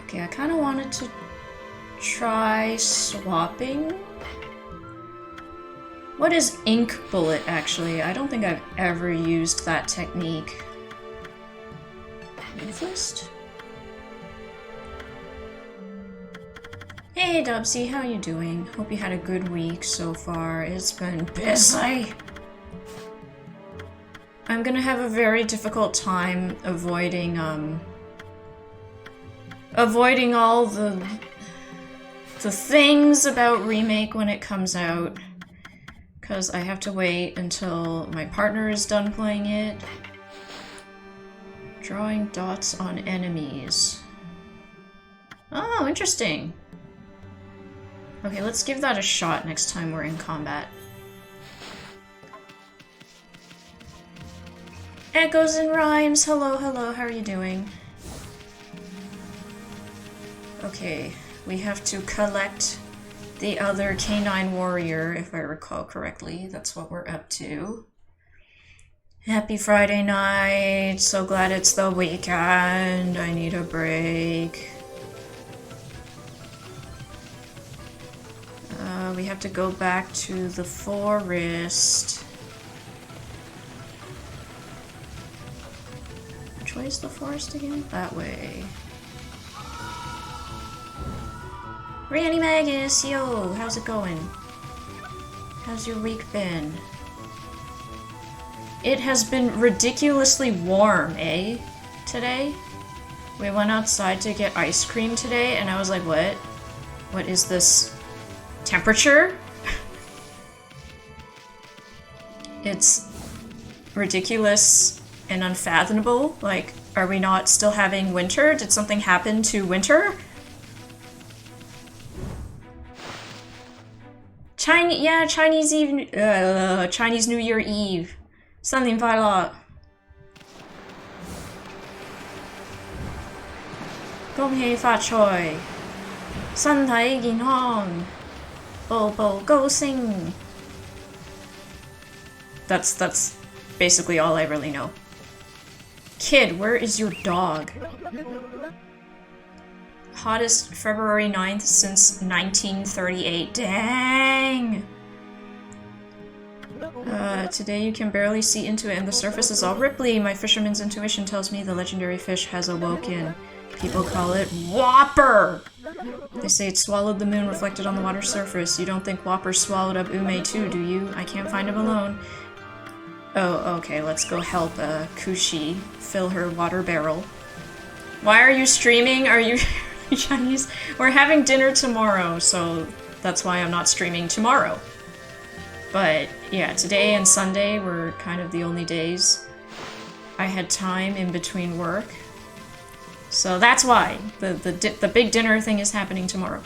Okay, I kind of wanted to try swapping. What is ink bullet, actually? I don't think I've ever used that technique. Amethyst? Hey Dubsy, how you doing? Hope you had a good week so far. It's been busy. I'm gonna have a very difficult time avoiding all the things about Remake when it comes out. Because I have to wait until my partner is done playing it. Drawing dots on enemies. Oh, interesting. Okay, let's give that a shot next time we're in combat. Echoes and Rhymes, hello, hello, how are you doing? Okay, we have to collect the other canine warrior, if I recall correctly. That's what we're up to. Happy Friday night, so glad it's the weekend. I need a break. We have to go back to the forest. Which way is the forest again? That way. Randy Magus, yo, how's it going? How's your week been? It has been ridiculously warm, eh? Today? We went outside to get ice cream today, and I was like, what? What is this temperature? It's ridiculous and unfathomable. Like, are we not still having winter? Did something happen to winter? Chinese New Year Eve. 新年快乐！恭喜發財，身體健康，步步高升。That's basically all I really know. Kid, where is your dog? Hottest February 9th since 1938. Dang! Today you can barely see into it and the surface is all ripply. My fisherman's intuition tells me the legendary fish has awoken. People call it Whopper! They say it swallowed the moon reflected on the water surface. You don't think Whopper swallowed up Ume too, do you? I can't find him alone. Oh, okay, let's go help Kushi fill her water barrel. Why are you streaming? Are you Chinese? We're having dinner tomorrow, so that's why I'm not streaming tomorrow. But yeah, today and Sunday were kind of the only days I had time in between work. So that's why the big dinner thing is happening tomorrow.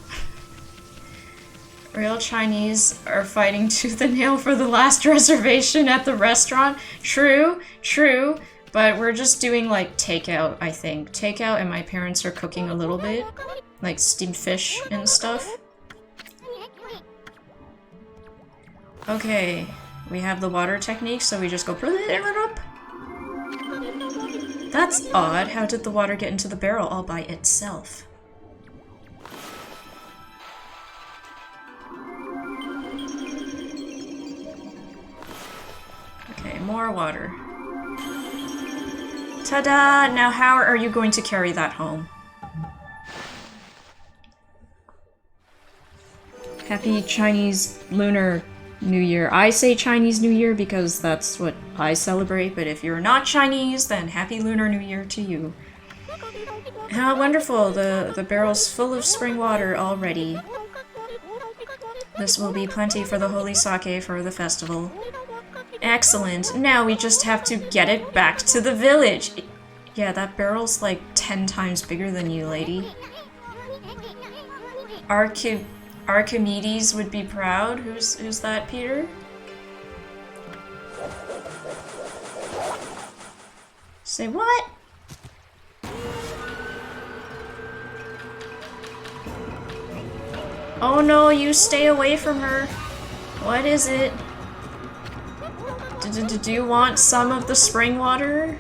Real Chinese are fighting tooth and nail for the last reservation at the restaurant. True, true, but we're just doing like takeout, I think. Takeout, and my parents are cooking a little bit, like steamed fish and stuff. Okay, we have the water technique, so we just go up. That's odd. How did the water get into the barrel all by itself? Okay, more water. Ta-da! Now how are you going to carry that home? Happy Chinese Lunar New Year. I say Chinese New Year because that's what I celebrate, but if you're not Chinese, then Happy Lunar New Year to you. How wonderful! The barrel's full of spring water already. This will be plenty for the holy sake for the festival. Excellent. Now we just have to get it back to the village. Yeah, that barrel's like 10 times bigger than you, lady. Archimedes would be proud. Who's that, Peter? Say what? Oh no, you stay away from her. What is it? Do you want some of the spring water?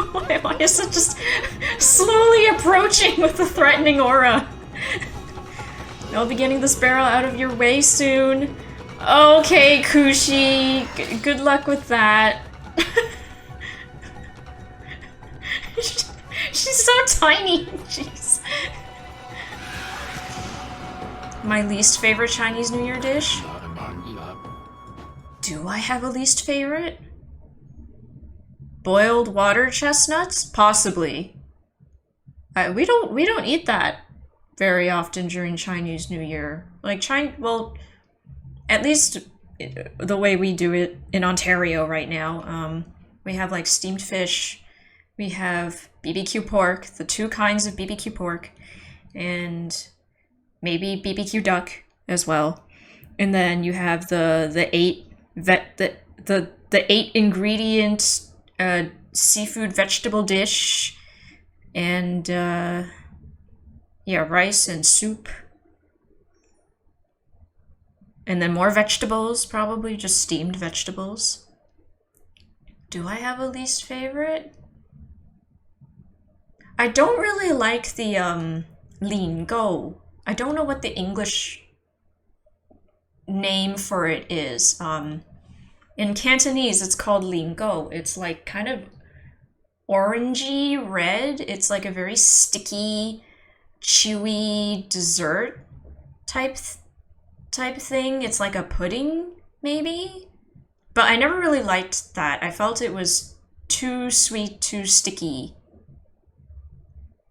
Why is it just slowly approaching with a threatening aura? I'll be getting this barrel out of your way soon. Okay, Kushi. Good luck with that. She's so tiny. Jeez. My least favorite Chinese New Year dish? Do I have a least favorite? Boiled water chestnuts? Possibly. We don't eat that very often during Chinese New Year. Like well, at least the way we do it in Ontario right now. We have like steamed fish. We have BBQ pork, the 2 kinds of BBQ pork, and maybe BBQ duck as well. And then you have the 8 ingredient seafood vegetable dish, and yeah, rice and soup, and then more vegetables, probably just steamed vegetables. Do I have a least favorite? I don't really like the Lin Go. I don't know what the English name for it is. In Cantonese, it's called Lin Go. It's like kind of orangey red. It's like a very sticky, chewy dessert type thing. It's like a pudding, maybe? But I never really liked that. I felt it was too sweet, too sticky.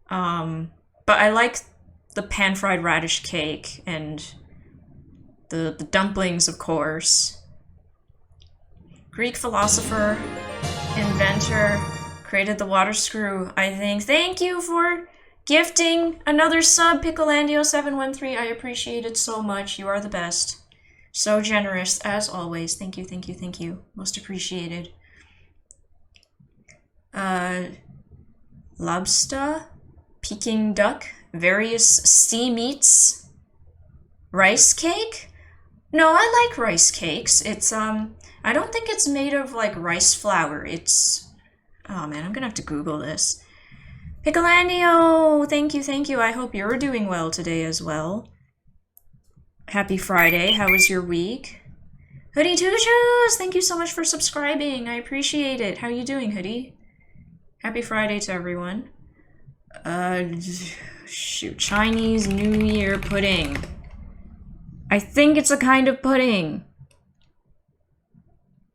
But I like the pan-fried radish cake and the dumplings, of course. Greek philosopher, inventor, created the water screw, I think. Thank you for gifting another sub, Pickleandio713. I appreciate it so much. You are the best. So generous, as always. Thank you, thank you, thank you. Most appreciated. Lobster, Peking duck, various sea meats, rice cake? No, I like rice cakes. It's, I don't think it's made of, like, rice flour. It's... Oh, man, I'm gonna have to Google this. Pickleandio! Thank you, thank you. I hope you're doing well today as well. Happy Friday. How was your week? Hoodie Two Shoes! Thank you so much for subscribing. I appreciate it. How you doing, Hoodie? Happy Friday to everyone. Shoot. Chinese New Year pudding. I think it's a kind of pudding.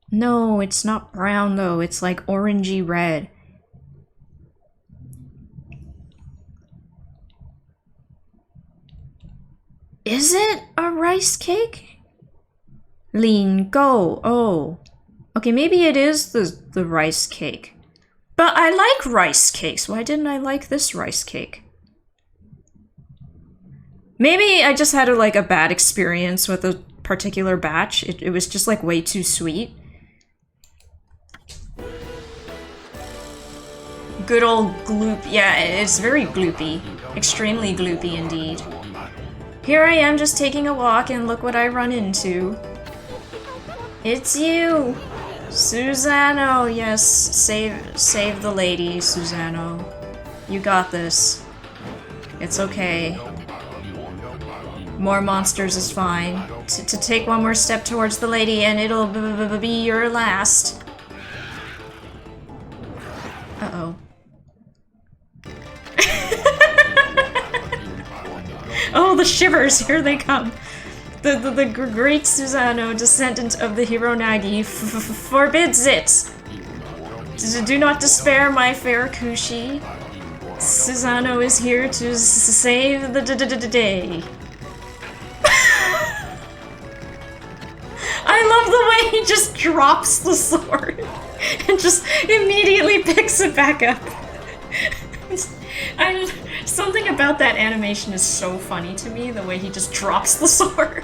No, it's not brown though. It's like orangey red. Is it a rice cake? Lin Go. Oh. Okay, maybe it is the rice cake. But I like rice cakes. Why didn't I like this rice cake? Maybe I just had a bad experience with a particular batch. It was just like way too sweet. Good old gloop. Yeah, it's very gloopy. Extremely gloopy indeed. Here I am just taking a walk and look what I run into. It's you! Susano! Yes, save the lady, Susano. You got this. It's okay. More monsters is fine. To take one more step towards the lady and it'll be your last. Uh-oh. Oh, the shivers! Here they come! The great Susano, descendant of the hero Nagi, forbids it! Do not despair, my fair Kushi. Susano is here to save the day. I love the way he just drops the sword and just immediately picks it back up. Something about that animation is so funny to me, the way he just drops the sword.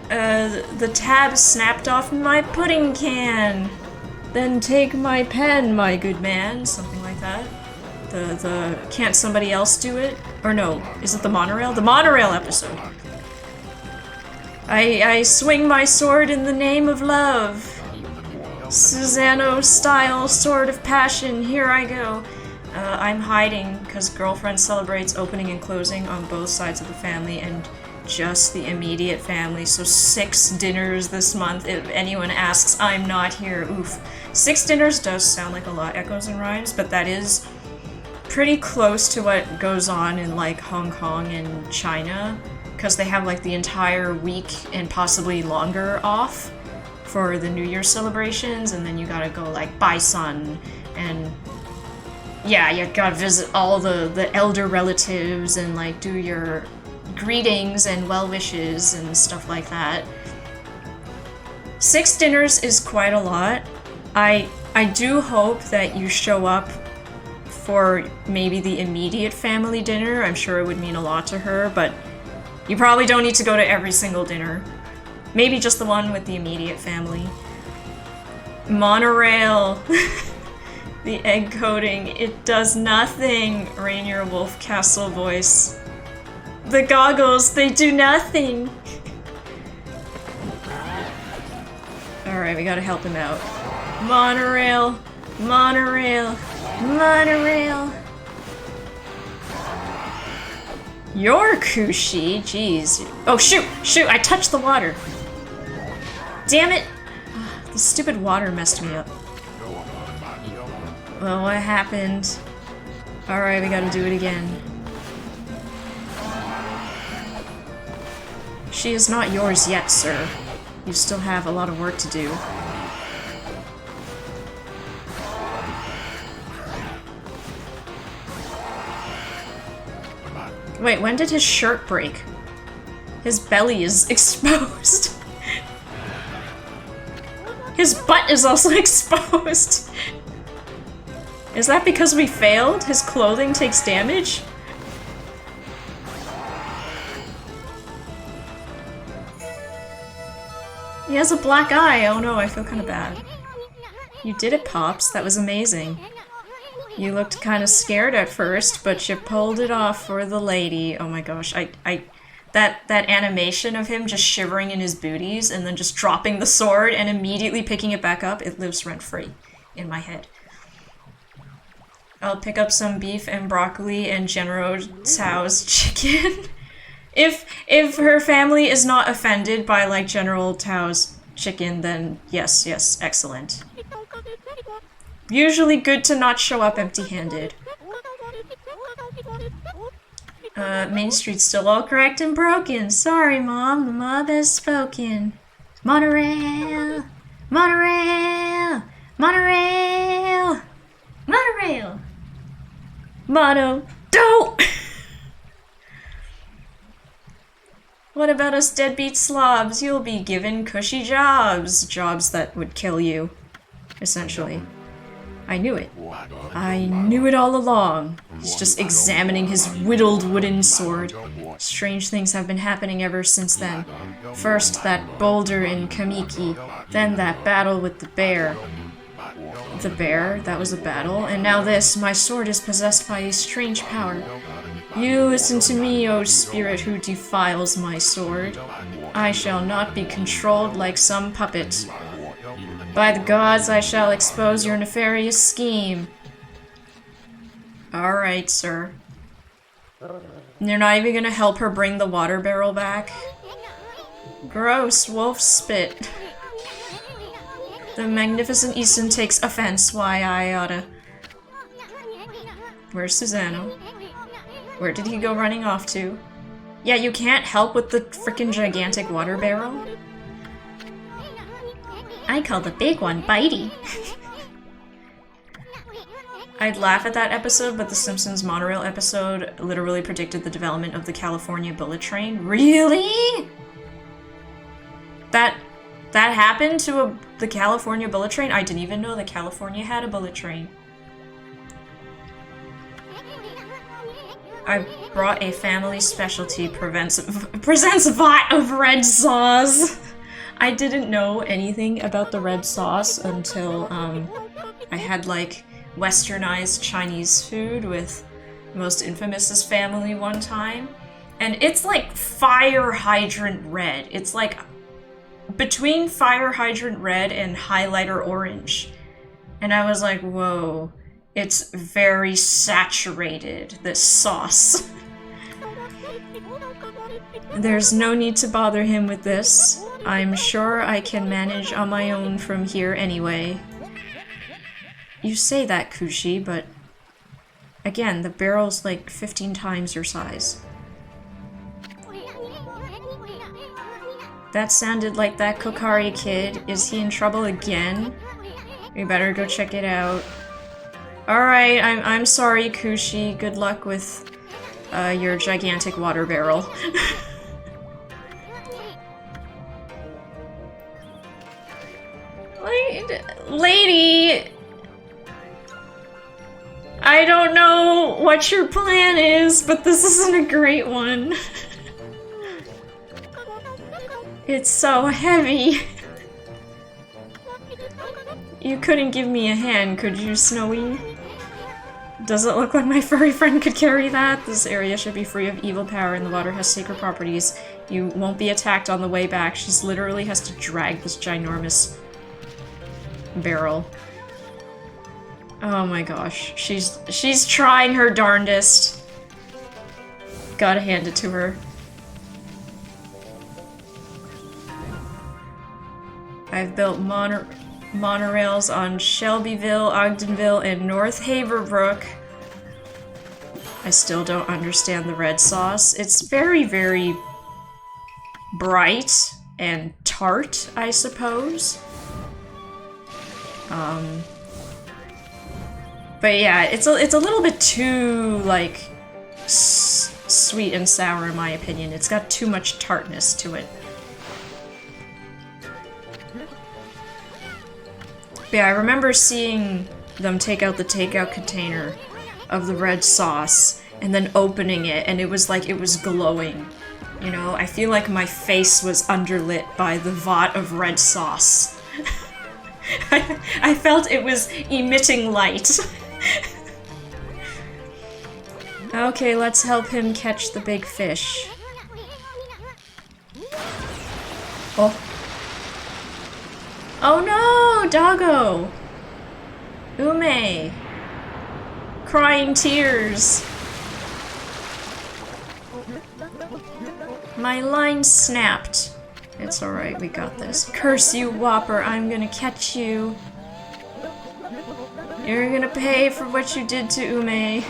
The tab snapped off my pudding can. Then take my pen, my good man. Something like that. The can't somebody else do it? Or no, is it the monorail? The monorail episode. I swing my sword in the name of love. Susano style sword of passion, here I go. I'm hiding because girlfriend celebrates opening and closing on both sides of the family and just the immediate family. So 6 dinners this month. If anyone asks, I'm not here. Oof. 6 dinners does sound like a lot, echoes and rhymes, but that is pretty close to what goes on in like Hong Kong and China, because they have like the entire week and possibly longer off for the New Year celebrations, and then you gotta go like buy sun, and yeah, you gotta visit all the elder relatives and like do your greetings and well wishes and stuff like that. 6 dinners is quite a lot. I do hope that you show up for maybe the immediate family dinner. I'm sure it would mean a lot to her, but you probably don't need to go to every single dinner. Maybe just the one with the immediate family. Monorail. The egg coating. It does nothing. Rainier Wolf Castle voice. The goggles, they do nothing. Alright, we gotta help him out. Monorail. Monorail. Monorail. Your Kushi? Jeez. Oh, shoot! Shoot! I touched the water! Damn it! The stupid water messed me up. Well, what happened? Alright, we gotta do it again. She is not yours yet, sir. You still have a lot of work to do. Wait, when did his shirt break? His belly is exposed. His butt is also exposed. Is that because we failed? His clothing takes damage? He has a black eye. Oh no, I feel kind of bad. You did it, Pops. That was amazing. You looked kind of scared at first, but you pulled it off for the lady. Oh my gosh, that animation of him just shivering in his booties and then just dropping the sword and immediately picking it back up, it lives rent-free in my head. I'll pick up some beef and broccoli and General Tao's chicken. If her family is not offended by like General Tao's chicken, then yes, excellent. Usually good to not show up empty-handed. Main Street's still all cracked and broken. Sorry, Mom. The mob has spoken. Monorail! Monorail! Monorail! Monorail! Mono. Don't! What about us deadbeat slobs? You'll be given cushy jobs. Jobs that would kill you. Essentially. I knew it. I knew it all along. He's just examining his whittled wooden sword. Strange things have been happening ever since then. First, that boulder in Kamiki, then that battle with the bear. The bear? That was a battle? And now this, my sword is possessed by a strange power. You listen to me, O spirit who defiles my sword. I shall not be controlled like some puppet. By the gods, I shall expose your nefarious scheme. Alright, sir. You're not even gonna help her bring the water barrel back? Gross, wolf spit. The magnificent Easton takes offense. Why, I oughta... Where's Susano? Where did he go running off to? Yeah, you can't help with the frickin' gigantic water barrel? I call the big one Bitey. I'd laugh at that episode, but the Simpsons monorail episode literally predicted the development of the California bullet train. Really? That happened to the California bullet train? I didn't even know that California had a bullet train. I brought a family specialty, presents a vat of red sauce. I didn't know anything about the red sauce until I had like westernized Chinese food with Most Infamous's family one time. And it's like fire hydrant red. It's like between fire hydrant red and highlighter orange. And I was like, whoa, it's very saturated, this sauce. There's no need to bother him with this. I'm sure I can manage on my own from here anyway. You say that, Kushi, but again, the barrel's like 15 times your size. That sounded like that Kokari kid. Is he in trouble again? We better go check it out. Alright, I'm sorry, Kushi. Good luck with your gigantic water barrel. Lady! I don't know what your plan is, but this isn't a great one. It's so heavy. You couldn't give me a hand, could you, Snowy? Does it look like my furry friend could carry that? This area should be free of evil power and the water has sacred properties. You won't be attacked on the way back. She literally has to drag this ginormous barrel. Oh my gosh. She's trying her darndest. Gotta hand it to her. I've built monorails on Shelbyville, Ogdenville, and North Haverbrook. I still don't understand the red sauce. It's very, very bright and tart, I suppose. But yeah, it's a little bit too, like, sweet and sour in my opinion. It's got too much tartness to it. But yeah, I remember seeing them take out the takeout container of the red sauce and then opening it, and it was like it was glowing. You know, I feel like my face was underlit by the vat of red sauce. I felt it was emitting light. Okay, let's help him catch the big fish. Oh. Oh no, doggo! Ume! Crying tears! My line snapped. It's alright, we got this. Curse you, Whopper, I'm gonna catch you. You're gonna pay for what you did to Ume.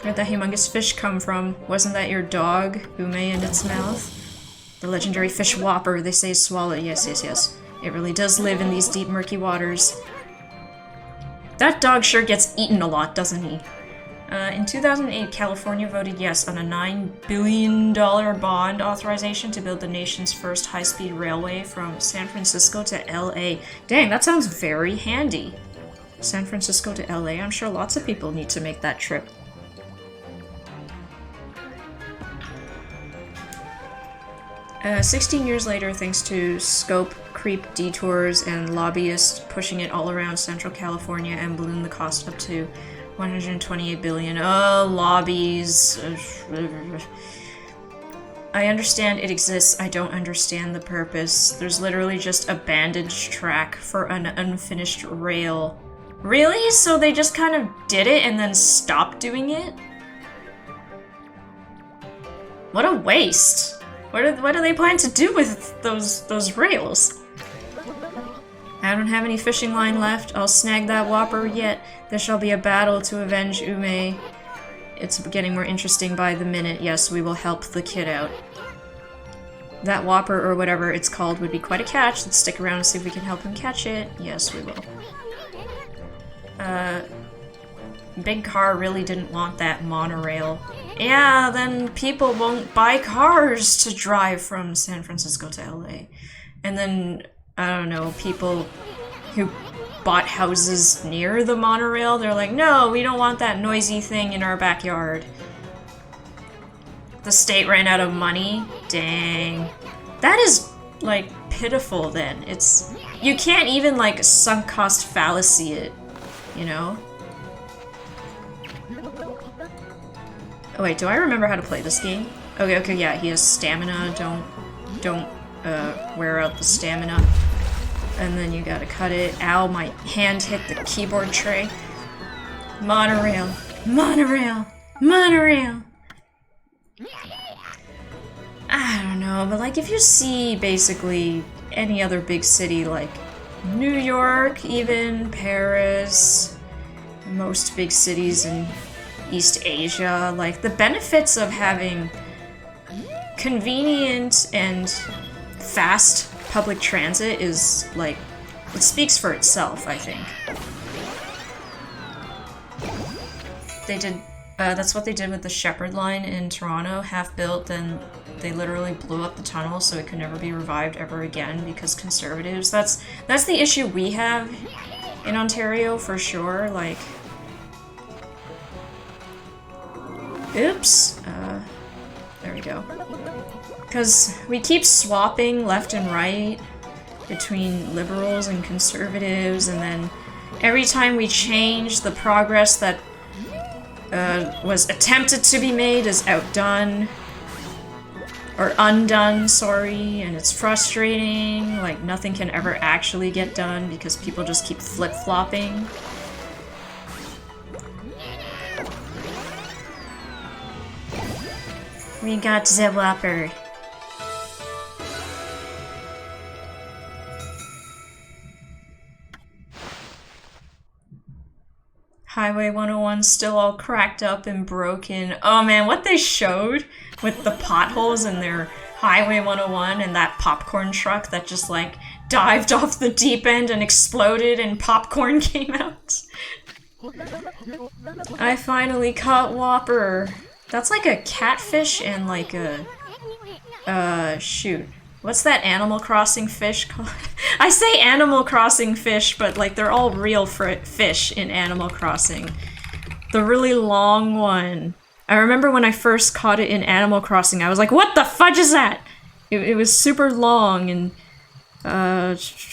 Where'd that humongous fish come from? Wasn't that your dog, Ume, in its mouth? The legendary fish Whopper, they say is swallowed. Yes, yes, yes. It really does live in these deep, murky waters. That dog sure gets eaten a lot, doesn't he? In 2008, California voted yes on a $9 billion bond authorization to build the nation's first high-speed railway from San Francisco to LA. Dang, that sounds very handy. San Francisco to LA, I'm sure lots of people need to make that trip. Uh, 16 years later, thanks to scope, creep, detours, and lobbyists pushing it all around Central California and balloon the cost up to $128 billion. Oh, lobbies. I understand it exists, I don't understand the purpose. There's literally just a bandage track for an unfinished rail. Really? So they just kind of did it and then stopped doing it? What a waste. What do they plan to do with those rails? I don't have any fishing line left. I'll snag that Whopper yet. There shall be a battle to avenge Ume. It's getting more interesting by the minute. Yes, we will help the kid out. That Whopper, or whatever it's called, would be quite a catch. Let's stick around and see if we can help him catch it. Yes, we will. Big Car really didn't want that monorail. Yeah, then people won't buy cars to drive from San Francisco to LA. And then, I don't know, people who bought houses near the monorail, they're like, no, we don't want that noisy thing in our backyard. The state ran out of money? Dang. That is, like, pitiful then. It's... You can't even, like, sunk cost fallacy it, you know? Oh wait, do I remember how to play this game? Okay, yeah, he has stamina. Don't wear out the stamina. And then you gotta cut it. Ow, my hand hit the keyboard tray. Monorail. Monorail. Monorail. I don't know, but like if you see basically any other big city like New York, even Paris, most big cities in East Asia, like the benefits of having convenient and fast public transit is like, it speaks for itself, I think. They did, that's what they did with the Shepherd Line in Toronto, half built, then they literally blew up the tunnel so it could never be revived ever again because conservatives, that's the issue we have in Ontario for sure, like, oops, there we go. Because we keep swapping left and right between liberals and conservatives, and then every time we change, the progress that was attempted to be made is outdone. Or undone, sorry, and it's frustrating. Like, nothing can ever actually get done because people just keep flip-flopping. We got the Whopper. Highway 101 still all cracked up and broken. Oh man, what they showed with the potholes in their Highway 101 and that popcorn truck that just like dived off the deep end and exploded and popcorn came out. I finally caught Whopper. That's like a catfish and like a shoot. What's that Animal Crossing fish called? I say Animal Crossing fish, but like they're all real fish in Animal Crossing. The really long one. I remember when I first caught it in Animal Crossing, I was like, what the fudge is that? It was super long and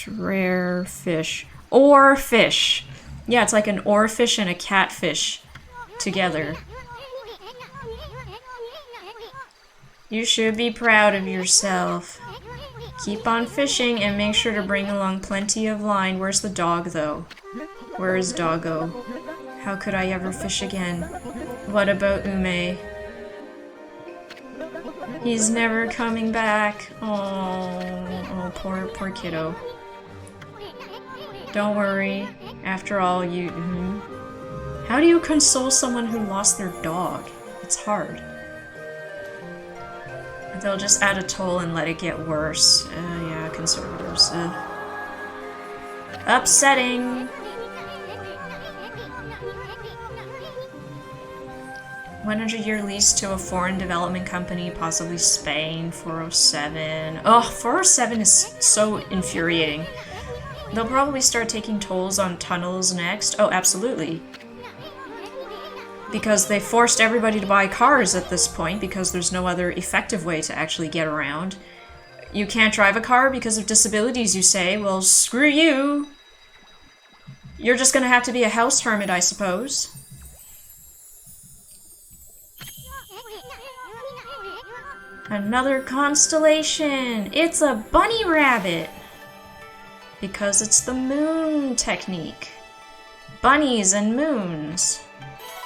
rare fish. Oarfish. Yeah, it's like an oarfish and a catfish together. You should be proud of yourself. Keep on fishing and make sure to bring along plenty of line. Where's the dog, though? Where is Doggo? How could I ever fish again? What about Ume? He's never coming back. Oh, poor kiddo. Don't worry. After all, you... How do you console someone who lost their dog? It's hard. They'll just add a toll and let it get worse. Yeah, conservatives. Upsetting! 100-year lease to a foreign development company, possibly Spain, 407. Oh, 407 is so infuriating. They'll probably start taking tolls on tunnels next. Oh, absolutely. Because they forced everybody to buy cars at this point because there's no other effective way to actually get around. You can't drive a car because of disabilities, you say. Well, screw you. You're just gonna have to be a house hermit, I suppose. Another constellation! It's a bunny rabbit! Because it's the moon technique. Bunnies and moons.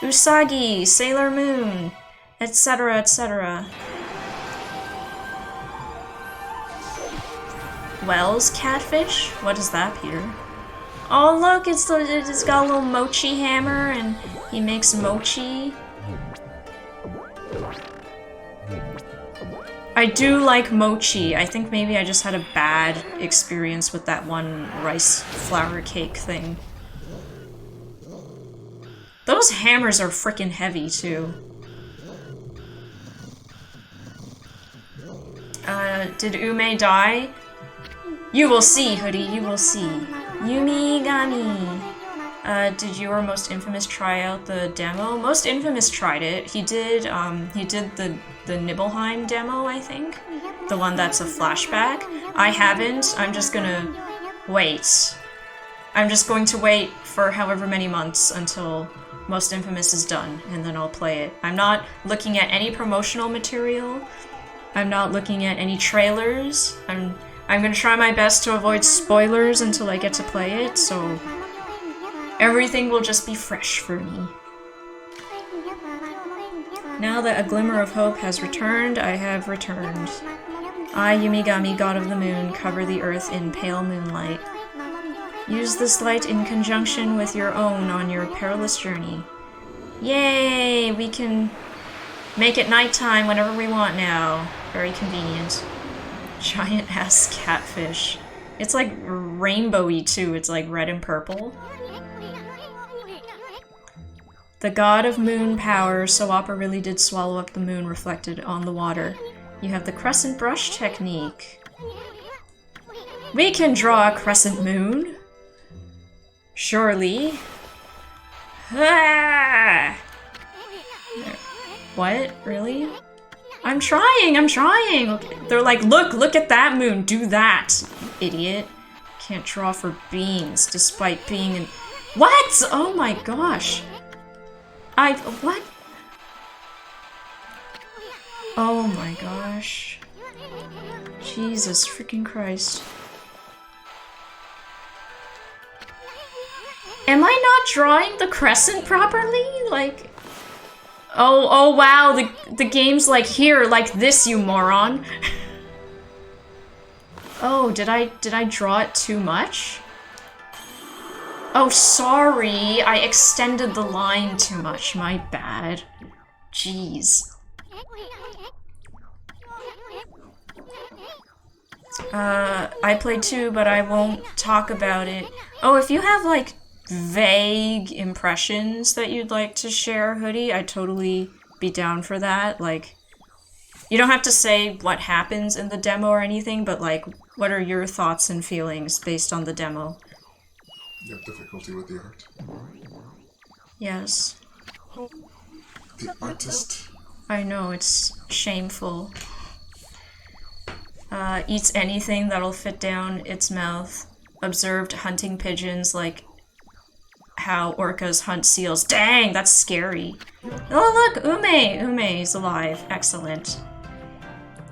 Usagi, Sailor Moon, etc., etc. Wells catfish? What is that, Peter? Oh look, it's got a little mochi hammer and he makes mochi. I do like mochi. I think maybe I just had a bad experience with that one rice flour cake thing. Those hammers are freaking heavy, too. Did Ume die? You will see, Hoodie, you will see. Yumigami. Did your Most Infamous try out the demo? Most Infamous tried it. He did the Nibelheim demo, I think. The one that's a flashback. I haven't. I'm just gonna wait. I'm just going to wait for however many months until Most Infamous is done, and then I'll play it. I'm not looking at any promotional material. I'm not looking at any trailers. I'm gonna try my best to avoid spoilers until I get to play it, so everything will just be fresh for me. Now that a glimmer of hope has returned, I have returned. I, Yumigami, god of the moon, cover the earth in pale moonlight. Use this light in conjunction with your own on your perilous journey. Yay! We can make it nighttime whenever we want now. Very convenient. Giant-ass catfish. It's like rainbowy too, it's like red and purple. The god of moon power, Sawapa really did swallow up the moon reflected on the water. You have the crescent brush technique. We can draw a crescent moon. Surely. Ah! What? Really? I'm trying! Okay. They're like, look at that moon, do that, idiot. Can't draw for beings, despite being in— What?! Oh my gosh. What? Oh my gosh. Jesus freaking Christ. Am I not drawing the crescent properly? Like... Oh wow, the game's like, here, like this, you moron. Oh, did I draw it too much? Oh, sorry, I extended the line too much, my bad. Jeez. I played too, but I won't talk about it. Oh, if you have, like, vague impressions that you'd like to share, Hoodie, I'd totally be down for that. Like, you don't have to say what happens in the demo or anything, but, like, what are your thoughts and feelings based on the demo? You have difficulty with the art? Yes. The artist? I know, it's shameful. Eats anything that'll fit down its mouth. Observed hunting pigeons like how orcas hunt seals. Dang, that's scary. Oh look, Ume's alive. Excellent.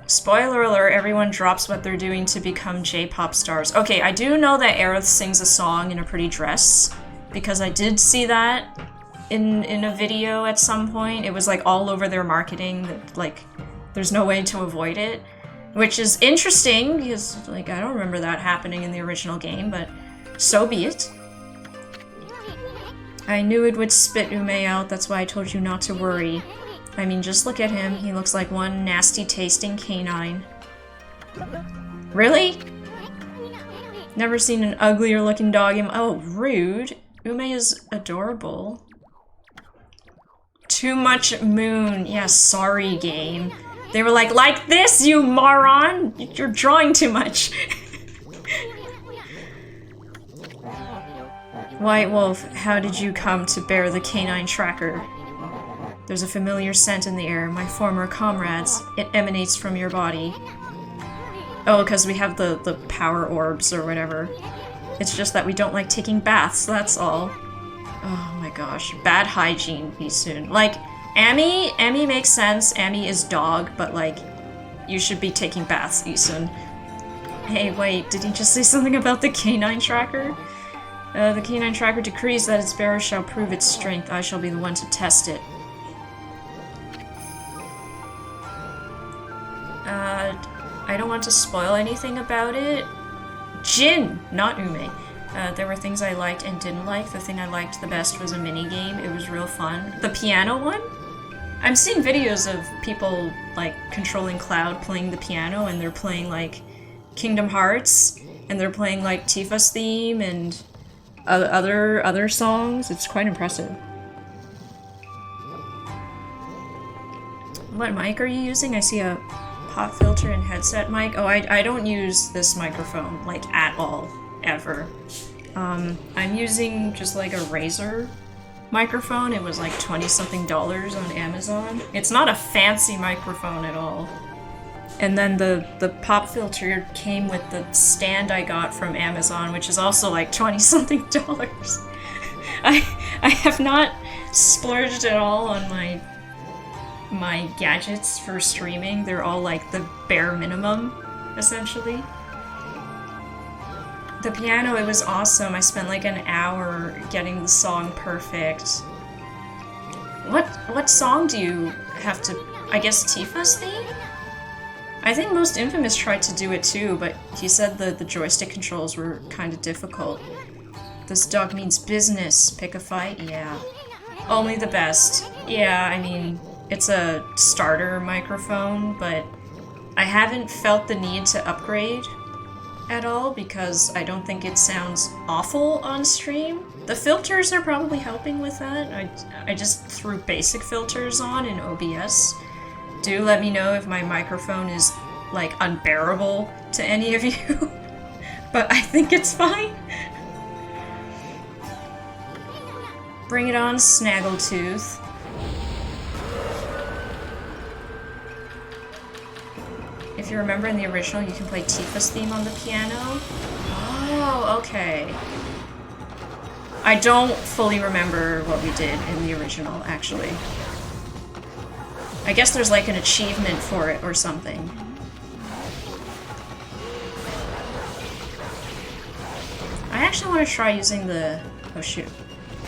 Spoiler alert, everyone drops what they're doing to become J-pop stars. Okay, I do know that Aerith sings a song in a pretty dress, because I did see that in a video at some point. It was like all over their marketing, that, like, there's no way to avoid it. Which is interesting, because, like, I don't remember that happening in the original game, but so be it. I knew it would spit Ume out, that's why I told you not to worry. I mean, just look at him, he looks like one nasty-tasting canine. Really? Never seen an uglier-looking dog in— Oh, rude. Ume is adorable. Too much moon. Yeah, sorry, game. They were like this, you moron! You're drawing too much. White Wolf, how did you come to bear the canine tracker? There's a familiar scent in the air, my former comrades. It emanates from your body. Oh, because we have the power orbs or whatever. It's just that we don't like taking baths, that's all. Oh my gosh, bad hygiene be soon. Like, Amy makes sense, Amy is dog, but like, you should be taking baths, Isun. Hey, wait, did he just say something about the canine tracker? The canine tracker decrees that its bearer shall prove its strength. I shall be the one to test it. I don't want to spoil anything about it. Jin, not Ume. There were things I liked and didn't like. The thing I liked the best was a mini-game. It was real fun. The piano one? I'm seeing videos of people, like, controlling Cloud playing the piano, and they're playing, like, Kingdom Hearts, and they're playing, like, Tifa's theme, and other songs. It's quite impressive. What mic are you using? I see a pop filter and headset mic. Oh, I don't use this microphone, like, at all. Ever. I'm using just like a Razer microphone. It was like $20-something on Amazon. It's not a fancy microphone at all. And then the pop filter came with the stand I got from Amazon, which is also like $20-something. I have not splurged at all on my gadgets for streaming. They're all like the bare minimum, essentially. The piano, it was awesome. I spent like an hour getting the song perfect. What song do you have to... I guess Tifa's theme? I think most Infamous tried to do it too, but he said the joystick controls were kind of difficult. This dog means business. Pick a fight? Yeah. Only the best. Yeah, I mean, it's a starter microphone, but I haven't felt the need to upgrade at all because I don't think it sounds awful on stream. The filters are probably helping with that. I just threw basic filters on in OBS. Do let me know if my microphone is, like, unbearable to any of you. But I think it's fine. Bring it on, Snaggletooth. If you remember in the original, you can play Tifa's theme on the piano. Oh, okay. I don't fully remember what we did in the original, actually. I guess there's like an achievement for it or something. I actually want to try using the... oh shoot.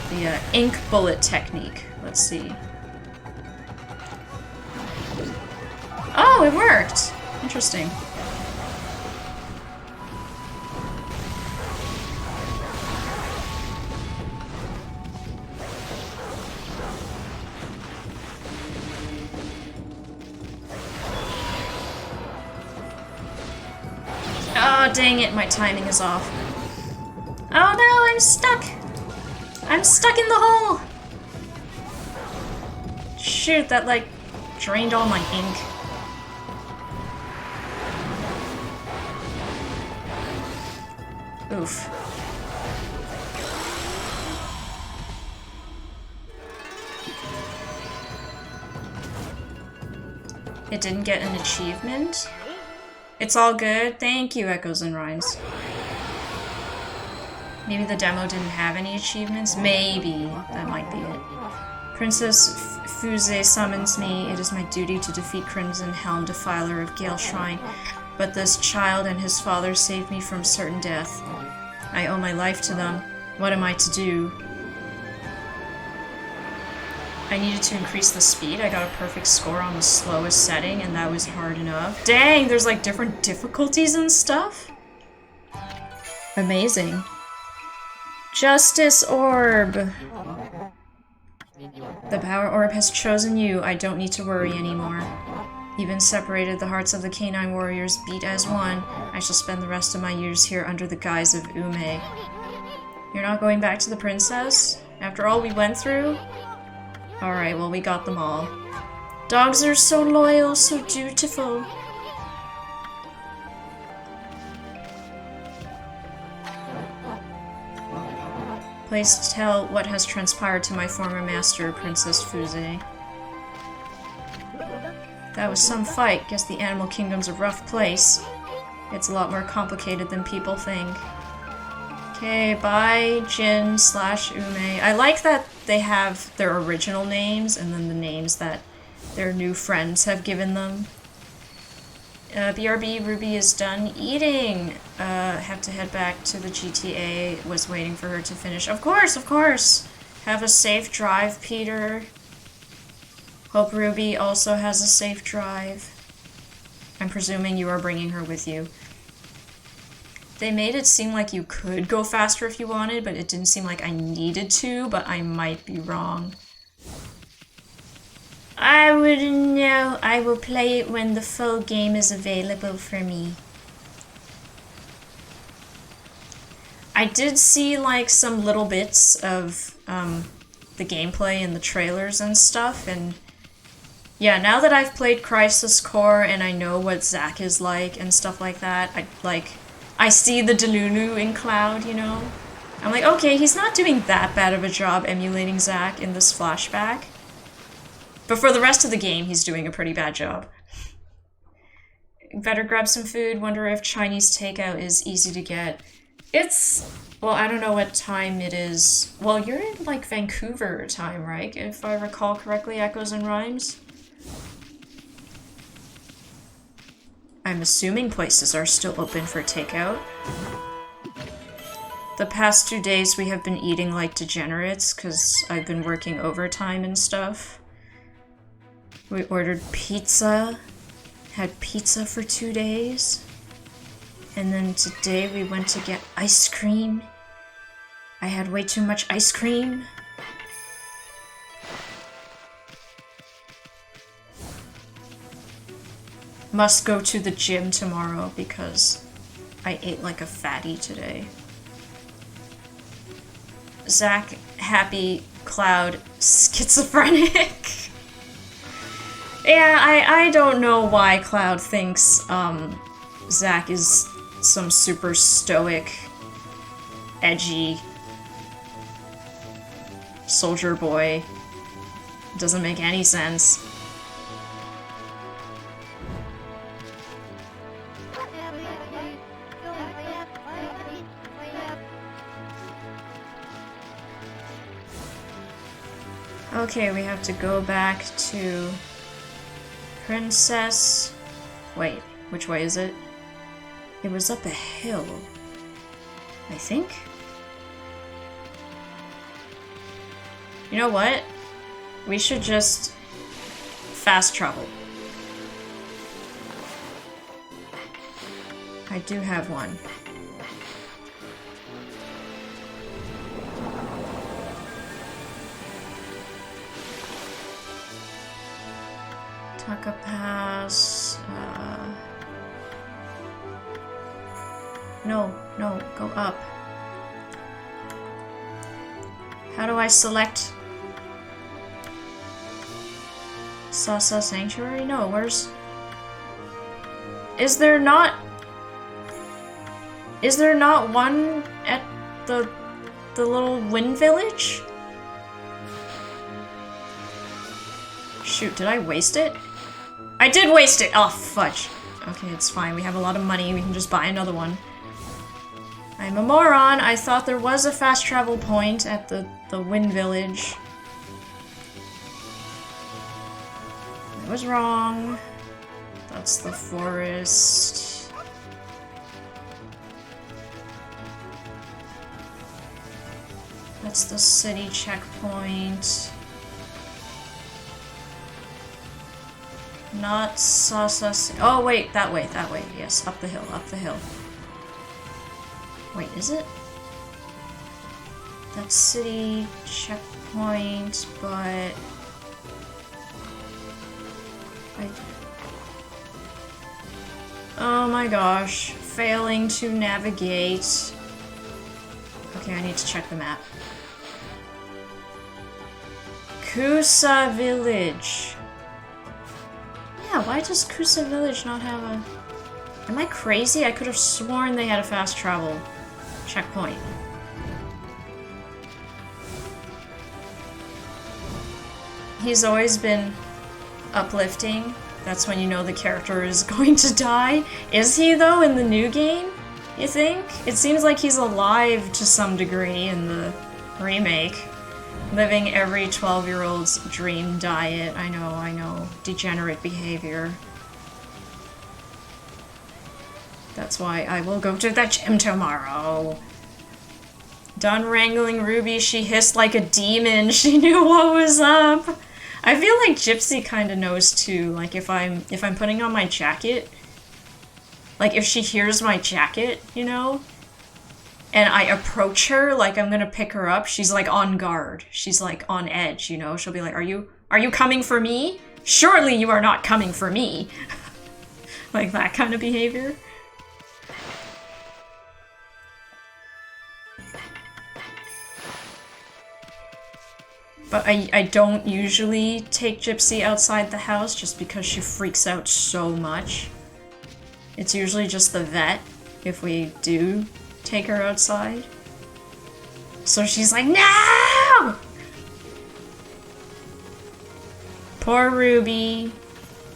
The ink bullet technique. Let's see. Oh, it worked! Interesting. Oh, dang it, my timing is off. Oh no, I'm stuck! I'm stuck in the hole! Shoot, that like drained all my ink. Oof. It didn't get an achievement? It's all good. Thank you, Echoes and Rhymes. Maybe the demo didn't have any achievements? Maybe. That might be it. Princess Fuse summons me. It is my duty to defeat Crimson Helm, Defiler of Gale Shrine. But this child and his father saved me from certain death. I owe my life to them. What am I to do? I needed to increase the speed. I got a perfect score on the slowest setting, and that was hard enough. Dang, there's like different difficulties and stuff? Amazing. Justice Orb! The Power Orb has chosen you. I don't need to worry anymore. Even separated, the hearts of the canine warriors beat as one. I shall spend the rest of my years here under the guise of Ume. You're not going back to the princess? After all we went through? Alright, well, we got them all. Dogs are so loyal, so dutiful. Please tell what has transpired to my former master, Princess Fuse. That was some fight. Guess the animal kingdom's a rough place. It's a lot more complicated than people think. Okay, bye, Jin / Ume. I like that they have their original names and then the names that their new friends have given them. BRB, Ruby is done eating. Have to head back to the GTA. Was waiting for her to finish. Of course, of course. Have a safe drive, Peter. Hope Ruby also has a safe drive. I'm presuming you are bringing her with you. They made it seem like you could go faster if you wanted, but it didn't seem like I needed to, but I might be wrong. I wouldn't know. I will play it when the full game is available for me. I did see like some little bits of the gameplay in the trailers and stuff, and yeah, now that I've played Crisis Core and I know what Zack is like and stuff like that, I see the Delulu in Cloud, you know? I'm like, okay, he's not doing that bad of a job emulating Zack in this flashback. But for the rest of the game, he's doing a pretty bad job. Better grab some food. Wonder if Chinese takeout is easy to get. It's... Well, I don't know what time it is. Well, you're in, like, Vancouver time, right? If I recall correctly, Echoes and Rhymes? I'm assuming places are still open for takeout. The past 2 days we have been eating like degenerates because I've been working overtime and stuff. We ordered pizza, had pizza for 2 days, and then today we went to get ice cream. I had way too much ice cream. Must go to the gym tomorrow because I ate like a fatty today. Zach, happy, Cloud, schizophrenic. Yeah, I don't know why Cloud thinks Zach is some super stoic, edgy soldier boy. Doesn't make any sense. Okay, we have to go back to Princess... Wait, which way is it? It was up a hill, I think? You know what? We should just fast travel. I do have one. Taka Pass. No, go up. How do I select Sasa Sanctuary? No, where's... Is there not one at the little wind village? Shoot, did I waste it? I did waste it! Oh, fudge. Okay, it's fine. We have a lot of money. We can just buy another one. I'm a moron. I thought there was a fast travel point at the wind village. I was wrong. That's the forest. That's the city checkpoint. Not Sasa... Oh, wait, that way, yes, up the hill, Wait, is it? That's city checkpoint, but... Oh my gosh, failing to navigate. Okay, I need to check the map. Kusa Village. Yeah, why does Kusa Village not have a... Am I crazy? I could have sworn they had a fast travel checkpoint. He's always been uplifting. That's when you know the character is going to die. Is he, though, in the new game? You think? It seems like he's alive to some degree in the remake. Living every 12-year-old's dream diet. I know. Degenerate behavior. That's why I will go to the gym tomorrow. Done wrangling Ruby, she hissed like a demon. She knew what was up. I feel like Gypsy kind of knows too. Like if I'm putting on my jacket, like if she hears my jacket, you know, and I approach her like I'm gonna pick her up, she's like on guard. She's like on edge, you know. She'll be like, "Are you coming for me? Surely you are not coming for me." Like that kind of behavior. But I don't usually take Gypsy outside the house just because she freaks out so much. It's usually just the vet if we do take her outside. So she's like, "No!" Poor Ruby.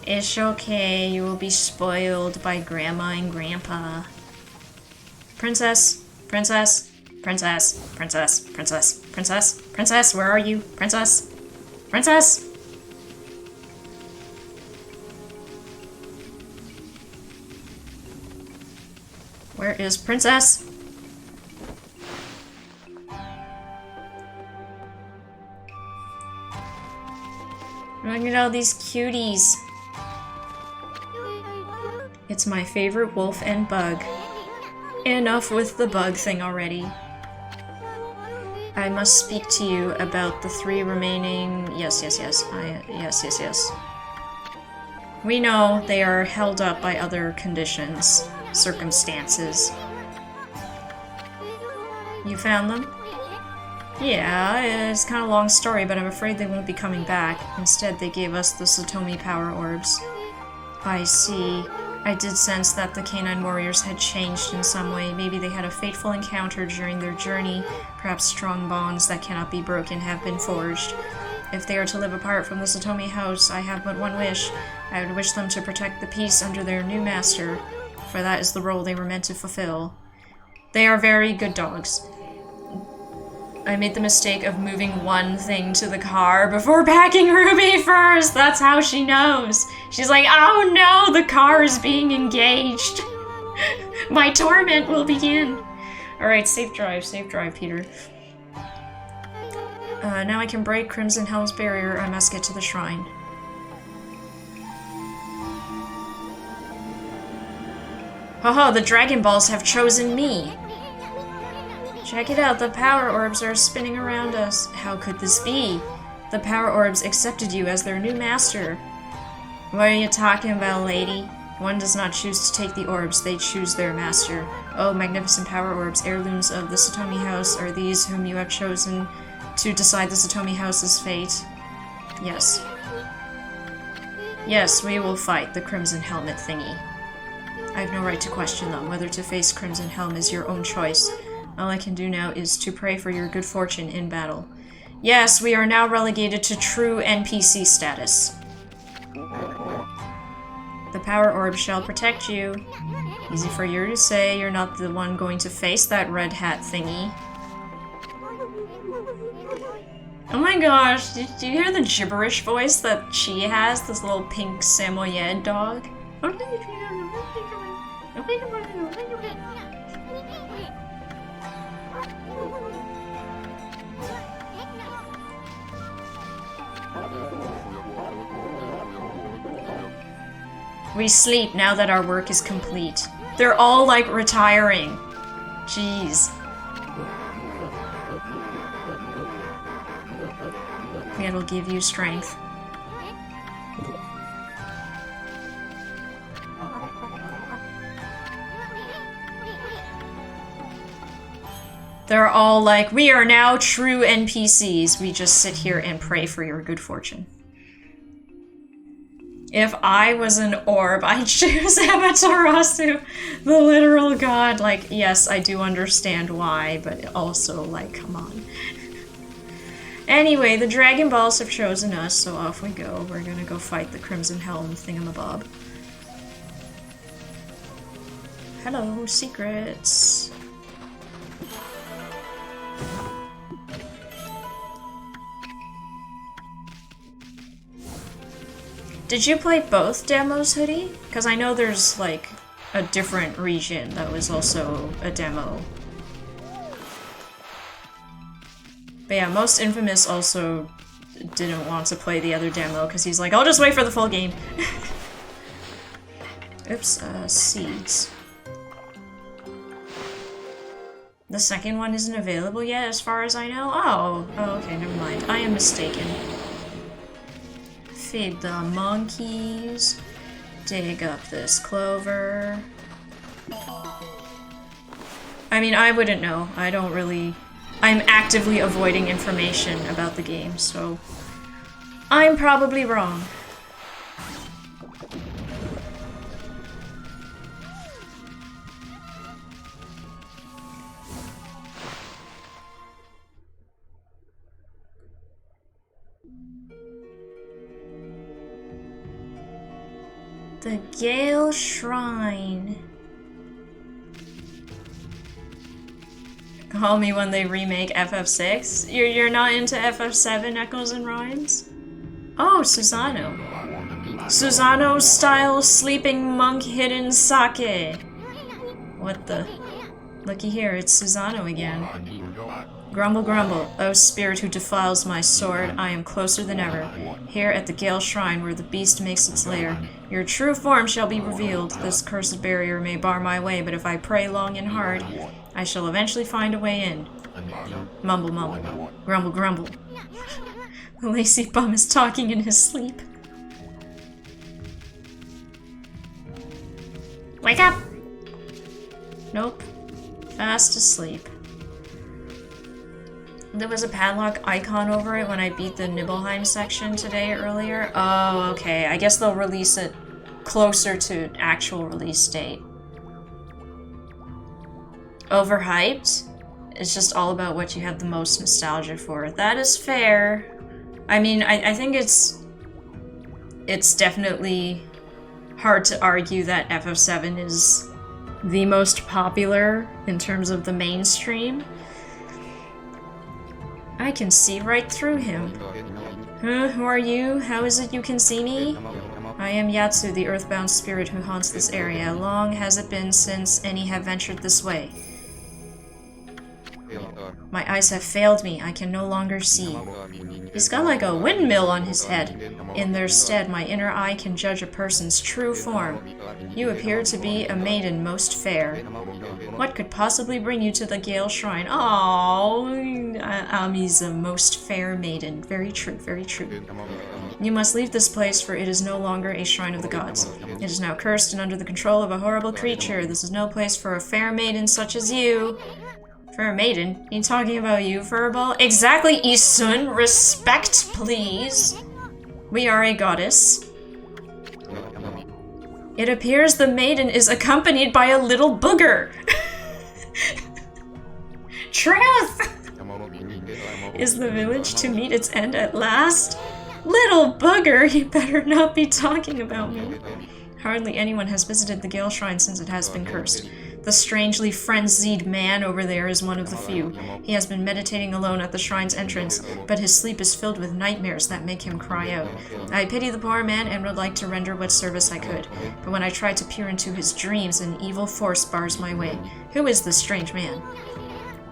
It's okay, you will be spoiled by Grandma and Grandpa. Princess, Princess? Princess? Princess? Princess? Princess? Princess? Where are you? Princess? Princess? Where is Princess? Look at all these cuties. It's my favorite wolf and bug. Enough with the bug thing already. I must speak to you about the 3 remaining... Yes. Yes. We know they are held up by other conditions, circumstances. You found them? Yeah, it's kind of a long story, but I'm afraid they won't be coming back. Instead, they gave us the Satomi power orbs. I see. I did sense that the canine warriors had changed in some way. Maybe they had a fateful encounter during their journey. Perhaps strong bonds that cannot be broken have been forged. If they are to live apart from the Satomi house, I have but one wish. I would wish them to protect the peace under their new master, for that is the role they were meant to fulfill. They are very good dogs. I made the mistake of moving one thing to the car before packing Ruby first. That's how she knows. She's like, oh no, the car is being engaged. My torment will begin. Alright, safe drive, Peter. Now I can break Crimson Helm's barrier. I must get to the shrine. Haha, the Dragon Balls have chosen me. Check it out, the power orbs are spinning around us. How could this be? The power orbs accepted you as their new master. What are you talking about, lady? One does not choose to take the orbs, they choose their master. Oh, magnificent power orbs, heirlooms of the Satomi house, are these whom you have chosen to decide the Satomi house's fate? Yes. Yes, we will fight the Crimson Helmet thingy. I have no right to question them. Whether to face Crimson Helm is your own choice. All I can do now is to pray for your good fortune in battle. Yes, we are now relegated to true NPC status. The power orb shall protect you. Easy for you to say, you're not the one going to face that red hat thingy. Oh my gosh, did you hear the gibberish voice that she has? This little pink Samoyed dog? We sleep now that our work is complete. They're all like retiring. Jeez. It'll give you strength. They're all like, we are now true NPCs. We just sit here and pray for your good fortune. If I was an orb, I'd choose Amaterasu, the literal god. Like, yes, I do understand why, but also, like, come on. Anyway, the Dragon Balls have chosen us, so off we go. We're gonna go fight the Crimson Helm thingamabob. Hello, secrets. Did you play both demos, Hoodie? Because I know there's, like, a different region that was also a demo. But yeah, Most Infamous also didn't want to play the other demo because he's like, I'll just wait for the full game. Oops, seeds. The second one isn't available yet, as far as I know? Oh, okay, never mind. I am mistaken. Feed the monkeys. Dig up this clover. I mean, I wouldn't know. I don't really... I'm actively avoiding information about the game, so... I'm probably wrong. The Gale Shrine. Call me when they remake FF6. You're not into FF7 Echoes and Rhymes? Oh, Susano. Susano style sleeping monk hidden sake. What the? Looky here, it's Susano again. Grumble, grumble. O spirit who defiles my sword, I am closer than ever. Here at the Gale Shrine where the beast makes its lair. Your true form shall be revealed. This cursed barrier may bar my way, but if I pray long and hard, I shall eventually find a way in. Mumble, mumble. Grumble, grumble. The lazy bum is talking in his sleep. Wake up! Nope. Fast asleep. There was a padlock icon over it when I beat the Nibelheim section today earlier. Oh, okay. I guess they'll release it closer to actual release date. Overhyped? It's just all about what you have the most nostalgia for. That is fair. I mean, I think it's definitely hard to argue that FF7 is the most popular in terms of the mainstream. I can see right through him. Huh, who are you? How is it you can see me? I am Yatsu, the earthbound spirit who haunts this area. Long has it been since any have ventured this way. My eyes have failed me. I can no longer see. He's got like a windmill on his head. In their stead, my inner eye can judge a person's true form. You appear to be a maiden most fair. What could possibly bring you to the Gale Shrine? Oh, Ami's a most fair maiden. Very true, very true. You must leave this place, for it is no longer a shrine of the gods. It is now cursed and under the control of a horrible creature. This is no place for a fair maiden such as you. Fair maiden? You talking about you, Furball? Exactly, Isun! Respect, please! We are a goddess. It appears the maiden is accompanied by a little booger! Truth! Is the village to meet its end at last? Little booger, you better not be talking about me. Hardly anyone has visited the Gale Shrine since it has been cursed. The strangely frenzied man over there is one of the few. He has been meditating alone at the shrine's entrance, but his sleep is filled with nightmares that make him cry out. I pity the poor man and would like to render what service I could, but when I try to peer into his dreams, an evil force bars my way. Who is this strange man?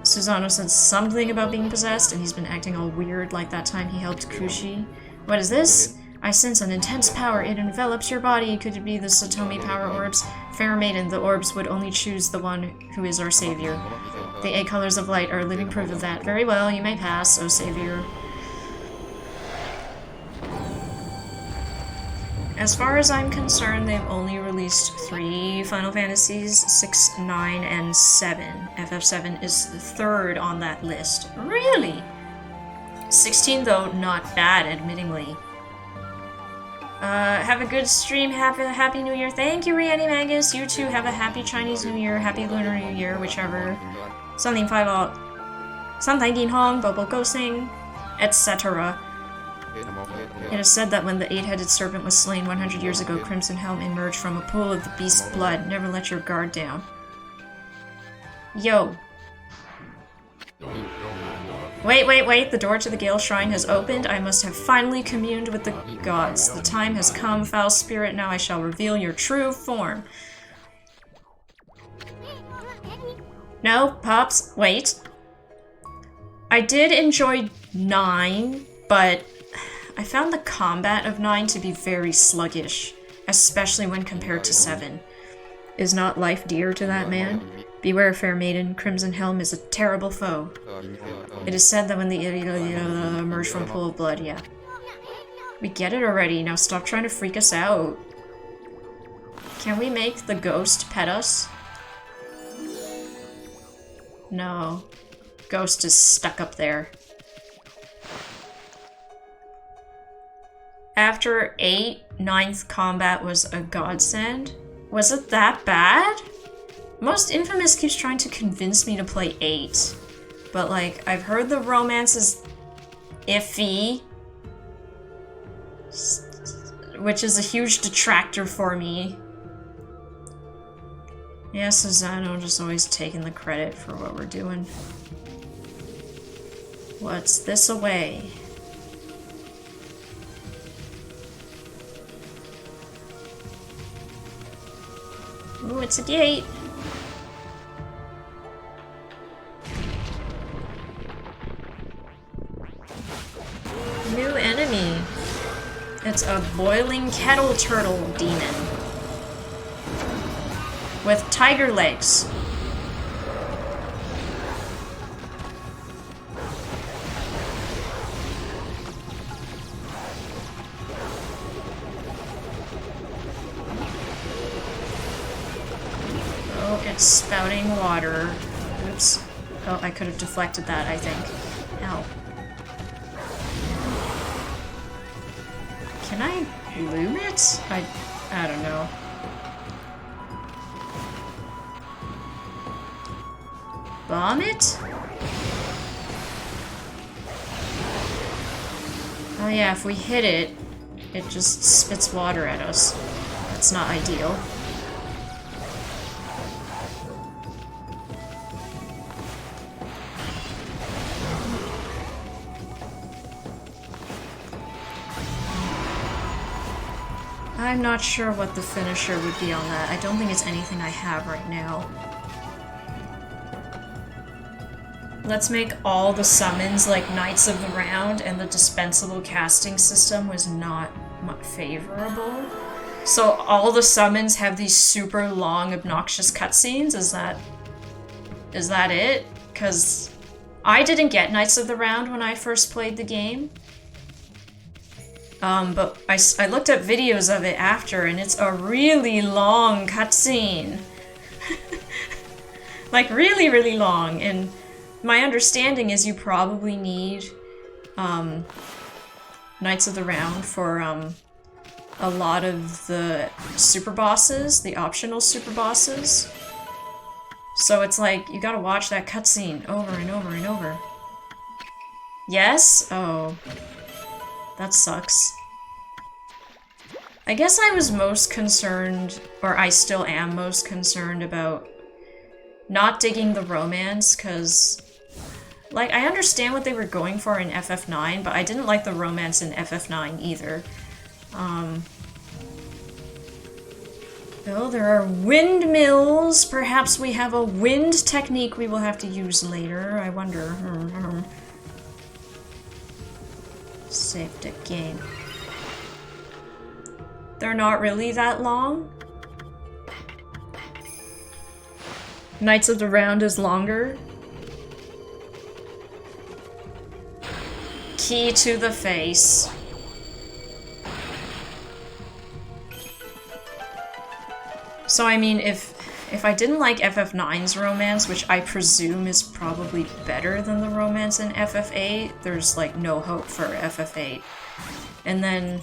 Susano said something about being possessed, and he's been acting all weird like that time he helped Kushi. What is this? I sense an intense power. It envelops your body. Could it be the Satomi power orbs? Fair maiden, the orbs would only choose the one who is our savior. The 8 colors of light are living proof of that. Very well, you may pass, O savior. As far as I'm concerned, they've only released 3 Final Fantasies, 6, 9, and 7. FF7 is the 3rd on that list. Really? 16, though, not bad, admittingly. Have a good stream, happy New Year. Thank you, Rihanny Magus. You too, have a happy Chinese New Year, happy Lunar New Year, whichever. Something 5 out. Something Din Hong, Bobo Ghosting, etc. It is said that when the 8-headed serpent was slain 100 years ago, Crimson Helm emerged from a pool of the beast's blood. Never let your guard down. Yo. Wait, the door to the Gale Shrine has opened. I must have finally communed with the gods. The time has come, foul spirit, now I shall reveal your true form. No, Pops, wait. I did enjoy 9, but I found the combat of 9 to be very sluggish, especially when compared to 7. Is not life dear to that man? Beware, fair maiden, Crimson Helm is a terrible foe. It is said that when the emerge from a pool of blood, yeah. We get it already, now stop trying to freak us out. Can we make the ghost pet us? No. Ghost is stuck up there. After 8, 9th combat was a godsend. Was it that bad? Most Infamous keeps trying to convince me to play 8. But, like, I've heard the romance is iffy, which is a huge detractor for me. Yeah, Susano just always taking the credit for what we're doing. What's this away? Ooh, it's a gate. New enemy. It's a boiling kettle turtle demon. With tiger legs. Oh, it's spouting water. Oops. Oh, I could have deflected that, I think. Ow. Can I bloom it? I don't know. Bomb it? Oh yeah, if we hit it, it just spits water at us. That's not ideal. I'm not sure what the finisher would be on that. I don't think it's anything I have right now. Let's make all the summons like Knights of the Round, and the dispensable casting system was not favorable. So all the summons have these super long, obnoxious cutscenes? Is that it? Because I didn't get Knights of the Round when I first played the game. But I looked up videos of it after, and it's a really long cutscene. Like, really, really long. And my understanding is you probably need Knights of the Round for a lot of the super bosses, the optional super bosses. So it's like, you gotta watch that cutscene over and over and over. Yes? Oh. That sucks. I guess I was most concerned, or I still am most concerned about not digging the romance, because, like, I understand what they were going for in FF9, but I didn't like the romance in FF9 either. Oh, there are windmills. Perhaps we have a wind technique we will have to use later. I wonder. Saved it game. They're not really that long. Knights of the Round is longer. Key to the face. So I mean, if I didn't like FF9's romance, which I presume is probably better than the romance in FF8, there's like no hope for FF8. And then,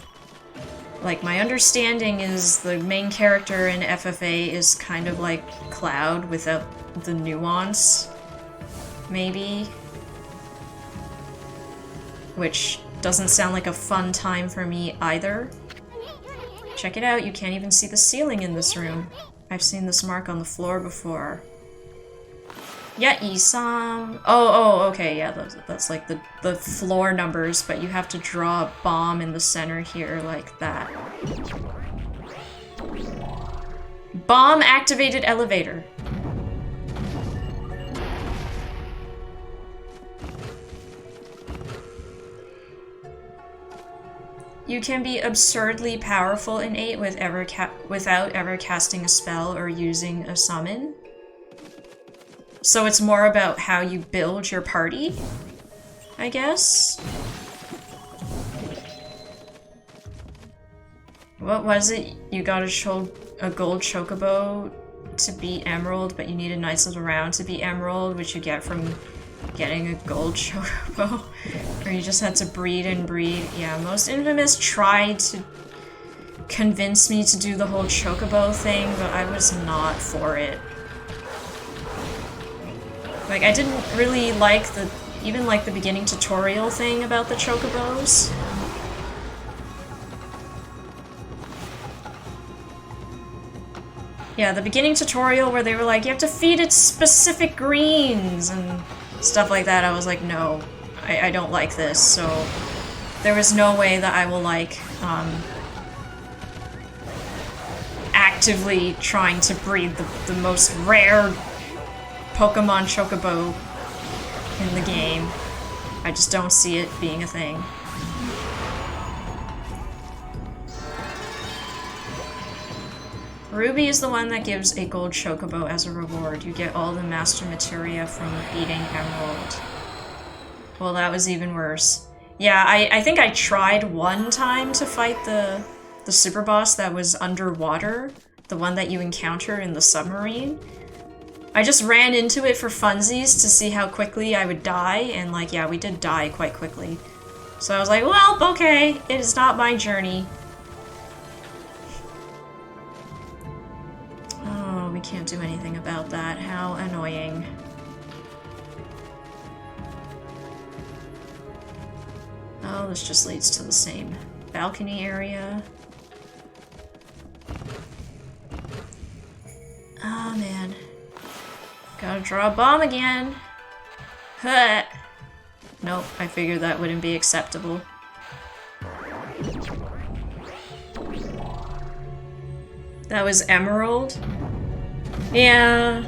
like, my understanding is the main character in FF8 is kind of like Cloud without the nuance, maybe. Which doesn't sound like a fun time for me either. Check it out, you can't even see the ceiling in this room. I've seen this mark on the floor before. Yeah, Isam. Oh, okay, yeah, that's like the floor numbers, but you have to draw a bomb in the center here, like that. Bomb activated elevator. You can be absurdly powerful in 8 without ever casting a spell or using a summon. So it's more about how you build your party, I guess? What was it? You got a gold chocobo to be emerald, but you needed Knights of the Round to be emerald, which you get from getting a gold chocobo. Or you just had to breed and breed. Yeah, Most Infamous tried to convince me to do the whole chocobo thing, but I was not for it. Like, I didn't really like even like the beginning tutorial thing about the chocobos. Yeah, the beginning tutorial where they were like, you have to feed it specific greens and stuff like that, I was like, no, I don't like this, so there is no way that I will like, actively trying to breed the most rare Pokemon Chocobo in the game. I just don't see it being a thing. Ruby is the one that gives a gold chocobo as a reward. You get all the master materia from beating Emerald. Well, that was even worse. Yeah, I think I tried one time to fight the super boss that was underwater, the one that you encounter in the submarine. I just ran into it for funsies to see how quickly I would die, and like, yeah, we did die quite quickly. So I was like, well, okay, it is not my journey. Oh, we can't do anything about that. How annoying. Oh, this just leads to the same balcony area. Oh, man. Gotta draw a bomb again. Huh. Nope, I figured that wouldn't be acceptable. That was Emerald? Yeah.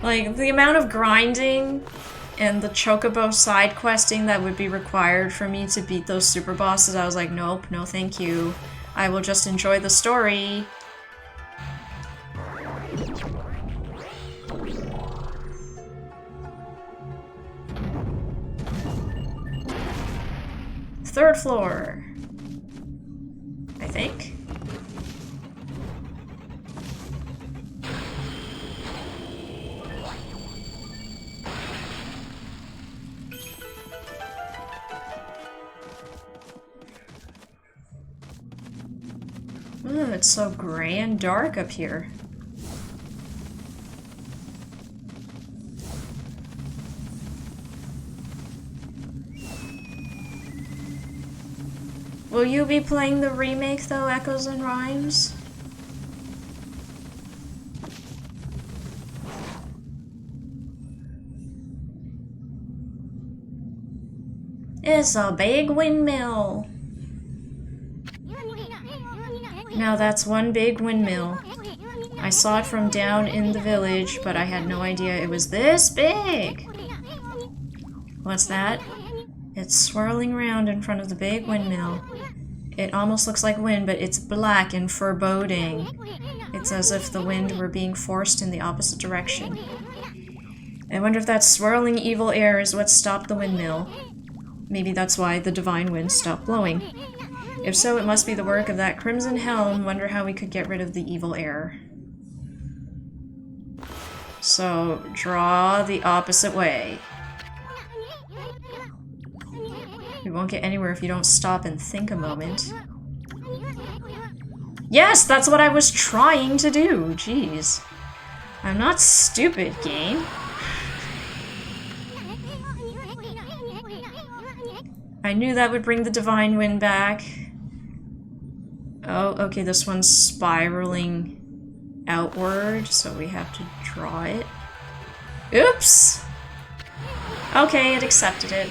Like, the amount of grinding and the Chocobo side questing that would be required for me to beat those super bosses, I was like, nope, no thank you. I will just enjoy the story. Third floor. I think. Ooh, it's so gray and dark up here. Will you be playing the remake though, Echoes and Rhymes? It's a big windmill. Now that's one big windmill. I saw it from down in the village, but I had no idea it was this big. What's that? It's swirling around in front of the big windmill. It almost looks like wind, but it's black and foreboding. It's as if the wind were being forced in the opposite direction. I wonder if that swirling evil air is what stopped the windmill. Maybe that's why the divine wind stopped blowing. If so, it must be the work of that crimson helm. Wonder how we could get rid of the evil air. So, draw the opposite way. We won't get anywhere if you don't stop and think a moment. Yes, that's what I was trying to do. Jeez. I'm not stupid, game. I knew that would bring the divine wind back. Oh, okay, this one's spiraling outward, so we have to draw it. Oops! Okay, it accepted it.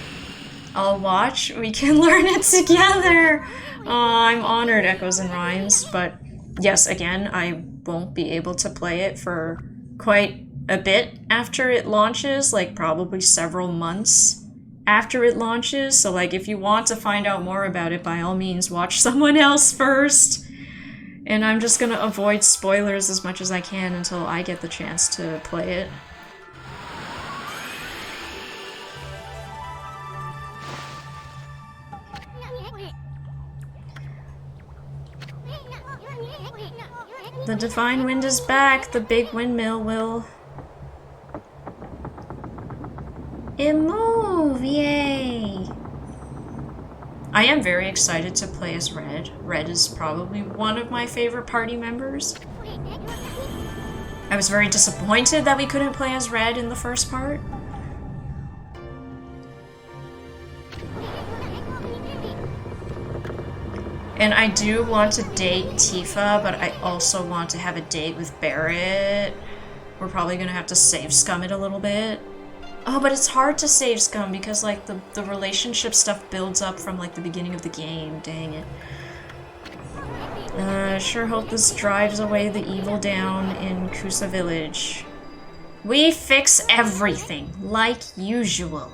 I'll watch. We can learn it together! I'm honored, Echoes and Rhymes, but yes, again, I won't be able to play it for quite a bit after it launches, like probably several months after it launches, so like if you want to find out more about it, by all means watch someone else first. And I'm just gonna avoid spoilers as much as I can until I get the chance to play it. The divine wind is back. The big windmill will move, yay! I am very excited to play as Red. Red is probably one of my favorite party members. I was very disappointed that we couldn't play as Red in the first part. And I do want to date Tifa, but I also want to have a date with Barrett. We're probably gonna have to save scum it a little bit. Oh, but it's hard to save scum because, like, the relationship stuff builds up from, like, the beginning of the game. Dang it. Sure hope this drives away the evil down in Kusa Village. We fix everything, like usual.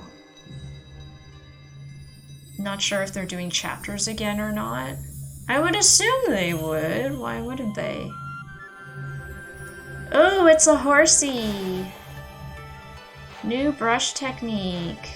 Not sure if they're doing chapters again or not. I would assume they would. Why wouldn't they? Oh, it's a horsey! New brush technique.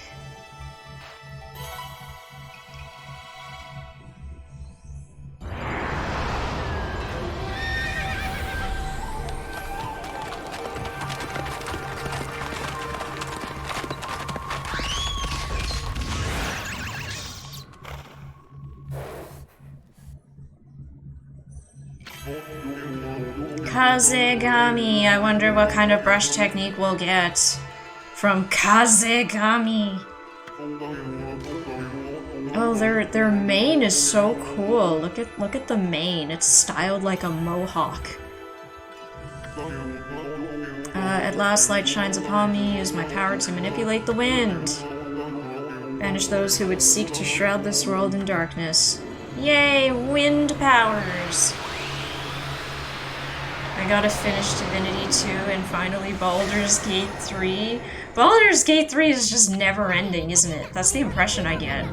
Kazegami. I wonder what kind of brush technique we'll get from Kazegami. Oh, their mane is so cool. Look at the mane. It's styled like a mohawk. At last, light shines upon me. Use my power to manipulate the wind. Banish those who would seek to shroud this world in darkness. Yay, wind powers! I gotta finish Divinity 2 and finally Baldur's Gate 3. Baldur's Gate 3 is just never ending, isn't it? That's the impression I get.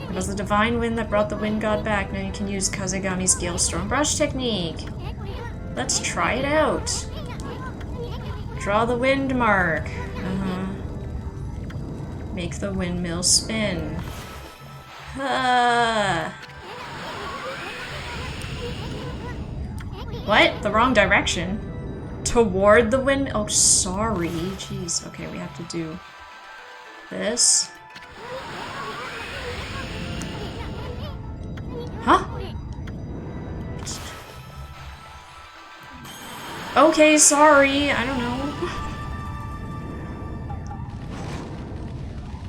It was the divine wind that brought the wind god back. Now you can use Kazegami's Galestorm brush technique. Let's try it out. Draw the wind mark. Make the windmill spin. What? The wrong direction? Toward the wind? Oh, sorry. Jeez. Okay, we have to do this. Huh? Okay, sorry. I don't know.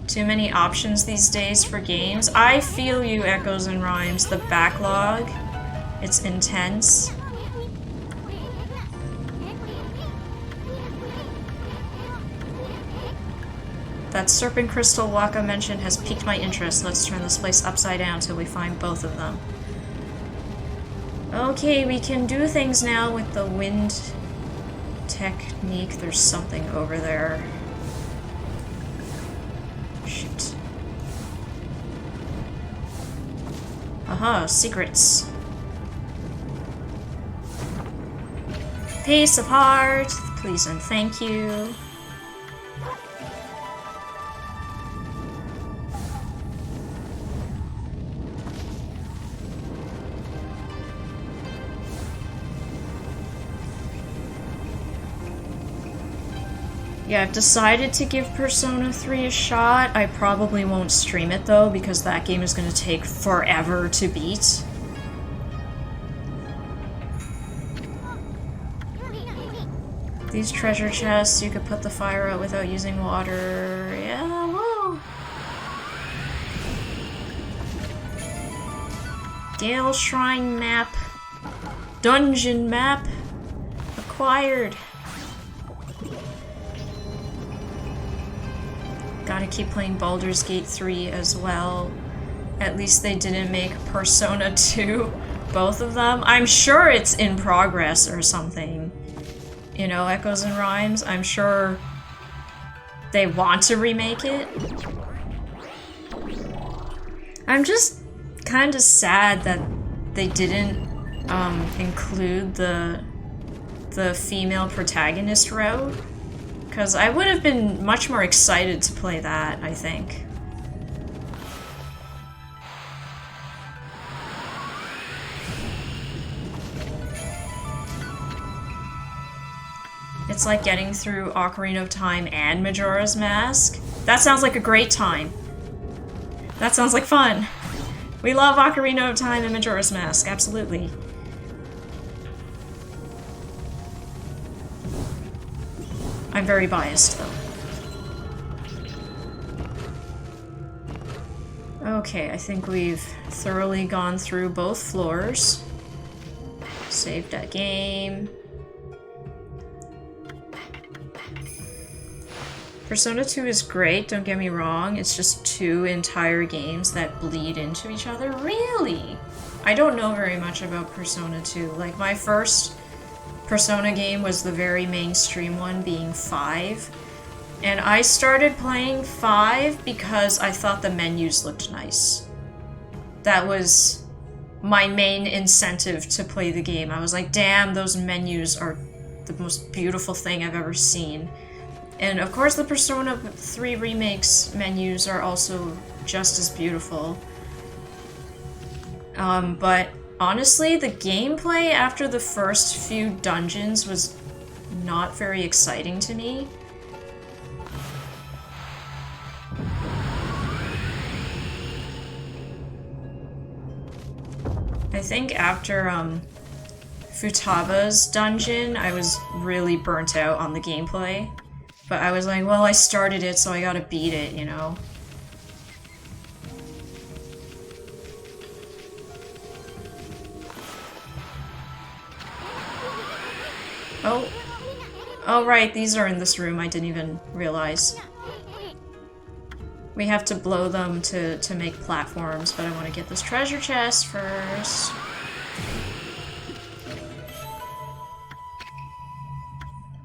Too many options these days for games. I feel you, Echoes and Rhymes. The backlog. It's intense. That serpent crystal Waka mentioned has piqued my interest. Let's turn this place upside down till we find both of them. Okay, we can do things now with the wind technique. There's something over there. Shoot. Aha, secrets. Piece of heart, please and thank you. Yeah, I've decided to give Persona 3 a shot. I probably won't stream it though, because that game is going to take forever to beat. These treasure chests, you could put the fire out without using water. Yeah, whoa. Gale Shrine map. Dungeon map. Acquired. Gotta keep playing Baldur's Gate 3 as well. At least they didn't make Persona 2, both of them. I'm sure it's in progress or something. You know, Echoes and Rhymes, I'm sure they want to remake it. I'm just kind of sad that they didn't include the female protagonist route. Because I would have been much more excited to play that, I think. It's like getting through Ocarina of Time and Majora's Mask. That sounds like a great time. That sounds like fun. We love Ocarina of Time and Majora's Mask, absolutely. I'm very biased, though. Okay, I think we've thoroughly gone through both floors. Saved that game. Persona 2 is great, don't get me wrong. It's just 2 entire games that bleed into each other. Really? I don't know very much about Persona 2. Like, my first Persona game was the very mainstream one, being 5. And I started playing 5 because I thought the menus looked nice. That was my main incentive to play the game. I was like, damn, those menus are the most beautiful thing I've ever seen. And of course the Persona 3 Remake's menus are also just as beautiful. But honestly, the gameplay after the first few dungeons was not very exciting to me. I think after Futaba's dungeon, I was really burnt out on the gameplay. But I was like, well, I started it, so I gotta beat it, you know? Oh. Oh, right, these are in this room. I didn't even realize. We have to blow them to make platforms, but I want to get this treasure chest first.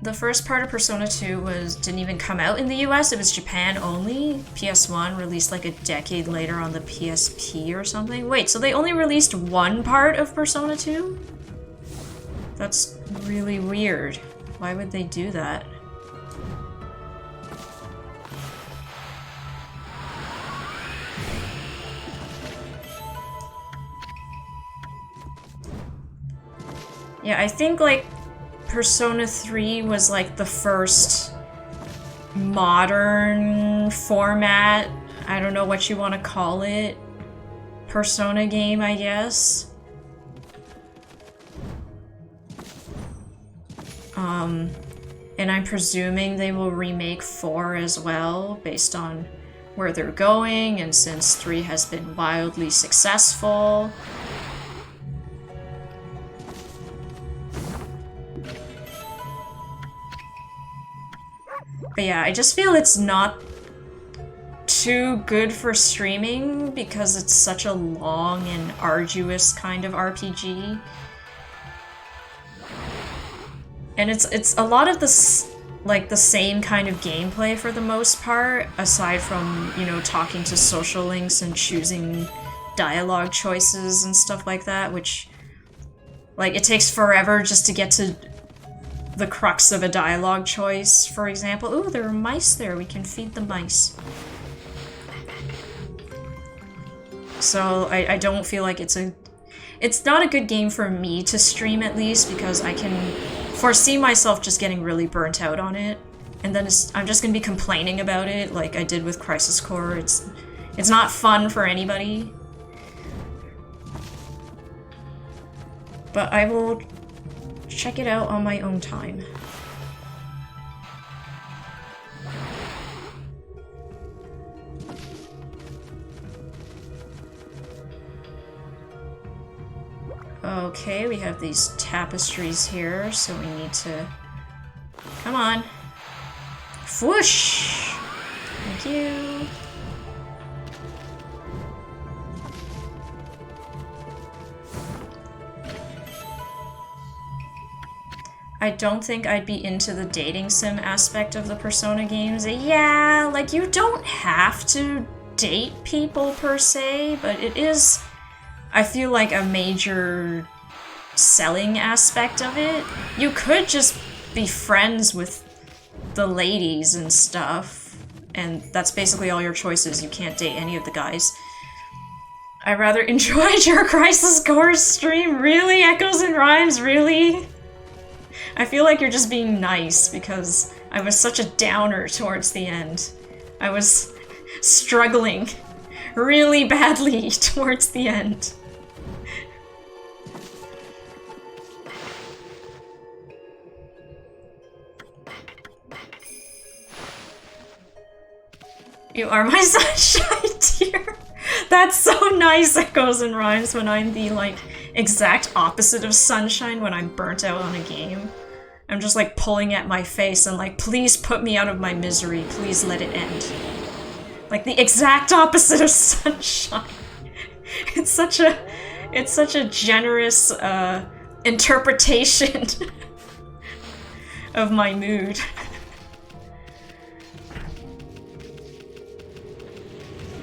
The first part of Persona 2 didn't even come out in the US, it was Japan only. PS1 released like a decade later on the PSP or something. Wait, so they only released one part of Persona 2? That's really weird. Why would they do that? Yeah, I think like Persona 3 was like the first modern format, I don't know what you want to call it, Persona game, I guess. And I'm presuming they will remake 4 as well, based on where they're going, and since 3 has been wildly successful. But yeah, I just feel it's not too good for streaming because it's such a long and arduous kind of RPG. And it's a lot of this, like, the same kind of gameplay for the most part, aside from, you know, talking to social links and choosing dialogue choices and stuff like that, which, like, it takes forever just to get to the crux of a dialogue choice, for example. Ooh, there are mice there. We can feed the mice. So I don't feel like it's not a good game for me to stream, at least, because I can foresee myself just getting really burnt out on it. And then I'm just gonna be complaining about it like I did with Crisis Core. It's not fun for anybody. But I will check it out on my own time. Okay, we have these tapestries here, so we need to... Come on. Whoosh! Thank you. I don't think I'd be into the dating sim aspect of the Persona games. Yeah, like, you don't have to date people per se, but it is, I feel like, a major selling aspect of it. You could just be friends with the ladies and stuff, and that's basically all your choices. You can't date any of the guys. I rather enjoyed your Crisis Core stream. Really? Echoes and Rhymes? Really? I feel like you're just being nice because I was such a downer towards the end. I was struggling really badly towards the end. You are my sunshine, dear. That's so nice, Echoes and Rhymes, when I'm the, like, exact opposite of Sunshine when I'm burnt out on a game. I'm just, like, pulling at my face and, like, please put me out of my misery. Please let it end. Like, the exact opposite of Sunshine. It's such a generous, interpretation of my mood.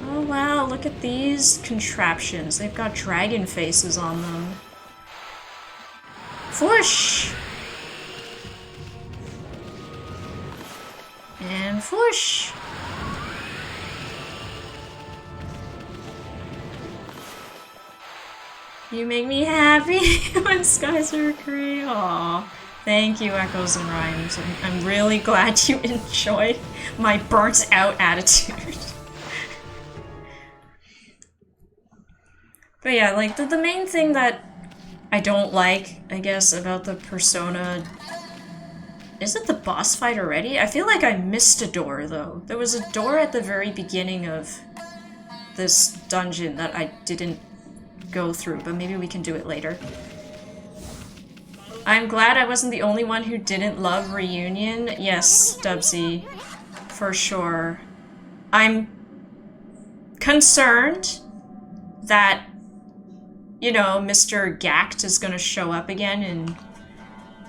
Oh wow, look at these contraptions. They've got dragon faces on them. Fwoosh! And fwoosh! You make me happy when skies are gray. Aww. Thank you, Echoes and Rhymes. I'm really glad you enjoy my burnt out attitude. But yeah, like, the main thing that I don't like, I guess, about the Persona... Is it the boss fight already? I feel like I missed a door, though. There was a door at the very beginning of this dungeon that I didn't go through, but maybe we can do it later. I'm glad I wasn't the only one who didn't love Reunion. Yes, Dubsy. For sure. I'm concerned that, you know, Mr. Gact is gonna show up again in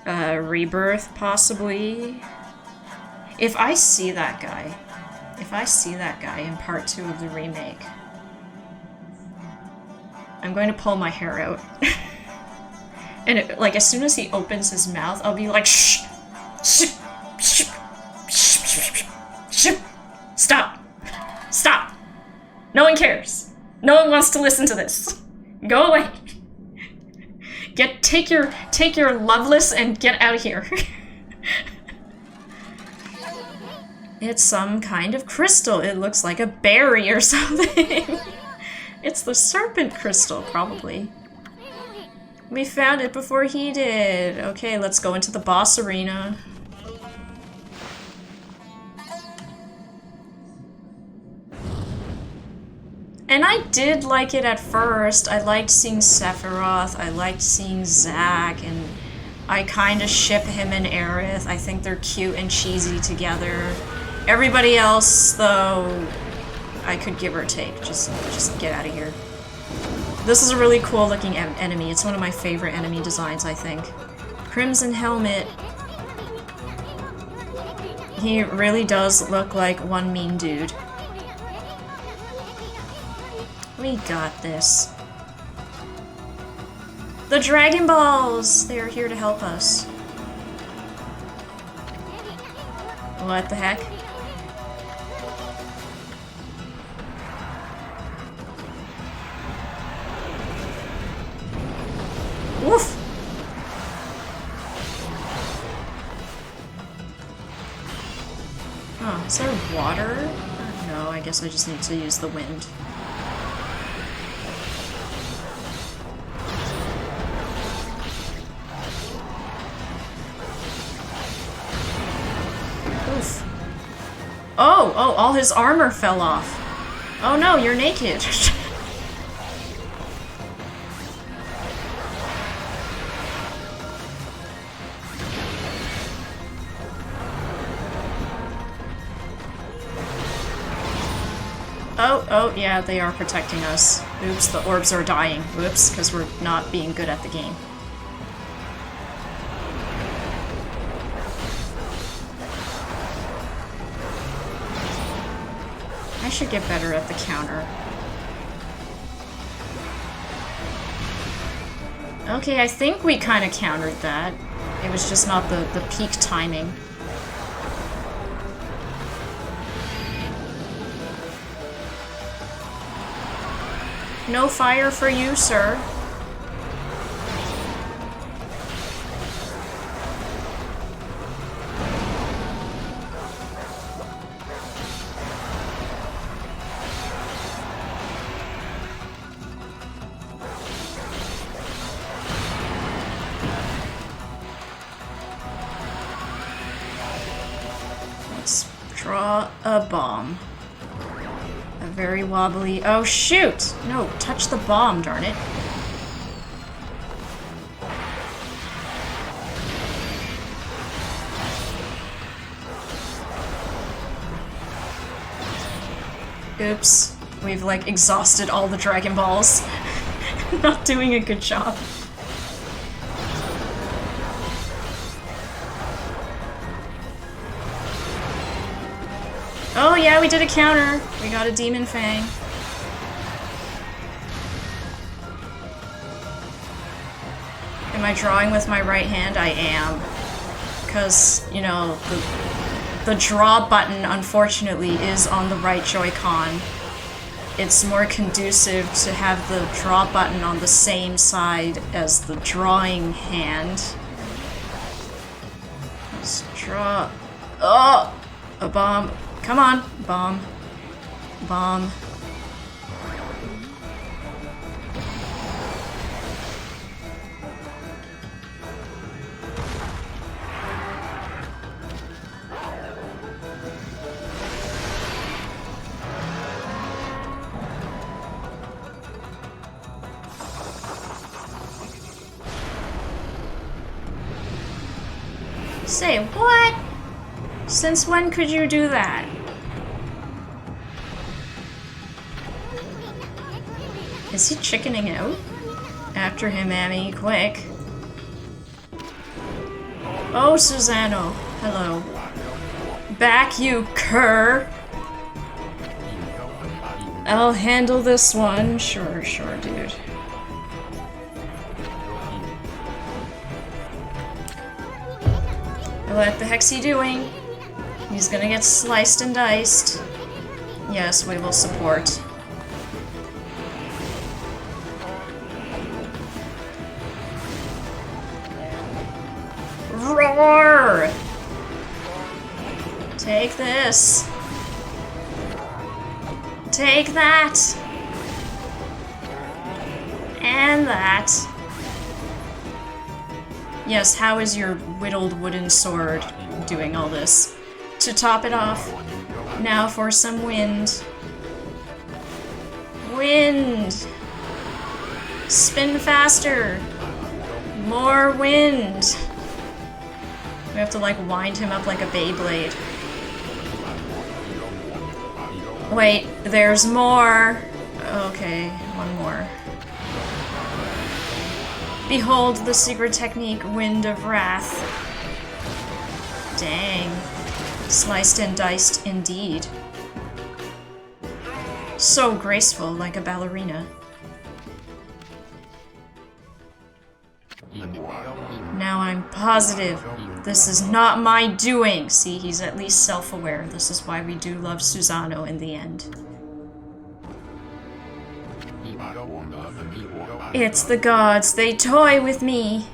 Rebirth, possibly. If I see that guy in part 2 of the remake, I'm going to pull my hair out. And like, as soon as he opens his mouth, I'll be like, shh! Shh! Shh! Shh! Shh! Stop! Stop! No one cares. No one wants to listen to this. Go away. Take your Loveless and get out of here. It's some kind of crystal. It looks like a berry or something. It's the serpent crystal, probably. We found it before he did. Okay, let's go into the boss arena. And I did like it at first. I liked seeing Sephiroth, I liked seeing Zack, and I kinda ship him and Aerith. I think they're cute and cheesy together. Everybody else, though, I could give or take. Just get out of here. This is a really cool looking enemy. It's one of my favorite enemy designs, I think. Crimson Helmet. He really does look like one mean dude. We got this. The Dragon Balls! They are here to help us. What the heck? Woof! Oh, is there water? No, I guess I just need to use the wind. Oof. Oh, all his armor fell off. Oh no, you're naked. Oh, yeah, they are protecting us. Oops, the orbs are dying. Whoops, because we're not being good at the game. I should get better at the counter. Okay, I think we kind of countered that. It was just not the peak timing. No fire for you, sir. Let's draw a bomb. A very wobbly. Oh, shoot! No, touch the bomb, darn it. Oops. We've, like, exhausted all the Dragon Balls. Not doing a good job. Oh yeah, we did a counter. We got a Demon Fang. Am I drawing with my right hand? I am. Because, you know, the draw button, unfortunately, is on the right Joy-Con. It's more conducive to have the draw button on the same side as the drawing hand. Let's draw. Oh! A bomb. Come on. Bomb. Bomb. Say, what? Since when could you do that? Is he chickening out? After him, Amy, quick. Oh, Susano. Hello. Back, you cur! I'll handle this one. Sure, dude. What the heck's he doing? He's gonna get sliced and diced. Yes, we will support. Roar! Take this. Take that. And that. Yes, how is your whittled wooden sword doing all this? To top it off, now for some wind. Wind! Spin faster! More wind! We have to, like, wind him up like a Beyblade. Wait, there's more! Okay, one more. Behold the secret technique, Wind of Wrath. Dang. Sliced and diced indeed. So graceful, like a ballerina. Now I'm positive this is not my doing. See, he's at least self-aware. This is why we do love Susano in the end. It's the gods. They toy with me.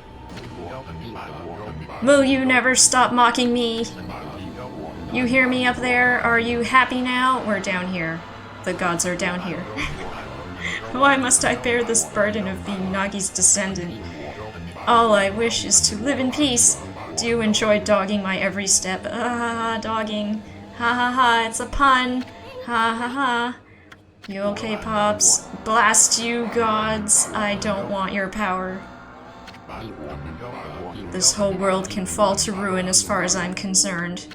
Will you never stop mocking me? You hear me up there? Are you happy now? We're down here. The gods are down here. Why must I bear this burden of being Nagi's descendant? All I wish is to live in peace. Do you enjoy dogging my every step? Ah, dogging. Ha ha ha, it's a pun. Ha ha ha. You okay, Pops? Blast you, gods. I don't want your power. This whole world can fall to ruin as far as I'm concerned.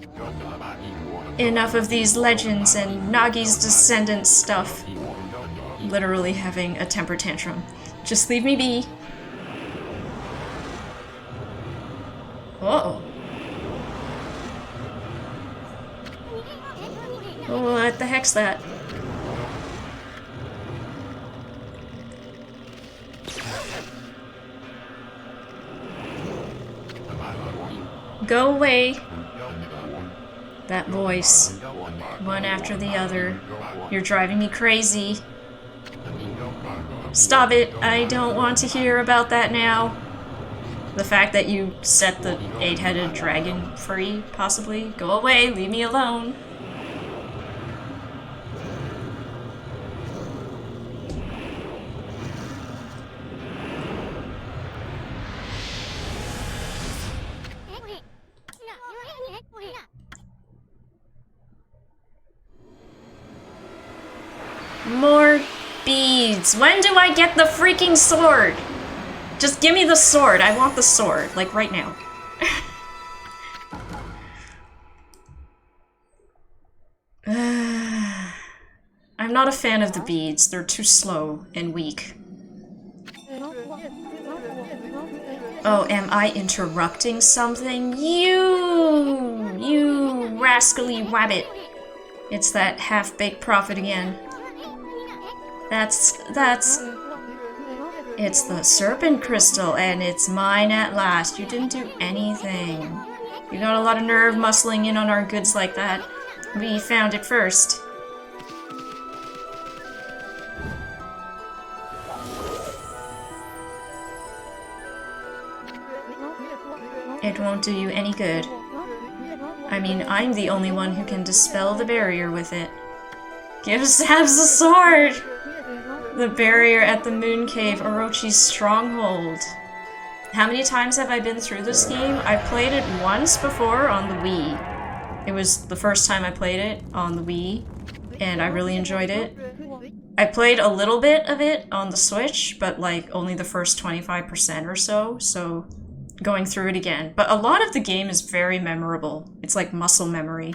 Enough of these legends and Nagi's descendant stuff. Literally having a temper tantrum. Just leave me be. Uh-oh. What the heck's that? Go away. That voice. One after the other. You're driving me crazy. Stop it. I don't want to hear about that now. The fact that you set the 8-headed dragon free, possibly. Go away. Leave me alone. More beads. When do I get the freaking sword? Just give me the sword. I want the sword. Like, right now. I'm not a fan of the beads. They're too slow and weak. Oh, am I interrupting something? You rascally wabbit. It's that half-baked prophet again. It's the serpent crystal, and it's mine at last. You didn't do anything. You got a lot of nerve muscling in on our goods like that. We found it first. It won't do you any good. I mean, I'm the only one who can dispel the barrier with it. Give Sabs a sword! The barrier at the Moon Cave, Orochi's stronghold. How many times have I been through this game? I played it once before on the Wii. It was the first time I played it on the Wii, and I really enjoyed it. I played a little bit of it on the Switch, but like only the first 25% or so going through it again. But a lot of the game is very memorable. It's like muscle memory.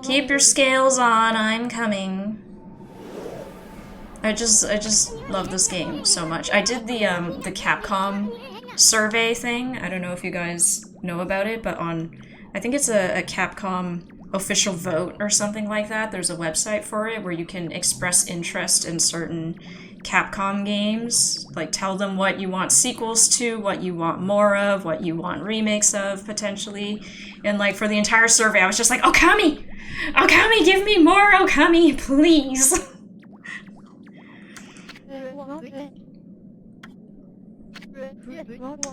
Keep your scales on, I'm coming. I just love this game so much. I did the Capcom survey thing. I don't know if you guys know about it, but I think it's a Capcom official vote or something like that. There's a website for it where you can express interest in certain Capcom games. Like, tell them what you want sequels to, what you want more of, what you want remakes of, potentially. And like, for the entire survey, I was just like, Okami! Okami, give me more Okami, please!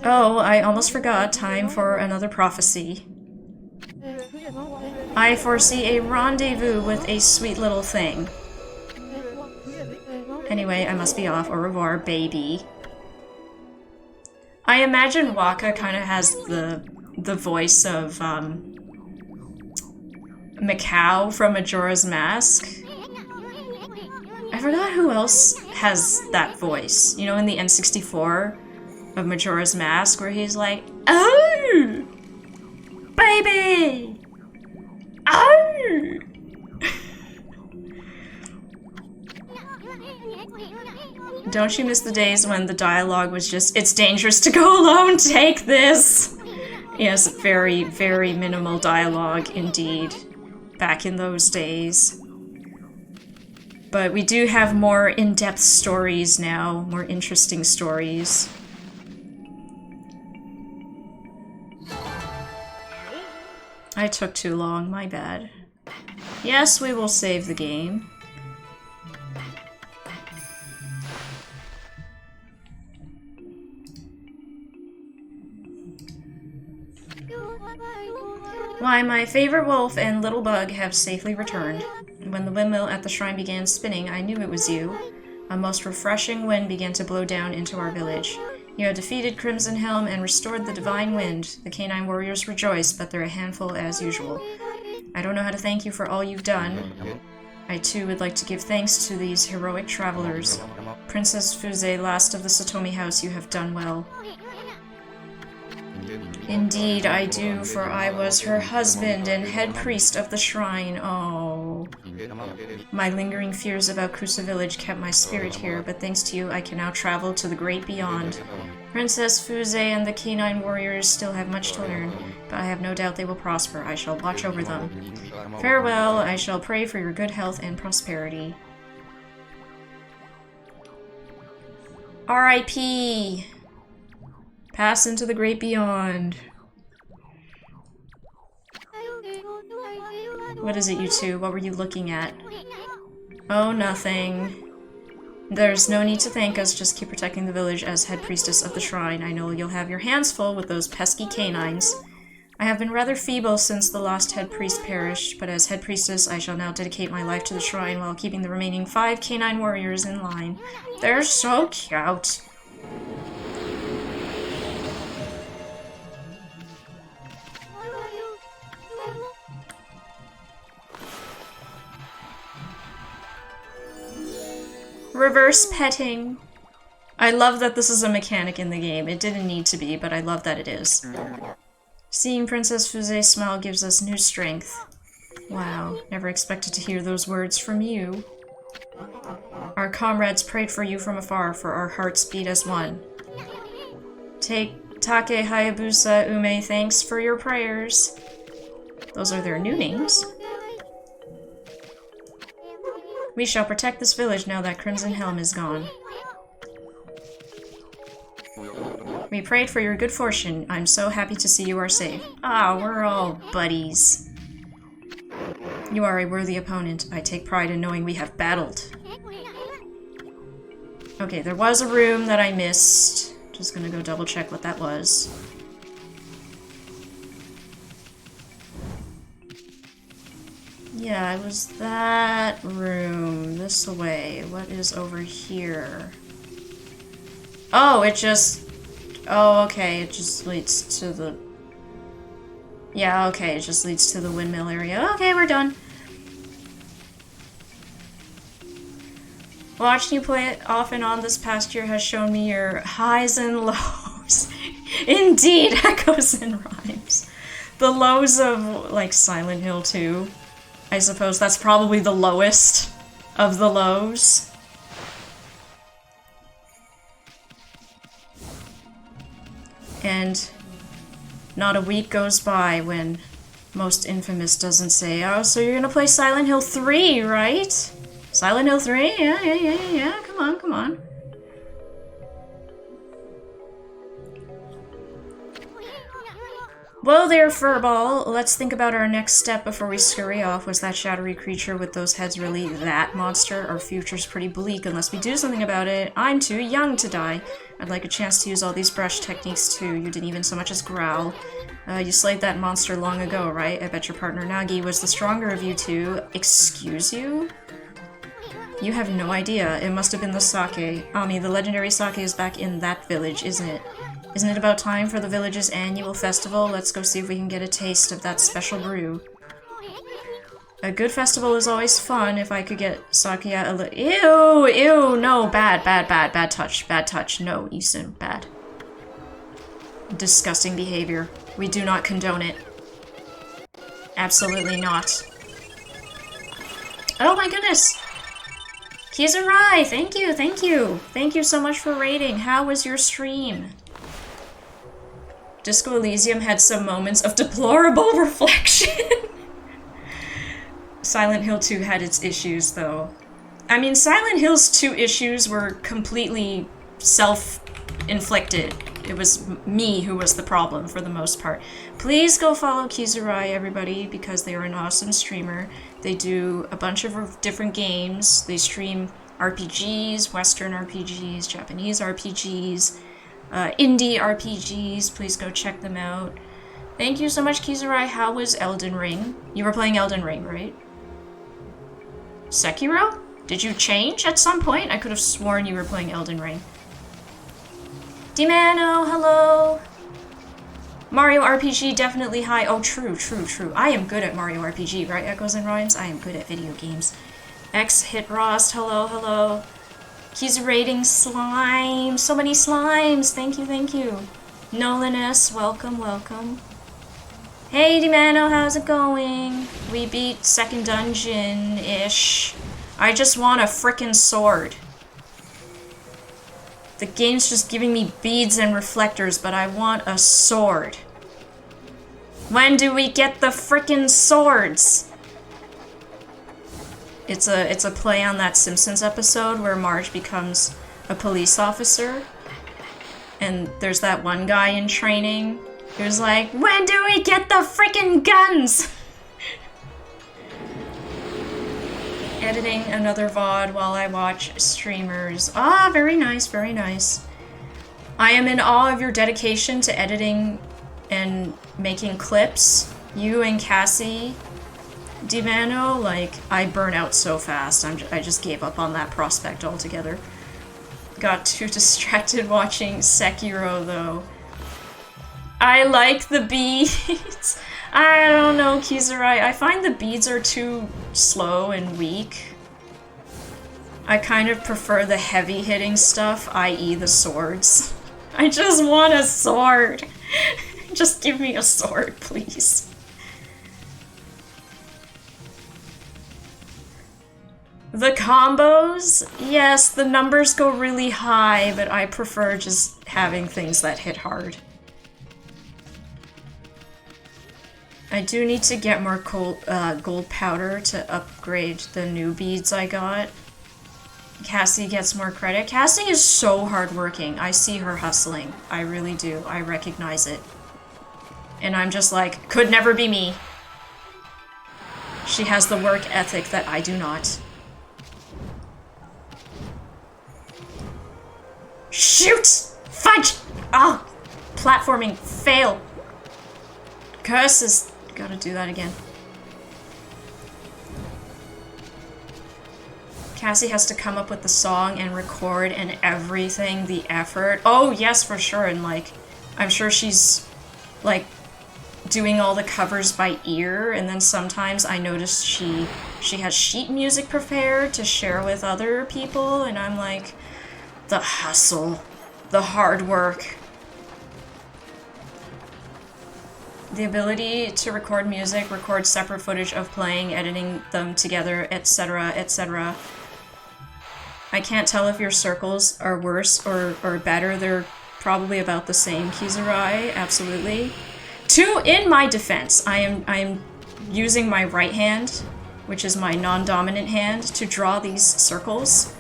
Oh, I almost forgot. Time for another prophecy. I foresee a rendezvous with a sweet little thing. Anyway, I must be off. Au revoir, baby. I imagine Waka kind of has the voice of Mikau from Majora's Mask. I forgot who else has that voice. You know, in the N64 of Majora's Mask, where he's like, "Oh, baby, oh." Don't you miss the days when the dialogue was just, "It's dangerous to go alone, take this"? Yes, very, very minimal dialogue indeed, back in those days. But we do have more in-depth stories now, more interesting stories. I took too long, my bad. Yes, we will save the game. Why, my favorite wolf and little bug have safely returned. When the windmill at the shrine began spinning, I knew it was you. A most refreshing wind began to blow down into our village. You have defeated Crimson Helm and restored the divine wind. The canine warriors rejoice, but they're a handful as usual. I don't know how to thank you for all you've done. I too would like to give thanks to these heroic travelers. Princess Fuze, last of the Satomi house, you have done well. Indeed, I do, for I was her husband and head priest of the shrine. Oh. My lingering fears about Kusa village kept my spirit here, but thanks to you, I can now travel to the great beyond. Princess Fuze and the canine warriors still have much to learn, but I have no doubt they will prosper. I shall watch over them. Farewell, I shall pray for your good health and prosperity. R.I.P. Pass into the great beyond. What is it, you two? What were you looking at? Oh, nothing. There's no need to thank us, just keep protecting the village as head priestess of the shrine. I know you'll have your hands full with those pesky canines. I have been rather feeble since the last head priest perished, but as head priestess I shall now dedicate my life to the shrine while keeping the remaining 5 canine warriors in line. They're so cute. Reverse petting. I love that this is a mechanic in the game. It didn't need to be, but I love that it is. Seeing Princess Fuze's smile gives us new strength. Wow, never expected to hear those words from you. Our comrades prayed for you from afar, for our hearts beat as one. Take Take Hayabusa Ume, thanks for your prayers. Those are their new names. We shall protect this village now that Crimson Helm is gone. We prayed for your good fortune. I'm so happy to see you are safe. Ah, we're all buddies. You are a worthy opponent. I take pride in knowing we have battled. Okay, there was a room that I missed. Just gonna go double check what that was. Yeah, it was that room. This way. What is over here? Oh, it just... Oh, okay, it just leads to the... Yeah, okay, it just leads to the windmill area. Okay, we're done. Watching you play it off and on this past year has shown me your highs and lows. Indeed, echoes and rhymes. The lows of, like, Silent Hill 2. I suppose that's probably the lowest of the lows. And not a week goes by when Most Infamous doesn't say, oh, so you're gonna play Silent Hill 3, right? Silent Hill 3? Yeah, come on, come on. Whoa there, Furball! Let's think about our next step before we scurry off. Was that shadowy creature with those heads really that monster? Our future's pretty bleak unless we do something about it. I'm too young to die. I'd like a chance to use all these brush techniques too. You didn't even so much as growl. You slayed that monster long ago, right? I bet your partner Nagi was the stronger of you two. Excuse you? You have no idea. It must have been the sake. Ami, the legendary sake is back in that village, isn't it? Isn't it about time for the village's annual festival? Let's go see if we can get a taste of that special brew. A good festival is always fun. If I could get sake at a Ew, no, bad touch. No, Isun, bad. Disgusting behavior. We do not condone it. Absolutely not. Oh my goodness! Kizurai, thank you. Thank you so much for raiding. How was your stream? Disco Elysium had some moments of deplorable reflection. Silent Hill 2 had its issues, though. I mean, Silent Hill's 2 issues were completely self-inflicted. It was me who was the problem, for the most part. Please go follow Kizurai, everybody, because they are an awesome streamer. They do a bunch of different games. They stream RPGs, Western RPGs, Japanese RPGs, indie RPGs. Please go check them out. Thank you so much, Kizurai. How was Elden Ring? You were playing Elden Ring, right? Sekiro? Did you change at some point? I could have sworn you were playing Elden Ring. Dimano, hello! Mario RPG definitely high. Oh, true. I am good at Mario RPG, right, Echoes and Rhymes? I am good at video games. X Hit Rost, hello. He's raiding slime. So many slimes. Thank you. Nolan S, welcome. Hey, Dimano, how's it going? We beat second dungeon-ish. I just want a frickin' sword. The game's just giving me beads and reflectors, but I want a sword. When do we get the frickin' swords? It's a play on that Simpsons episode where Marge becomes a police officer. And there's that one guy in training who's like, when do we get the frickin' guns? Editing another VOD while I watch streamers. Ah, very nice. I am in awe of your dedication to editing and making clips. You and Cassie, Dimano, like, I burn out so fast. I just gave up on that prospect altogether. Got too distracted watching Sekiro, though. I like the beads. I don't know, Kizurai. I find the beads are too slow and weak. I kind of prefer the heavy hitting stuff, i.e. the swords. I just want a sword. Just give me a sword, please. The combos? Yes, the numbers go really high, but I prefer just having things that hit hard. I do need to get more gold powder to upgrade the new beads I got. Cassie gets more credit. Cassie is so hardworking. I see her hustling. I really do. I recognize it. And I'm just like, could never be me. She has the work ethic that I do not. Shoot! Fudge! Oh! Platforming. Fail. Curses. Gotta do that again. Cassie has to come up with the song and record and everything, the effort. Oh, yes, for sure. And, like, I'm sure she's, like, doing all the covers by ear. And then sometimes I notice she has sheet music prepared to share with other people. And I'm like, the hustle, the hard work. The ability to record music, record separate footage of playing, editing them together, etc., etc. I can't tell if your circles are worse or better. They're probably about the same, Kizarai, absolutely. In my defense, I am using my right hand, which is my non-dominant hand, to draw these circles.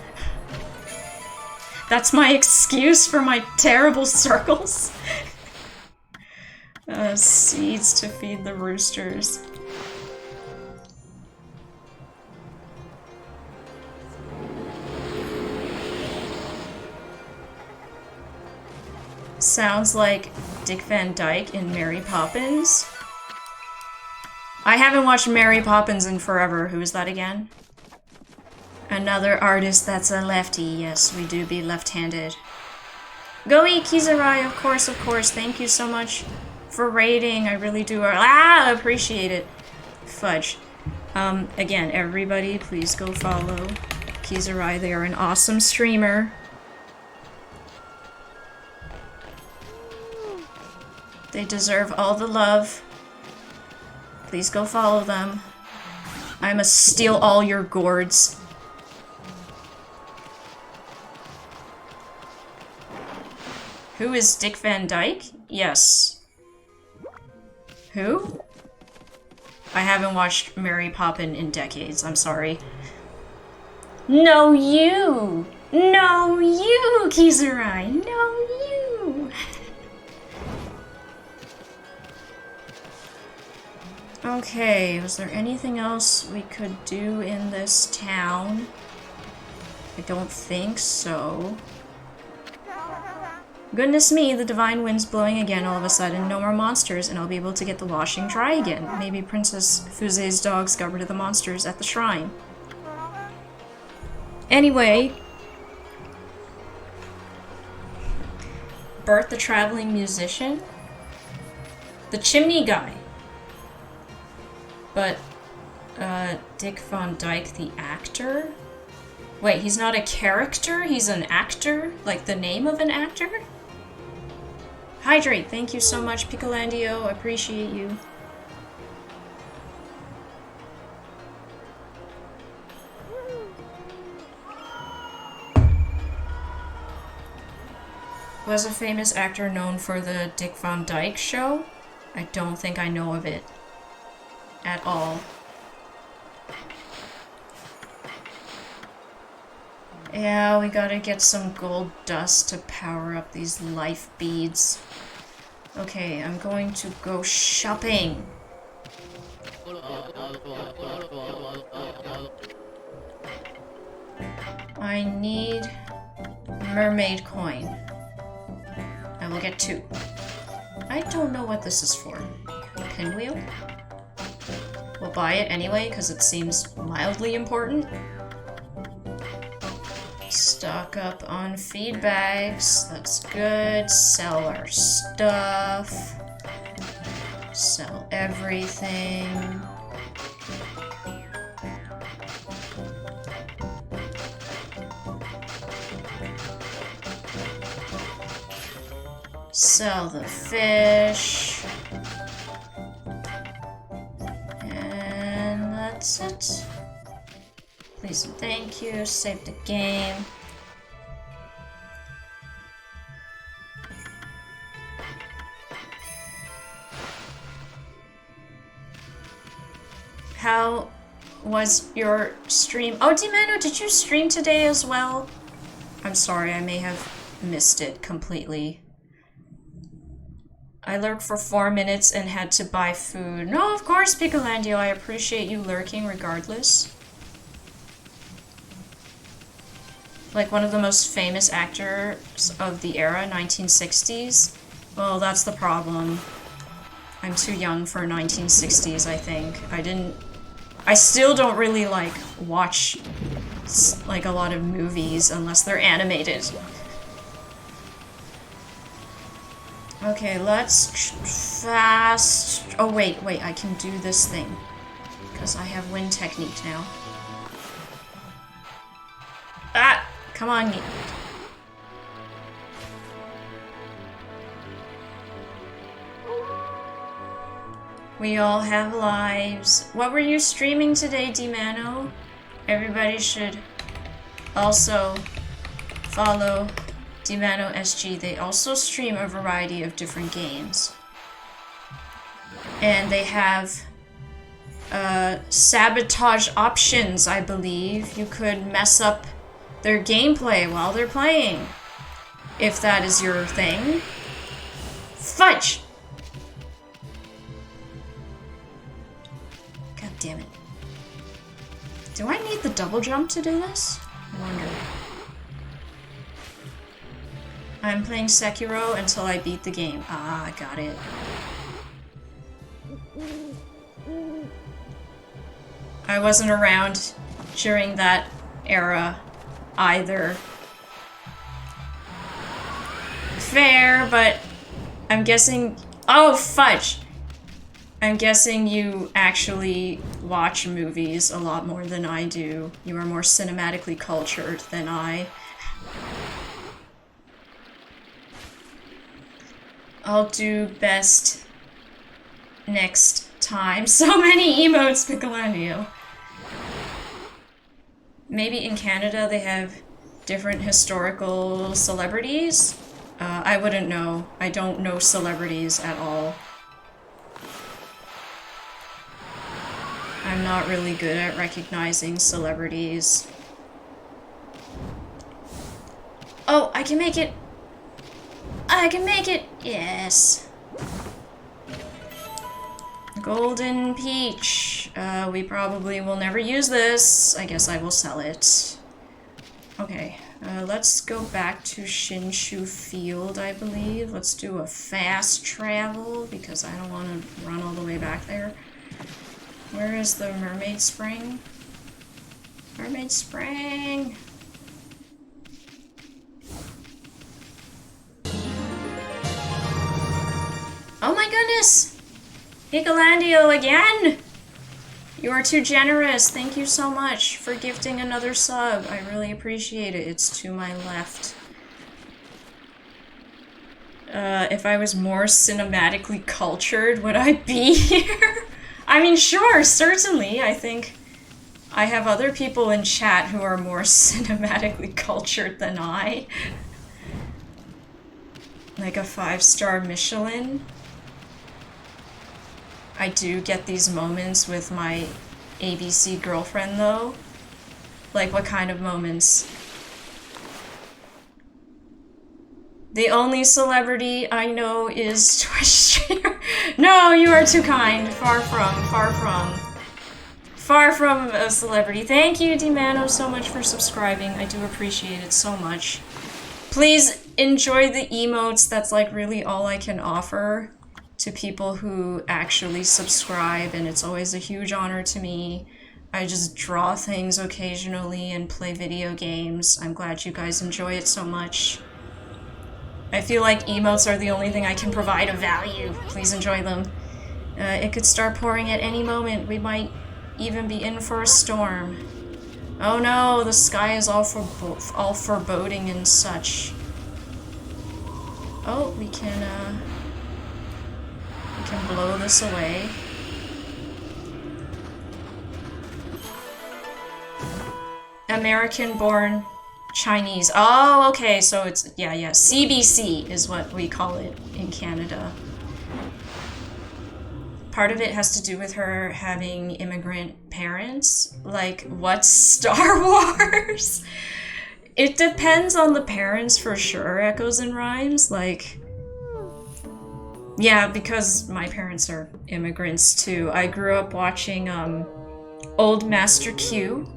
That's my excuse for my terrible circles. Seeds to feed the roosters. Sounds like Dick Van Dyke in Mary Poppins. I haven't watched Mary Poppins in forever. Who is that again? Another artist that's a lefty. Yes, we do be left-handed. Go eat Kizarai, of course, of course. Thank you so much for raiding. I really do appreciate it. Fudge. Again, everybody, please go follow Kizarai. They are an awesome streamer. They deserve all the love. Please go follow them. I must steal all your gourds. Who is Dick Van Dyke? Yes. Who? I haven't watched Mary Poppin in decades, I'm sorry. No, you! No, you, Kizarai! No, you! Okay, was there anything else we could do in this town? I don't think so. Goodness me, the divine wind's blowing again all of a sudden. No more monsters, and I'll be able to get the washing dry again. Maybe Princess Fuze's dogs got rid of the monsters at the shrine. Anyway. Bert the traveling musician? The chimney guy. But, Dick Van Dyke the actor? Wait, he's not a character? He's an actor? Like the name of an actor? Hydrate, thank you so much, Picolandio. I appreciate you. Was a famous actor known for the Dick Van Dyke show? I don't think I know of it. At all. Yeah, we gotta get some gold dust to power up these life beads. Okay, I'm going to go shopping. I need mermaid coin. I will get 2. I don't know what this is for. Pinwheel? We'll buy it anyway, because it seems mildly important. Stock up on feed bags. That's good. Sell our stuff. Sell everything. Sell the fish. And that's it. Please and thank you. Save the game. How was your stream? Oh, Dimano, did you stream today as well? I'm sorry, I may have missed it completely. I lurked for 4 minutes and had to buy food. No, of course, Picolandio, I appreciate you lurking regardless. Like one of the most famous actors of the era, 1960s. Well, that's the problem. I'm too young for 1960s, I think. I still don't really, like, watch, like, a lot of movies unless they're animated. Okay, let's fast... Oh, wait, I can do this thing. Because I have wind technique now. Ah! Come on, we all have lives. What were you streaming today, Dimano? Everybody should also follow Dimano SG. They also stream a variety of different games. And they have sabotage options, I believe. You could mess up their gameplay while they're playing, if that is your thing. Fudge! God damn it. Do I need the double jump to do this? I wonder. I'm playing Sekiro until I beat the game. Ah, I got it. I wasn't around during that era either. Fair, but I'm guessing... Oh, fudge! I'm guessing you actually watch movies a lot more than I do. You are more cinematically cultured than I. I'll do best next time. So many emotes, Piccolandio. Maybe in Canada they have different historical celebrities? I wouldn't know. I don't know celebrities at all. I'm not really good at recognizing celebrities. Oh, I can make it! I can make it! Yes! Golden Peach. We probably will never use this. I guess I will sell it. Okay, let's go back to Shinshu Field, I believe. Let's do a fast travel, because I don't want to run all the way back there. Where is the Mermaid Spring? Mermaid Spring! Oh my goodness! Piccolandio again! You are too generous. Thank you so much for gifting another sub. I really appreciate it. It's to my left. If I was more cinematically cultured, would I be here? I mean, sure, certainly. I think I have other people in chat who are more cinematically cultured than I. Like a 5-star Michelin. I do get these moments with my ABC girlfriend, though. Like, what kind of moments? The only celebrity I know is Twitch streamer. No, you are too kind. Far from a celebrity. Thank you, Dimano, so much for subscribing. I do appreciate it so much. Please enjoy the emotes. That's like really all I can offer to people who actually subscribe, and it's always a huge honor to me. I just draw things occasionally and play video games. I'm glad you guys enjoy it so much. I feel like emotes are the only thing I can provide of value. Please enjoy them. It could start pouring at any moment. We might even be in for a storm. Oh no, the sky is all foreboding and such. Oh, we can blow this away. American-born Chinese. Oh, okay, so it's, yeah, CBC is what we call it in Canada. Part of it has to do with her having immigrant parents. Like, what's Star Wars? It depends on the parents for sure, Echoes and Rhymes. Like, yeah, because my parents are immigrants too. I grew up watching Old Master Q.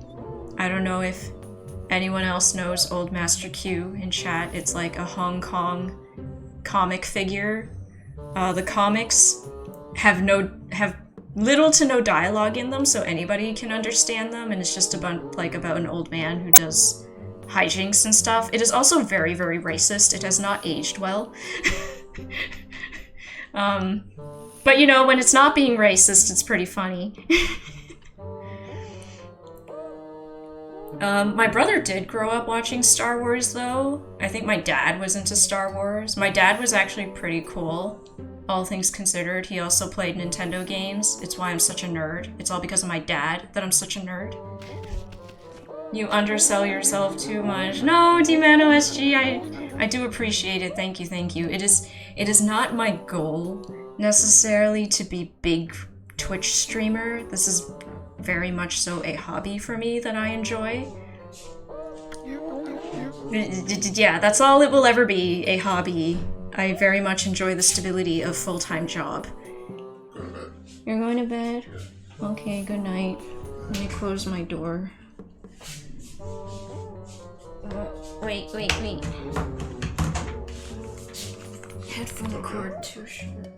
I don't know if anyone else knows Old Master Q in chat. It's like a Hong Kong comic figure. The comics have little to no dialogue in them, so anybody can understand them, and it's just about an old man who does hijinks and stuff. It is also very, very racist. It has not aged well. But you know, when it's not being racist, it's pretty funny. My brother did grow up watching Star Wars, though. I think my dad was into Star Wars. My dad was actually pretty cool, all things considered. He also played Nintendo games. It's why I'm such a nerd. It's all because of my dad that I'm such a nerd. You undersell yourself too much. No, Dimano SG, I do appreciate it. Thank you, thank you. It is not my goal necessarily to be big Twitch streamer. This is very much so a hobby for me that I enjoy. Yeah, that's all it will ever be, a hobby. I very much enjoy the stability of full-time job. Go to bed. You're going to bed? Yeah. Okay, good night. Let me close my door. Wait. Headphone cord too short.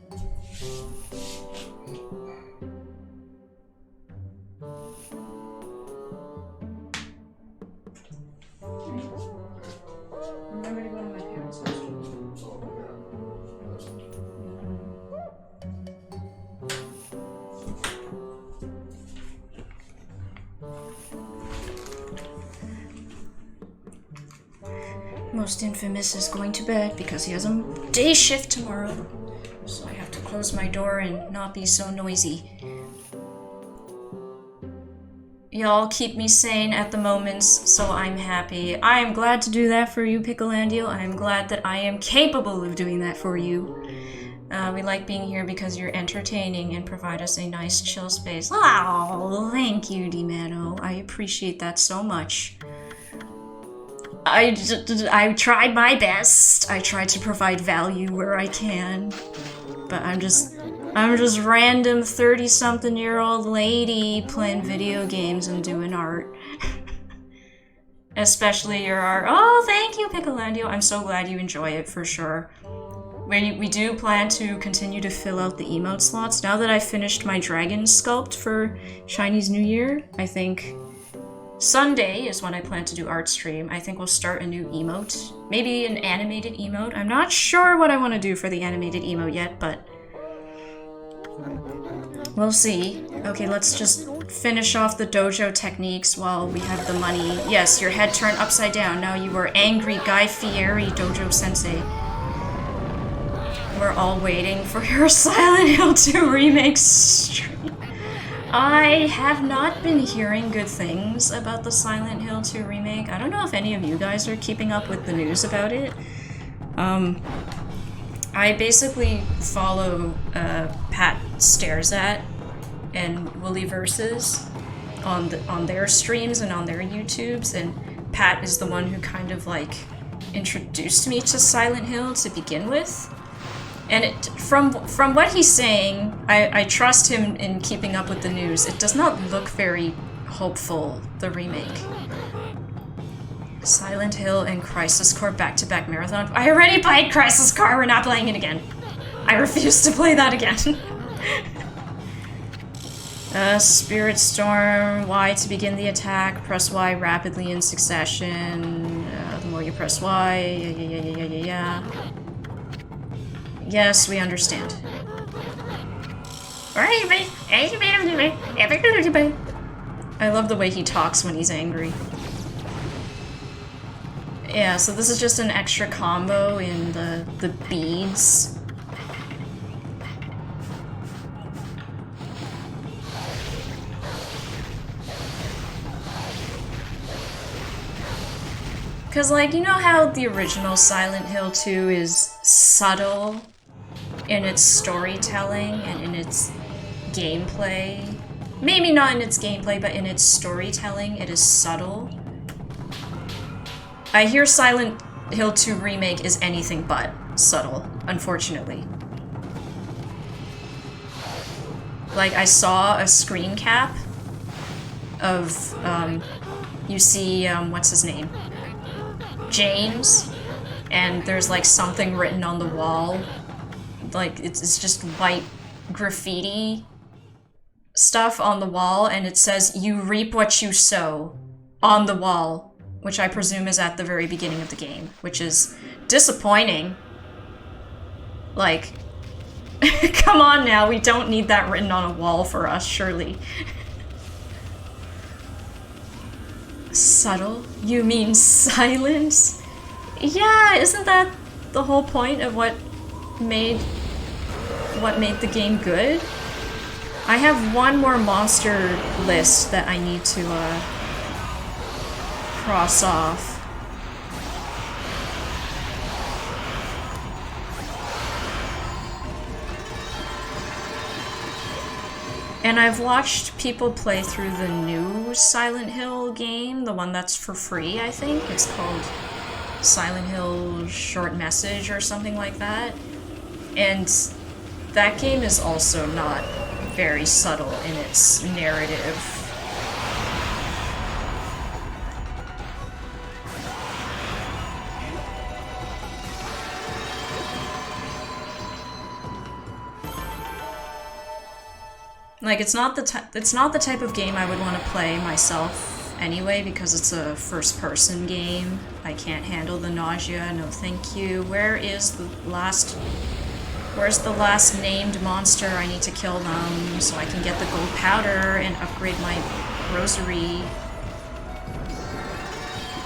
Remember to go to my parents' house. Oh, Most Infamous is going to bed because he has a day shift tomorrow. So I have to close my door and not be so noisy. Y'all keep me sane at the moments, so I'm happy. I am glad to do that for you, Pickleandio. I am glad that I am capable of doing that for you. We like being here because you're entertaining and provide us a nice chill space. Oh, thank you, Dimano. I appreciate that so much. I tried my best. I tried to provide value where I can. But I'm just random 30-something-year-old lady playing video games and doing art. Especially your art. Oh, thank you, Pickleandio. I'm so glad you enjoy it, for sure. We do plan to continue to fill out the emote slots. Now that I've finished my dragon sculpt for Chinese New Year, I think Sunday is when I plan to do art stream. I think we'll start a new emote. Maybe an animated emote. I'm not sure what I want to do for the animated emote yet, but we'll see. Okay, let's just finish off the dojo techniques while we have the money. Yes, your head turned upside down. Now you are angry Guy Fieri, Dojo Sensei. We're all waiting for your Silent Hill 2 remake stream. I have not been hearing good things about the Silent Hill 2 remake. I don't know if any of you guys are keeping up with the news about it. I basically follow Pat Stares At and Willy Versus on their streams and on their YouTubes, and Pat is the one who kind of like introduced me to Silent Hill to begin with. And from what he's saying, I trust him in keeping up with the news. It does not look very hopeful, the remake. Silent Hill and Crisis Core back-to-back marathon. I already played Crisis Core, we're not playing it again. I refuse to play that again. Spirit Storm, Y to begin the attack, press Y rapidly in succession. The more you press Y, yeah. Yes, we understand. I love the way he talks when he's angry. Yeah, so this is just an extra combo in the beads. Because, like, you know how the original Silent Hill 2 is subtle in its storytelling and in its gameplay? Maybe not in its gameplay, but in its storytelling, it is subtle. I hear Silent Hill 2 Remake is anything but subtle, unfortunately. Like, I saw a screen cap of, you see, what's his name? James, and there's like something written on the wall. Like, it's just white graffiti stuff on the wall, and it says, "You reap what you sow," on the wall, which I presume is at the very beginning of the game, which is disappointing. Like, come on now, we don't need that written on a wall for us, surely. Subtle? You mean silence? Yeah, isn't that the whole point of what made the game good? I have one more monster list that I need to cross off. And I've watched people play through the new Silent Hill game, the one that's for free, I think. It's called Silent Hill Short Message or something like that. And that game is also not very subtle in its narrative. Like, it's not the type of game I would want to play myself anyway, because it's a first-person game. I can't handle the nausea, no thank you. Where's the last named monster? I need to kill them so I can get the gold powder and upgrade my rosary.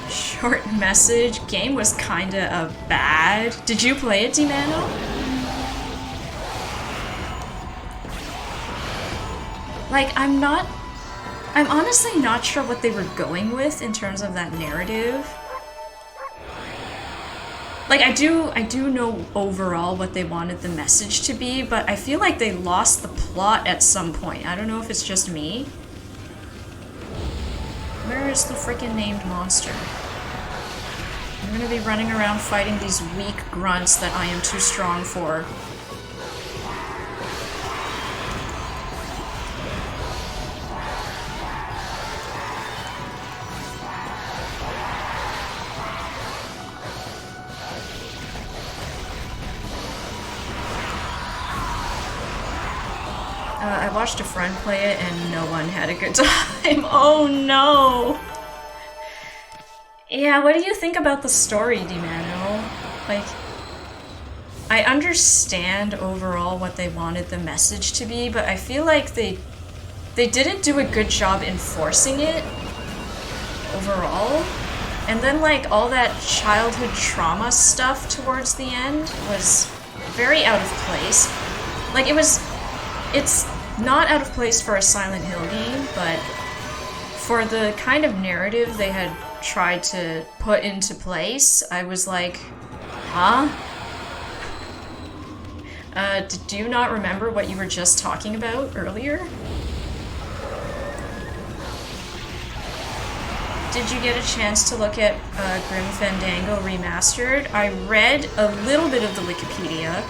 Short message. Game was kinda bad. Did you play it, Dimano? Like, I'm honestly not sure what they were going with in terms of that narrative. Like, I do know overall what they wanted the message to be, but I feel like they lost the plot at some point. I don't know if it's just me. Where is the frickin' named monster? I'm gonna be running around fighting these weak grunts that I am too strong for. I watched a friend play it and no one had a good time. Oh no! Yeah, what do you think about the story, Dimano? Like, I understand overall what they wanted the message to be, but I feel like they didn't do a good job enforcing it overall. And then, like, all that childhood trauma stuff towards the end was very out of place. Like, it's not out of place for a Silent Hill game, but for the kind of narrative they had tried to put into place, I was like, huh? Do you not remember what you were just talking about earlier? Did you get a chance to look at Grim Fandango Remastered? I read a little bit of the Wikipedia,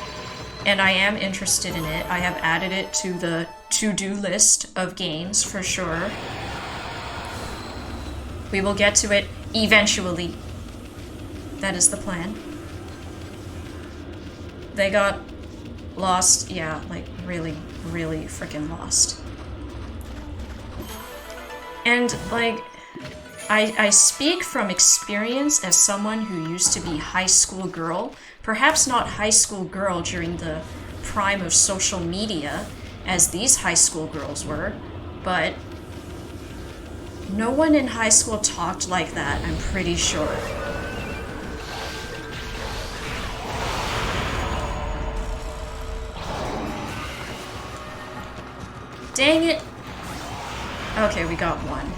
and I am interested in it. I have added it to the to-do list of games, for sure. We will get to it eventually. That is the plan. They got lost, yeah, like really, really freaking lost. And, like, I speak from experience as someone who used to be high school girl. Perhaps not high school girl during the prime of social media, as these high school girls were, but no one in high school talked like that, I'm pretty sure. Dang it! Okay, we got one.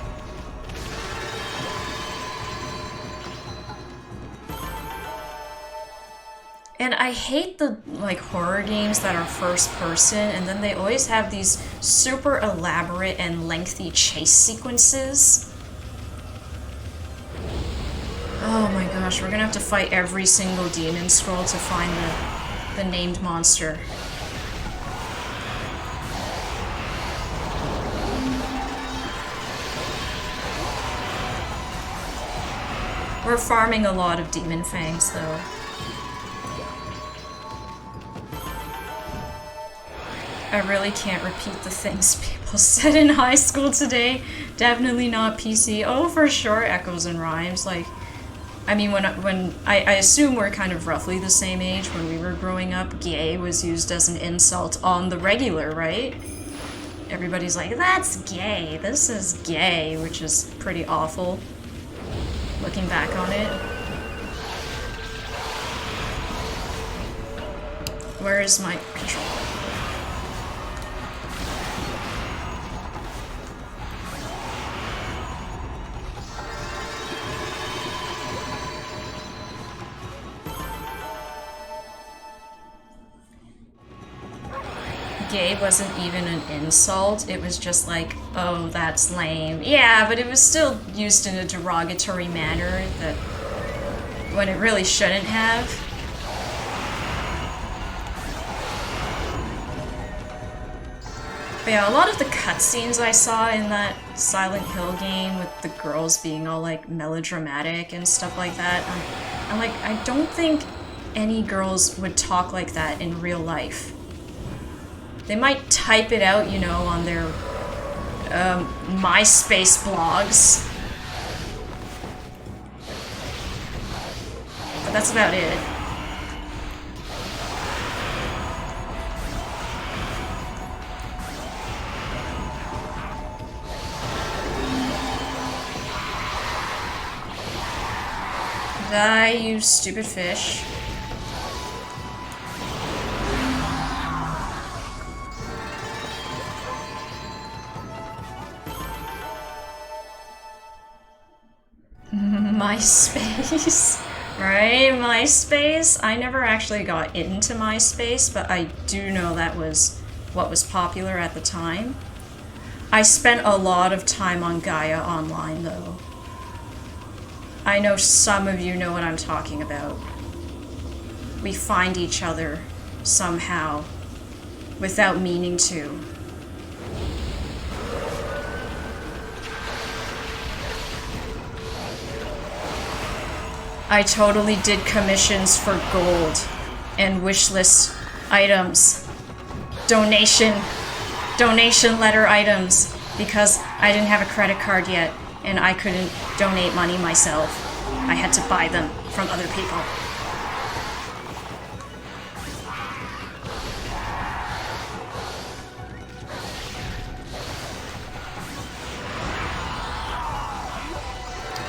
And I hate the, like, horror games that are first person, and then they always have these super elaborate and lengthy chase sequences. Oh my gosh, we're gonna have to fight every single demon scroll to find the named monster. We're farming a lot of demon fangs, though. I really can't repeat the things people said in high school today. Definitely not PC. Oh, for sure, echoes and rhymes. Like, I mean, when I assume we're kind of roughly the same age. When we were growing up, gay was used as an insult on the regular, right? Everybody's like, that's gay, this is gay, which is pretty awful, looking back on it. Where is my controller? Gay wasn't even an insult, it was just like, oh, that's lame. Yeah, but it was still used in a derogatory manner that when it really shouldn't have. But yeah, a lot of the cutscenes I saw in that Silent Hill game with the girls being all like melodramatic and stuff like that, I'm like, I don't think any girls would talk like that in real life. They might type it out, you know, on their MySpace blogs. But that's about it. Die, you stupid fish. MySpace, right? MySpace? I never actually got into MySpace, but I do know that was what was popular at the time. I spent a lot of time on Gaia Online, though. I know some of you know what I'm talking about. We find each other somehow, without meaning to. I totally did commissions for gold and wishlist items, donation letter items, because I didn't have a credit card yet and I couldn't donate money myself. I had to buy them from other people.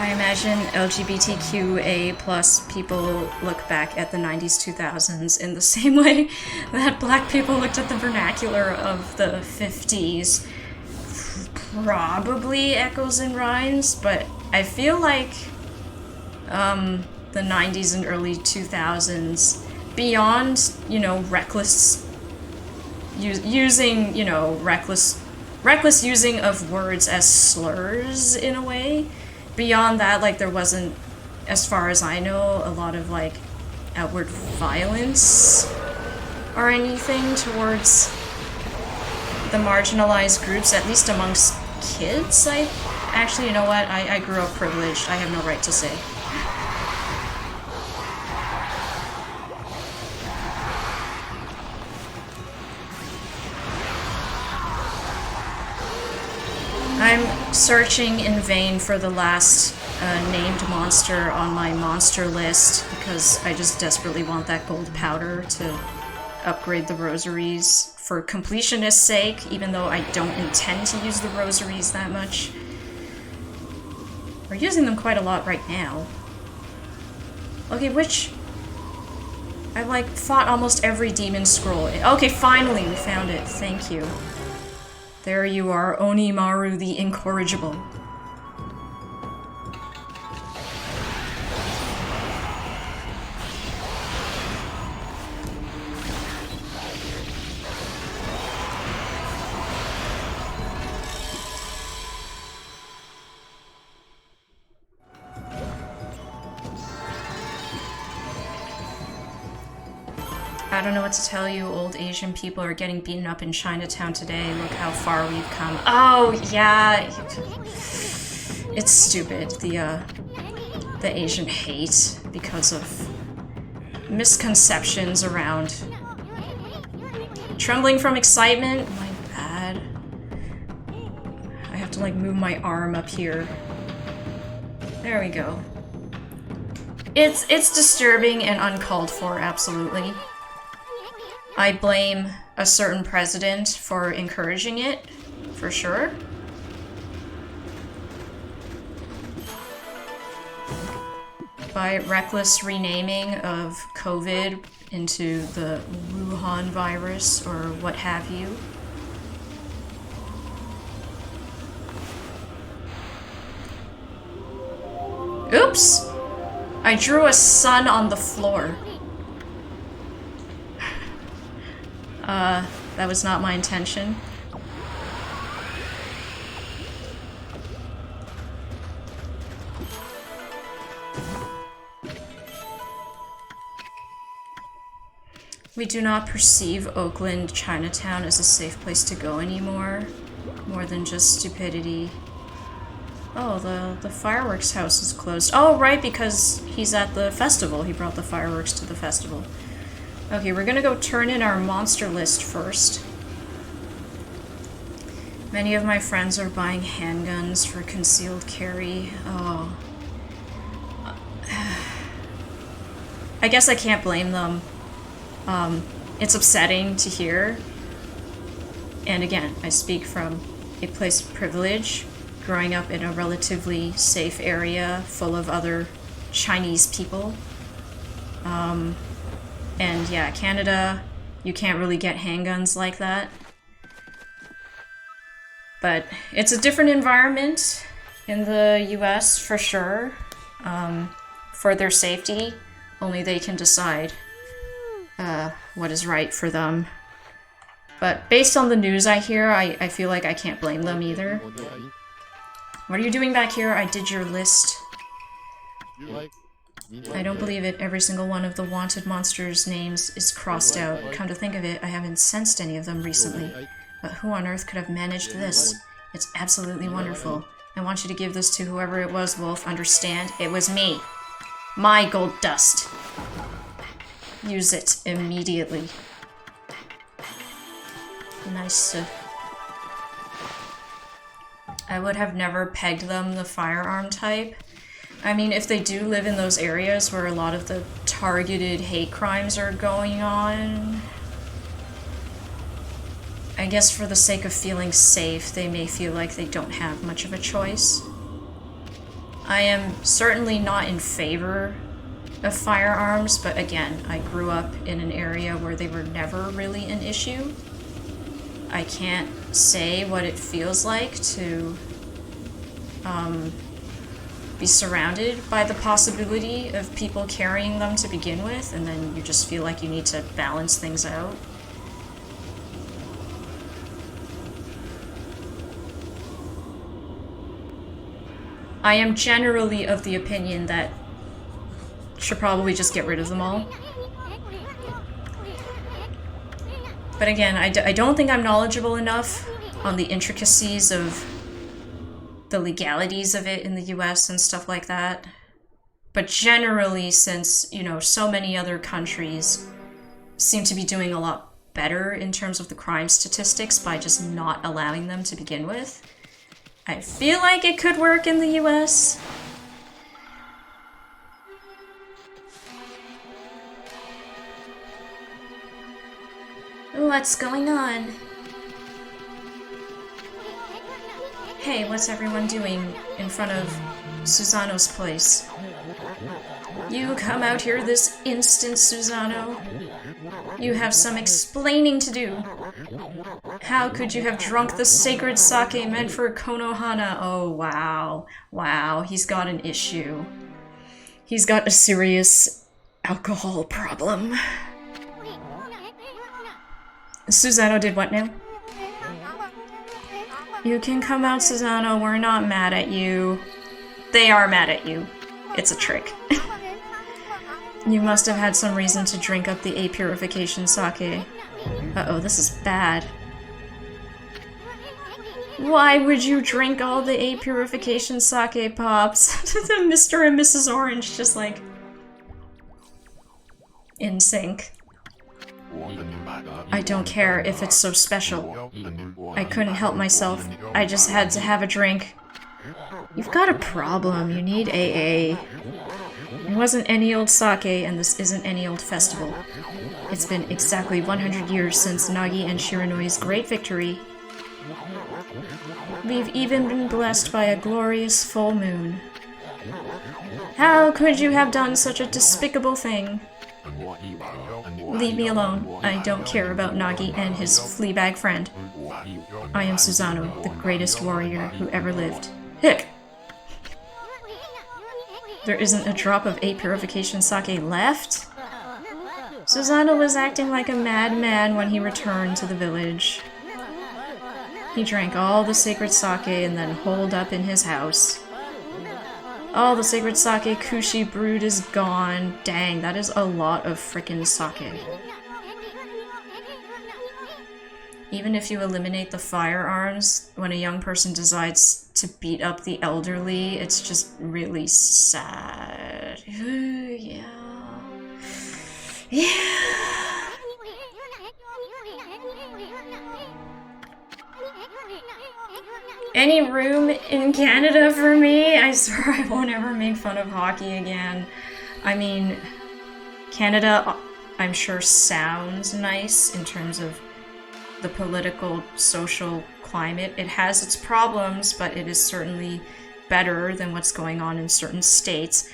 I imagine LGBTQA plus people look back at the 90s, 2000s in the same way that black people looked at the vernacular of the 50s. Probably echoes and rhymes, but I feel like the 90s and early 2000s, beyond, you know, reckless using, you know, reckless using of words as slurs in a way. Beyond that, like, there wasn't, as far as I know, a lot of, like, outward violence or anything towards the marginalized groups, at least amongst kids. Actually, you know what? I grew up privileged. I have no right to say. I'm searching in vain for the last named monster on my monster list because I just desperately want that gold powder to upgrade the rosaries for completionist's sake, even though I don't intend to use the rosaries that much. We're using them quite a lot right now. Okay, which... I've, like, fought almost every demon scroll. Okay, finally we found it. Thank you. There you are, Onimaru the Incorrigible. I don't know what to tell you. Old Asian people are getting beaten up in Chinatown today. Look how far we've come. Oh, yeah. It's stupid. The Asian hate because of misconceptions around trembling from excitement. My bad. I have to, like, move my arm up here. There we go. It's disturbing and uncalled for, absolutely. I blame a certain president for encouraging it, for sure. By reckless renaming of COVID into the Wuhan virus or what have you. Oops! I drew a sun on the floor. That was not my intention. We do not perceive Oakland, Chinatown as a safe place to go anymore. More than just stupidity. Oh, the fireworks house is closed. Oh, right, because he's at the festival. He brought the fireworks to the festival. Okay, we're gonna go turn in our monster list first. Many of my friends are buying handguns for concealed carry. Oh. I guess I can't blame them. It's upsetting to hear. And again, I speak from a place of privilege, growing up in a relatively safe area full of other Chinese people. And yeah, Canada, you can't really get handguns like that. But it's a different environment in the US for sure. For their safety, only they can decide what is right for them. But based on the news I hear, I feel like I can't blame them either. What are you doing back here? I did your list. I don't believe it. Every single one of the wanted monsters' names is crossed out. Come to think of it, I haven't sensed any of them recently. But who on earth could have managed this? It's absolutely wonderful. I want you to give this to whoever it was, Wolf. Understand? It was me. My gold dust. Use it immediately. Nice. I would have never pegged them the firearm type. I mean, if they do live in those areas where a lot of the targeted hate crimes are going on, I guess for the sake of feeling safe, they may feel like they don't have much of a choice. I am certainly not in favor of firearms, but again, I grew up in an area where they were never really an issue. I can't say what it feels like to be surrounded by the possibility of people carrying them to begin with, and then you just feel like you need to balance things out. I am generally of the opinion that should probably just get rid of them all. But again, I don't think I'm knowledgeable enough on the intricacies of the legalities of it in the US and stuff like that. But generally, since, you know, so many other countries seem to be doing a lot better in terms of the crime statistics by just not allowing them to begin with, I feel like it could work in the US. What's going on? Hey, what's everyone doing in front of Susano's place? You come out here this instant, Susano. You have some explaining to do. How could you have drunk the sacred sake meant for Konohana? Oh, wow. Wow, he's got an issue. He's got a serious alcohol problem. Susanoo did what now? You can come out, Susanoo. We're not mad at you. They are mad at you. It's a trick. You must have had some reason to drink up the apurification sake. Uh-oh, this is bad. Why would you drink all the apurification sake, Pops? Mr. and Mrs. Orange just like... in sync. I don't care if it's so special. I couldn't help myself. I just had to have a drink. You've got a problem. You need AA. It wasn't any old sake, and this isn't any old festival. It's been exactly 100 years since Nagi and Shiranoi's great victory. We've even been blessed by a glorious full moon. How could you have done such a despicable thing? Leave me alone. I don't care about Nagi and his fleabag friend. I am Susanoo, the greatest warrior who ever lived. Hick! There isn't a drop of apurification sake left? Susanoo was acting like a madman when he returned to the village. He drank all the sacred sake and then holed up in his house. All the sacred sake Kushi brewed is gone. Dang, that is a lot of frickin' sake. Even if you eliminate the firearms, when a young person decides to beat up the elderly, it's just really sad. Yeah. Yeah. Any room in Canada for me? I swear I won't ever make fun of hockey again. I mean, Canada, I'm sure, sounds nice in terms of the political, social climate. It has its problems, but it is certainly better than what's going on in certain states.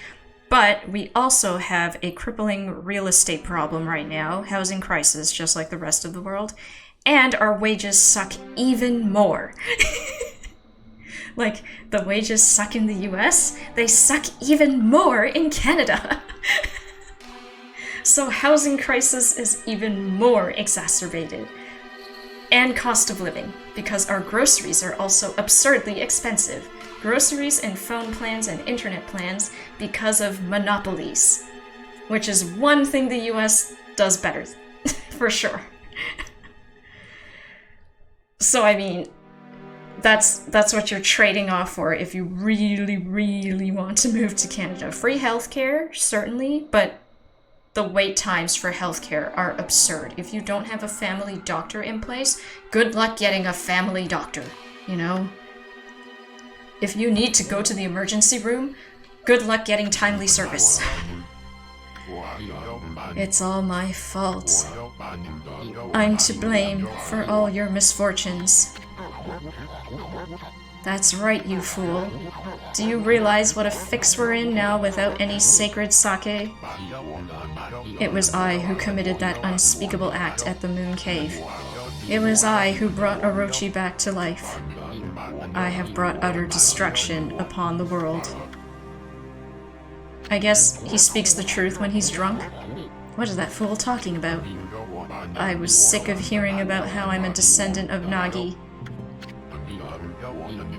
But we also have a crippling real estate problem right now, housing crisis, just like the rest of the world, and our wages suck even more. Like, the wages suck in the US, they suck even more in Canada. So housing crisis is even more exacerbated. And cost of living, because our groceries are also absurdly expensive. Groceries and phone plans and internet plans because of monopolies. Which is one thing the US does better, for sure. So I mean, that's what you're trading off for if you really, really want to move to Canada. Free healthcare, certainly, but the wait times for healthcare are absurd. If you don't have a family doctor in place, good luck getting a family doctor, you know? If you need to go to the emergency room, good luck getting timely service. It's all my fault. I'm to blame for all your misfortunes. That's right, you fool. Do you realize what a fix we're in now without any sacred sake? It was I who committed that unspeakable act at the Moon Cave. It was I who brought Orochi back to life. I have brought utter destruction upon the world. I guess he speaks the truth when he's drunk. What is that fool talking about? I was sick of hearing about how I'm a descendant of Nagi.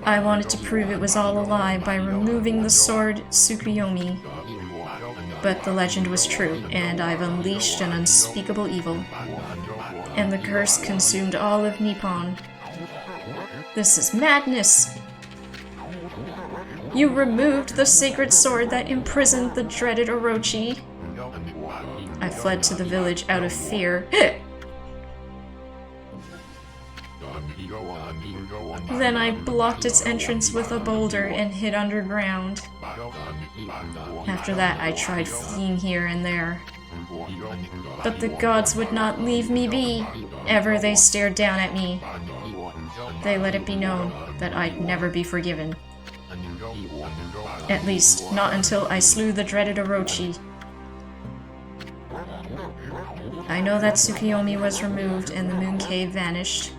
I wanted to prove it was all a lie by removing the sword Tsukuyomi. But the legend was true, and I've unleashed an unspeakable evil. And the curse consumed all of Nippon. This is madness! You removed the sacred sword that imprisoned the dreaded Orochi. I fled to the village out of fear. Then I blocked its entrance with a boulder and hid underground. After that, I tried fleeing here and there. But the gods would not leave me be. Ever they stared down at me. They let it be known that I'd never be forgiven. At least, not until I slew the dreaded Orochi. I know that Tsukuyomi was removed and the Moon Cave vanished.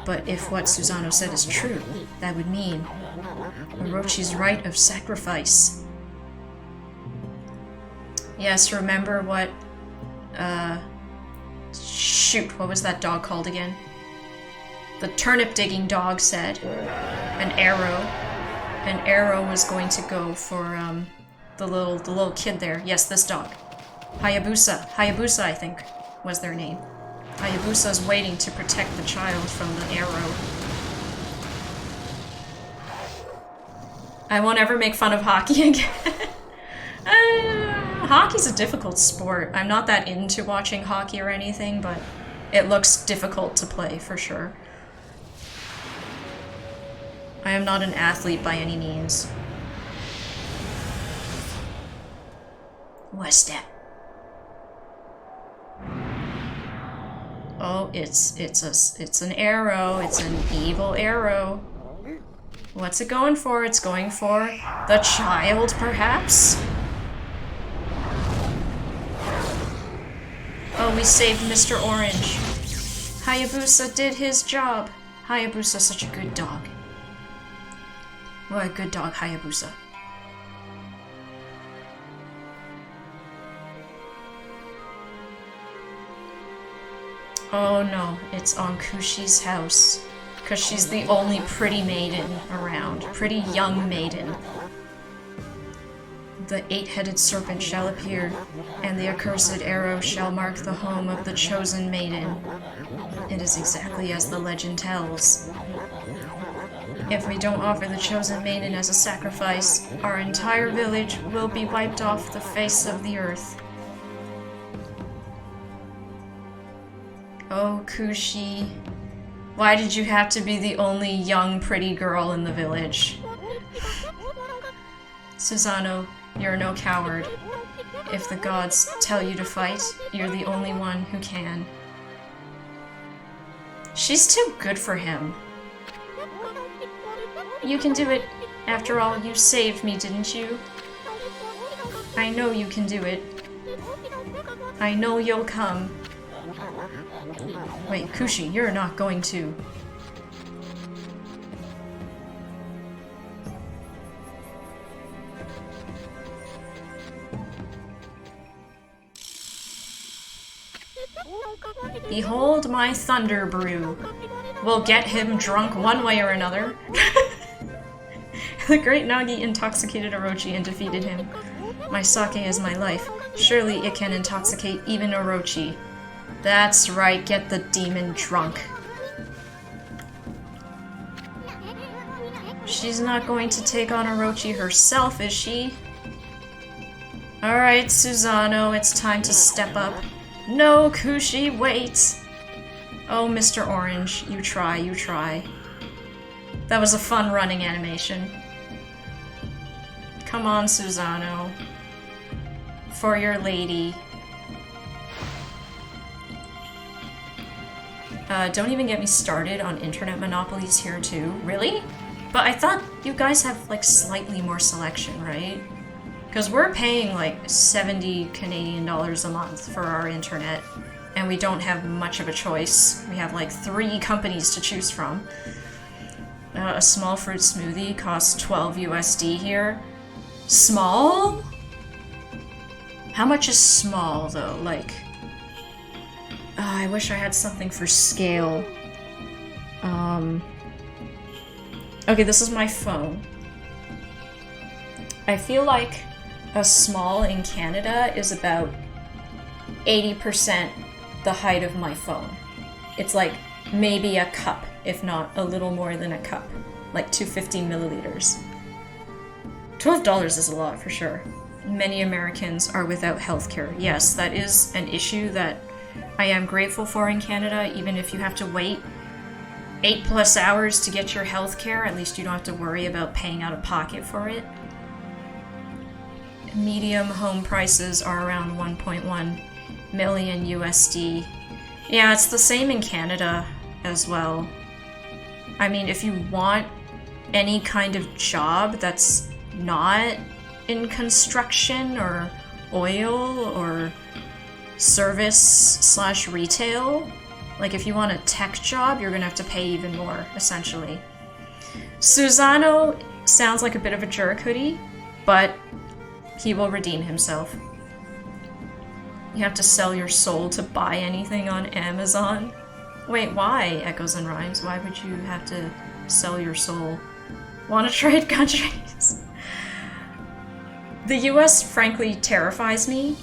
But if what Susano said is true, that would mean Orochi's rite of sacrifice. Yes, remember what, shoot, what was that dog called again? The turnip-digging dog said. An arrow. An arrow was going to go for, the little kid there. Yes, this dog. Hayabusa. Hayabusa, I think, was their name. Hayabusa's waiting to protect the child from the arrow. I won't ever make fun of hockey again. Hockey's a difficult sport. I'm not that into watching hockey or anything, but it looks difficult to play, for sure. I am not an athlete by any means. What's that? Oh, it's an arrow. It's an evil arrow. What's it going for? It's going for the child, perhaps? Oh, we saved Mr. Orange. Hayabusa did his job. Hayabusa's such a good dog. What a good dog, Hayabusa. Oh no, it's on Kushi's house. Because she's the only pretty maiden around. Pretty young maiden. The eight-headed serpent shall appear, and the accursed arrow shall mark the home of the chosen maiden. It is exactly as the legend tells. If we don't offer the chosen maiden as a sacrifice, our entire village will be wiped off the face of the earth. Oh, Kushi. Why did you have to be the only young, pretty girl in the village? Susano, you're no coward. If the gods tell you to fight, you're the only one who can. She's too good for him. You can do it. After all, you saved me, didn't you? I know you can do it. I know you'll come. Wait, Kushi, you're not going to. Behold my thunder brew. We'll get him drunk one way or another. The great Nagi intoxicated Orochi and defeated him. My sake is my life. Surely it can intoxicate even Orochi. That's right, get the demon drunk. She's not going to take on Orochi herself, is she? Alright, Susano, it's time to step up. No, Kushi, wait! Oh, Mr. Orange, you try, you try. That was a fun running animation. Come on, Susano. For your lady. Don't even get me started on internet monopolies here too. Really? But I thought you guys have like slightly more selection, right? Because we're paying like 70 Canadian dollars a month for our internet, and we don't have much of a choice. We have like 3 companies to choose from. A small fruit smoothie costs 12 USD here. Small? How much is small though? Like, I wish I had something for scale. Okay, this is my phone. I feel like a small in Canada is about 80% the height of my phone. It's like maybe a cup, if not a little more than a cup. Like 250 milliliters. $12 is a lot for sure. Many Americans are without healthcare. Yes, that is an issue that I am grateful for in Canada, even if you have to wait 8+ hours to get your healthcare, at least you don't have to worry about paying out of pocket for it. Medium home prices are around 1.1 million USD. Yeah, it's the same in Canada as well. I mean, if you want any kind of job that's not in construction or oil or service/retail, Like, if you want a tech job, you're gonna have to pay even more, essentially. Susano sounds like a bit of a jerk, Hoodie, but he will redeem himself. You have to sell your soul to buy anything on Amazon? Wait, why, Echoes and Rhymes? Why would you have to sell your soul? Wanna trade countries? The US, frankly, terrifies me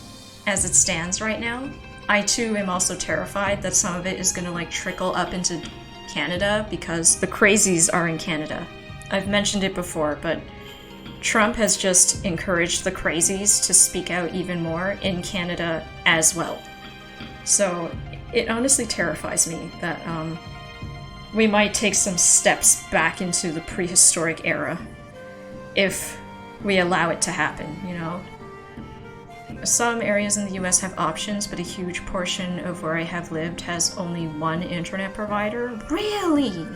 as it stands right now. I too am also terrified that some of it is gonna like trickle up into Canada because the crazies are in Canada. I've mentioned it before, but Trump has just encouraged the crazies to speak out even more in Canada as well. So it honestly terrifies me that we might take some steps back into the prehistoric era if we allow it to happen, you know? Some areas in the US have options, but a huge portion of where I have lived has only one internet provider. Really?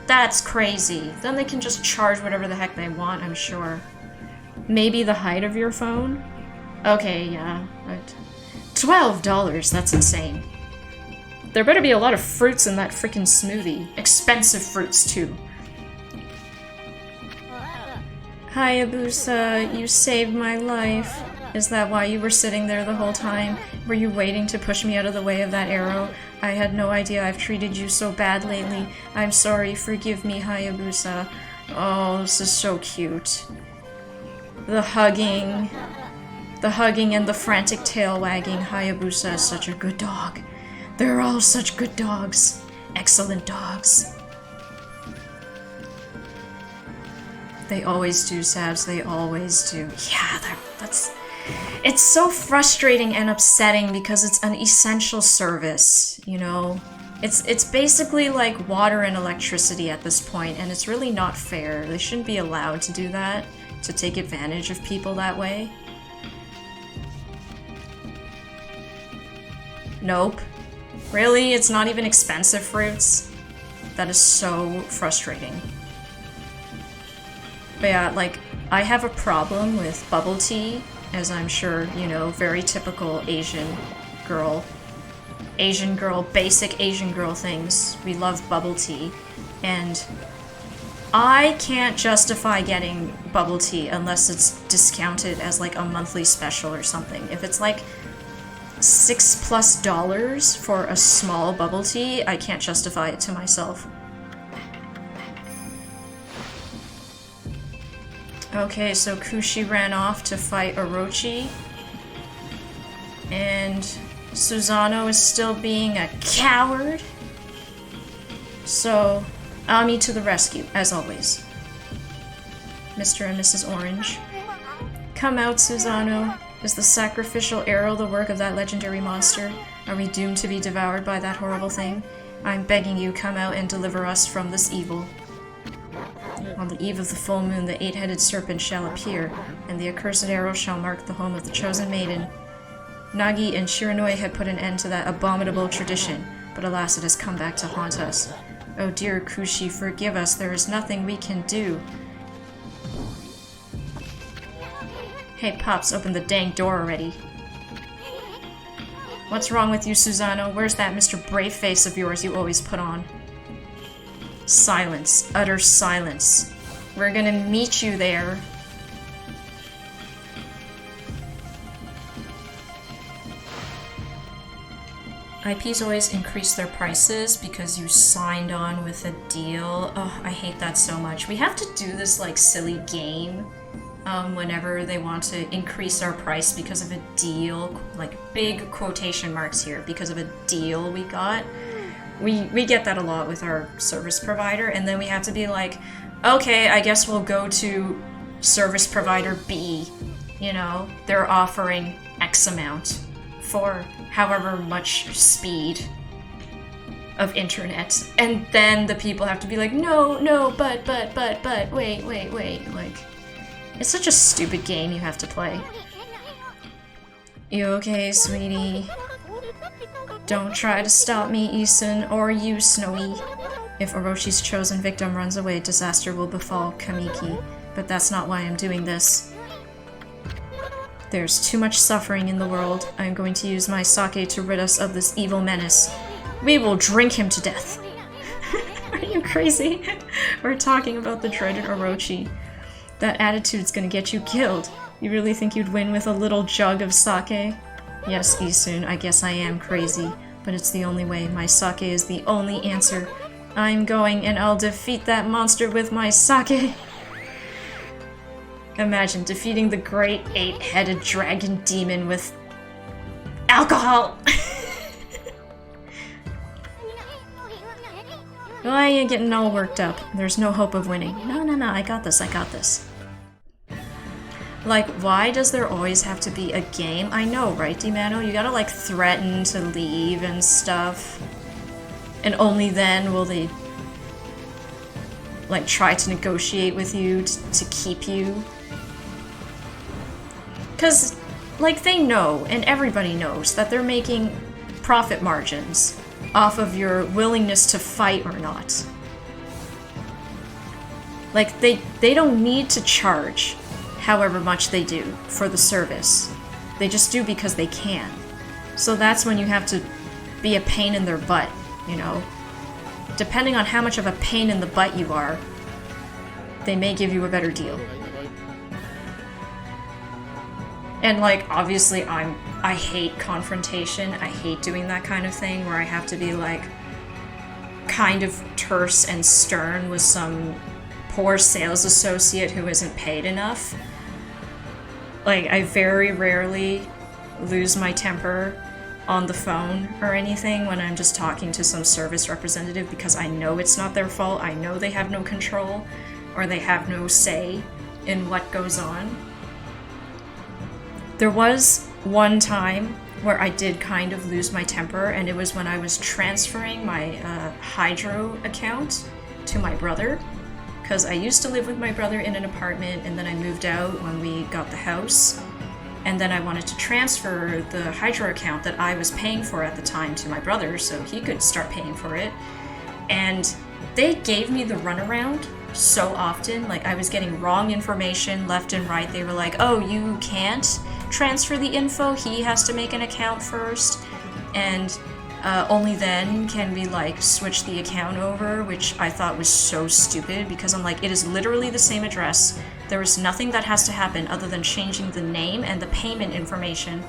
That's crazy. Then they can just charge whatever the heck they want, I'm sure. Maybe the height of your phone? Okay, yeah. Right. $12, that's insane. There better be a lot of fruits in that freaking smoothie. Expensive fruits, too. Hayabusa, you saved my life. Is that why you were sitting there the whole time? Were you waiting to push me out of the way of that arrow? I had no idea I've treated you so bad lately. I'm sorry, forgive me, Hayabusa. Oh, this is so cute. The hugging and the frantic tail wagging. Hayabusa is such a good dog. They're all such good dogs. Excellent dogs. They always do, Sabs. They always do. Yeah, that's... It's so frustrating and upsetting because it's an essential service, you know? It's basically like water and electricity at this point, and it's really not fair. They shouldn't be allowed to do that, to take advantage of people that way. Nope. Really? It's not even expensive fruits? That is so frustrating. But yeah, like, I have a problem with bubble tea, as I'm sure, you know, very typical Asian girl, basic Asian girl things. We love bubble tea, and I can't justify getting bubble tea unless it's discounted as like a monthly special or something. If it's like $6+ for a small bubble tea, I can't justify it to myself. Okay, so Kushi ran off to fight Orochi. And Susano is still being a coward. So, Ami to the rescue, as always. Mr. and Mrs. Orange. Come out, Susano. Is the sacrificial arrow the work of that legendary monster? Are we doomed to be devoured by that horrible thing? I'm begging you, come out and deliver us from this evil. On the eve of the full moon, the eight-headed serpent shall appear, and the accursed arrow shall mark the home of the chosen maiden. Nagi and Shiranui had put an end to that abominable tradition, but alas, it has come back to haunt us. Oh dear Kushi, forgive us, there is nothing we can do. Hey Pops, open the dang door already. What's wrong with you, Susano? Where's that Mr. Brave face of yours you always put on? Silence. Utter silence. We're gonna meet you there. IPs always increase their prices because you signed on with a deal. Oh, I hate that so much. We have to do this like silly game whenever they want to increase our price because of a deal, like big quotation marks here, because of a deal we got. We get that a lot with our service provider, and then we have to be like, okay, I guess we'll go to service provider B. You know, they're offering X amount for however much speed of internet. And then the people have to be like, no, but, wait. Like, it's such a stupid game you have to play. You okay, sweetie? Don't try to stop me, Isun, or you, Snowy. If Orochi's chosen victim runs away, disaster will befall Kamiki. But that's not why I'm doing this. There's too much suffering in the world. I'm going to use my sake to rid us of this evil menace. We will drink him to death. Are you crazy? We're talking about the dreaded Orochi. That attitude's gonna get you killed. You really think you'd win with a little jug of sake? Yes, Isun, I guess I am crazy, but it's the only way. My sake is the only answer. I'm going and I'll defeat that monster with my sake. Imagine defeating the great 8-headed dragon demon with alcohol. Why are you getting all worked up? There's no hope of winning. No, I got this, I got this. Like, why does there always have to be a game? I know, right, Dimano? You gotta, like, threaten to leave and stuff. And only then will they, like, try to negotiate with you to keep you. Because, like, they know, and everybody knows, that they're making profit margins off of your willingness to fight or not. Like, they don't need to charge however much they do for the service. They just do because they can. So that's when you have to be a pain in their butt, you know? Depending on how much of a pain in the butt you are, they may give you a better deal. And, like, obviously I hate confrontation. I hate doing that kind of thing where I have to be, like, kind of terse and stern with some poor sales associate who isn't paid enough. Like, I very rarely lose my temper on the phone or anything when I'm just talking to some service representative because I know it's not their fault. I know they have no control or they have no say in what goes on. There was one time where I did kind of lose my temper, and it was when I was transferring my Hydro account to my brother. Because I used to live with my brother in an apartment, and then I moved out when we got the house. And then I wanted to transfer the Hydro account that I was paying for at the time to my brother so he could start paying for it. And they gave me the runaround so often. Like, I was getting wrong information left and right. They were like, oh, you can't transfer the info. He has to make an account first. And only then can we, like, switch the account over, which I thought was so stupid because I'm like, it is literally the same address. There is nothing that has to happen other than changing the name and the payment information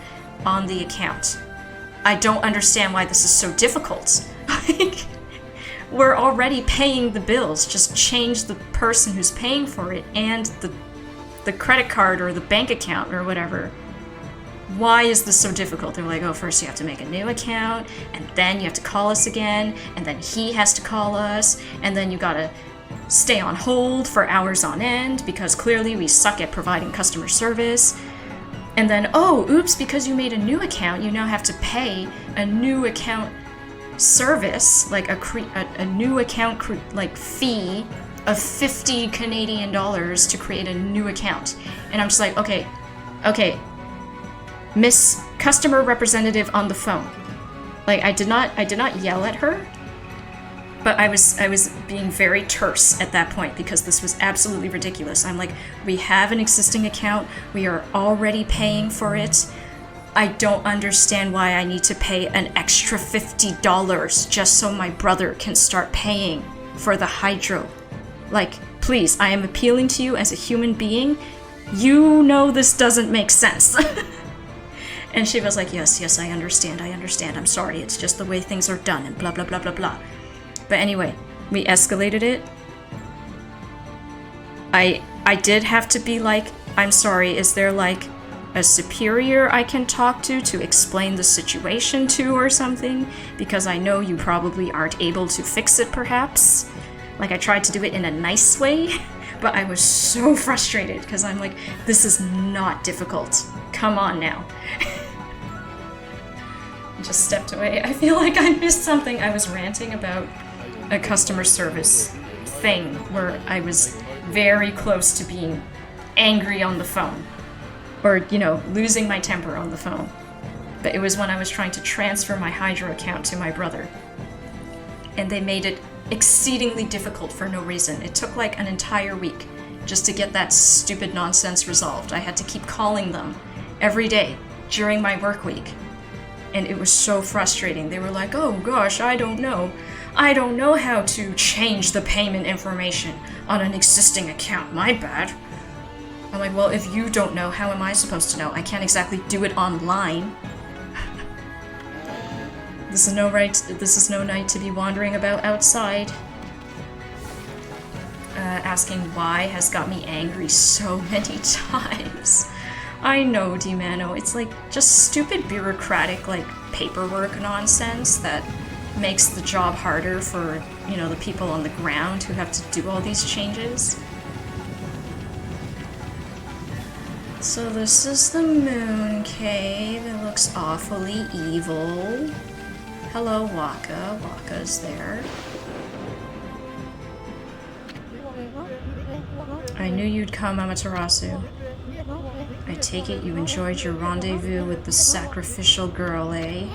on the account. I don't understand why this is so difficult. Like, we're already paying the bills. Just change the person who's paying for it and the credit card or the bank account or whatever. Why is this so difficult? They're like, oh, first you have to make a new account, and then you have to call us again, and then he has to call us, and then you gotta stay on hold for hours on end because clearly we suck at providing customer service. And then, oh, oops, because you made a new account, you now have to pay a new account service, like a new account fee of 50 Canadian dollars to create a new account. And I'm just like, okay, Miss Customer Representative on the phone. Like, I did not yell at her, but I was being very terse at that point because this was absolutely ridiculous. I'm like, we have an existing account, we are already paying for it. I don't understand why I need to pay an extra $50 just so my brother can start paying for the Hydro. Like, please, I am appealing to you as a human being. You know this doesn't make sense. And she was like, yes, I understand, I'm sorry, it's just the way things are done, and blah, blah, blah, blah, blah. But anyway, we escalated it. I did have to be like, I'm sorry, is there like a superior I can talk to explain the situation to or something? Because I know you probably aren't able to fix it, perhaps. Like, I tried to do it in a nice way, but I was so frustrated because I'm like, this is not difficult. Come on now. Just stepped away. I feel like I missed something. I was ranting about a customer service thing where I was very close to being angry on the phone. Or, you know, losing my temper on the phone. But it was when I was trying to transfer my Hydro account to my brother. And they made it exceedingly difficult for no reason. It took like an entire week just to get that stupid nonsense resolved. I had to keep calling them every day during my work week. And it was so frustrating. They were like, oh gosh, I don't know. I don't know how to change the payment information on an existing account. My bad. I'm like, well, if you don't know, how am I supposed to know? I can't exactly do it online. This is no night to be wandering about outside. Asking why has got me angry so many times. I know, DiMano, it's like just stupid bureaucratic, like, paperwork nonsense that makes the job harder for, you know, the people on the ground who have to do all these changes. So this is the moon cave. It looks awfully evil. Hello, Waka. Waka's there. I knew you'd come, Amaterasu. I take it you enjoyed your rendezvous with the sacrificial girl, eh?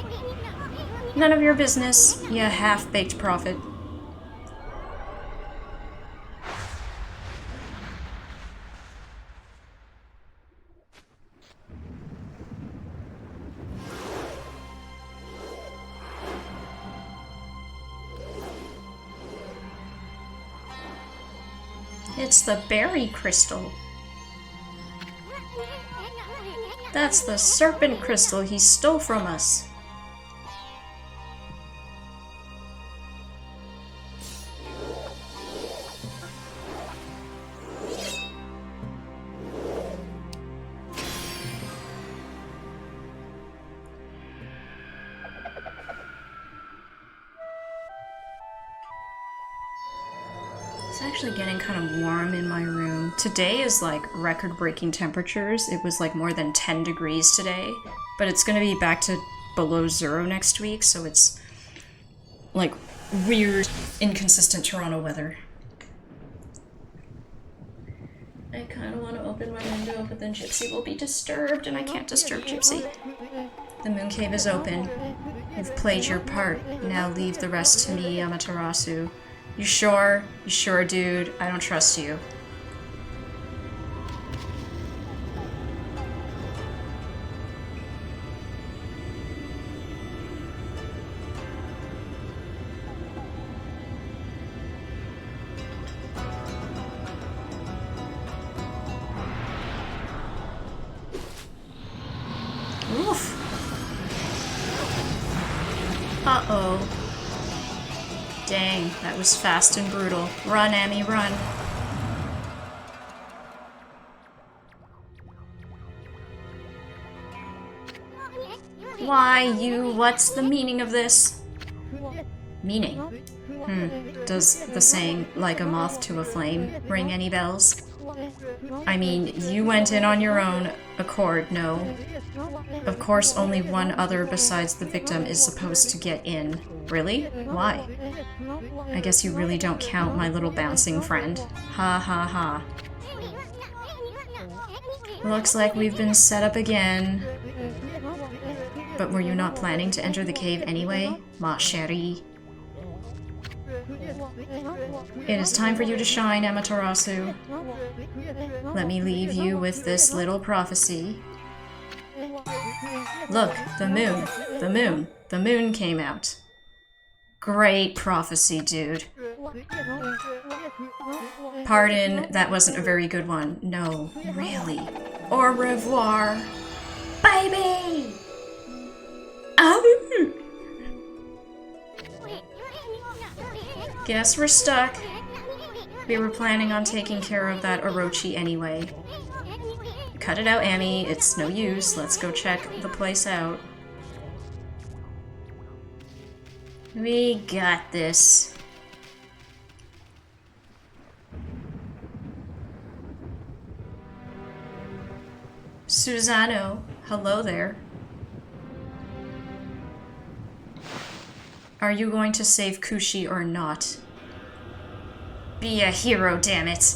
None of your business, you half-baked prophet. It's the berry crystal. That's the serpent crystal he stole from us. It's actually getting kind of warm in my room. Today is like record-breaking temperatures. It was like more than 10 degrees today, but it's gonna be back to below 0 next week, so it's like weird, inconsistent Toronto weather. I kind of want to open my window, but then Gypsy will be disturbed, and I can't disturb Gypsy. The moon cave is open. You've played your part. Now leave the rest to me, Amaterasu. You sure? You sure, dude? I don't trust you. Oof. Uh-oh. Dang, that was fast and brutal. Run, Amy, run. Why, you? What's the meaning of this? Meaning? Does the saying, like a moth to a flame, ring any bells? I mean, you went in on your own accord, no? Of course, only one other besides the victim is supposed to get in. Really? Why? I guess you really don't count my little bouncing friend. Ha ha ha. Looks like we've been set up again. But were you not planning to enter the cave anyway, ma chérie? It is time for you to shine, Amaterasu. Let me leave you with this little prophecy. Look, the moon, the moon, the moon came out. Great prophecy, dude. Pardon, that wasn't a very good one. No, really. Au revoir, baby! Ow! Guess we're stuck. We were planning on taking care of that Orochi anyway. Cut it out, Amy. It's no use. Let's go check the place out. We got this. Susano, hello there. Are you going to save Kushi or not? Be a hero, damn it.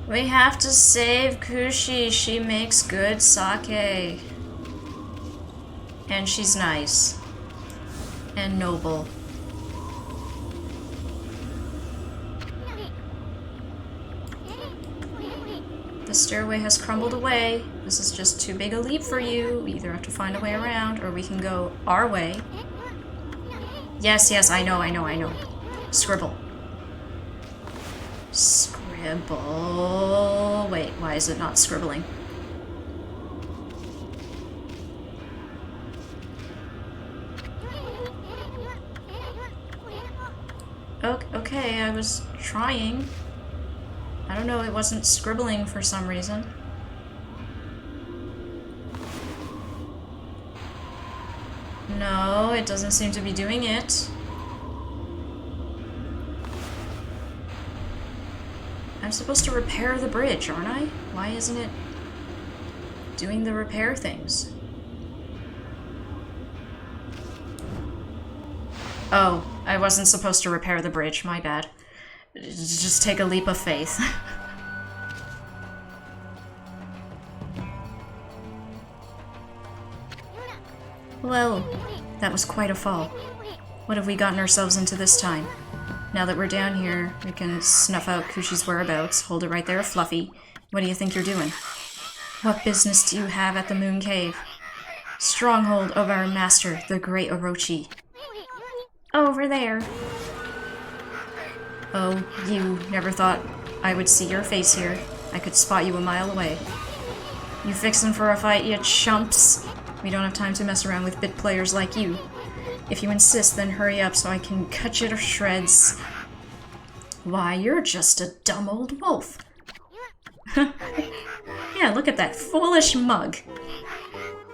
We have to save Kushi. She makes good sake. And she's nice. And noble. The stairway has crumbled away. This is just too big a leap for you. We either have to find a way around, or we can go our way. Yes, yes, I know. Scribble. Scribble. Wait, why is it not scribbling? Okay, I was trying. I don't know, it wasn't scribbling for some reason. No, it doesn't seem to be doing it. I'm supposed to repair the bridge, aren't I? Why isn't it doing the repair things? Oh, I wasn't supposed to repair the bridge, my bad. Just take a leap of faith. Well, that was quite a fall. What have we gotten ourselves into this time? Now that we're down here, we can snuff out Kushi's whereabouts. Hold it right there, Fluffy. What do you think you're doing? What business do you have at the Moon Cave? Stronghold of our master, the Great Orochi. Over there. Oh, you never thought I would see your face here. I could spot you a mile away. You fixin' for a fight, you chumps? We don't have time to mess around with bit players like you. If you insist, then hurry up so I can cut you to shreds. Why, you're just a dumb old wolf. Yeah, look at that foolish mug.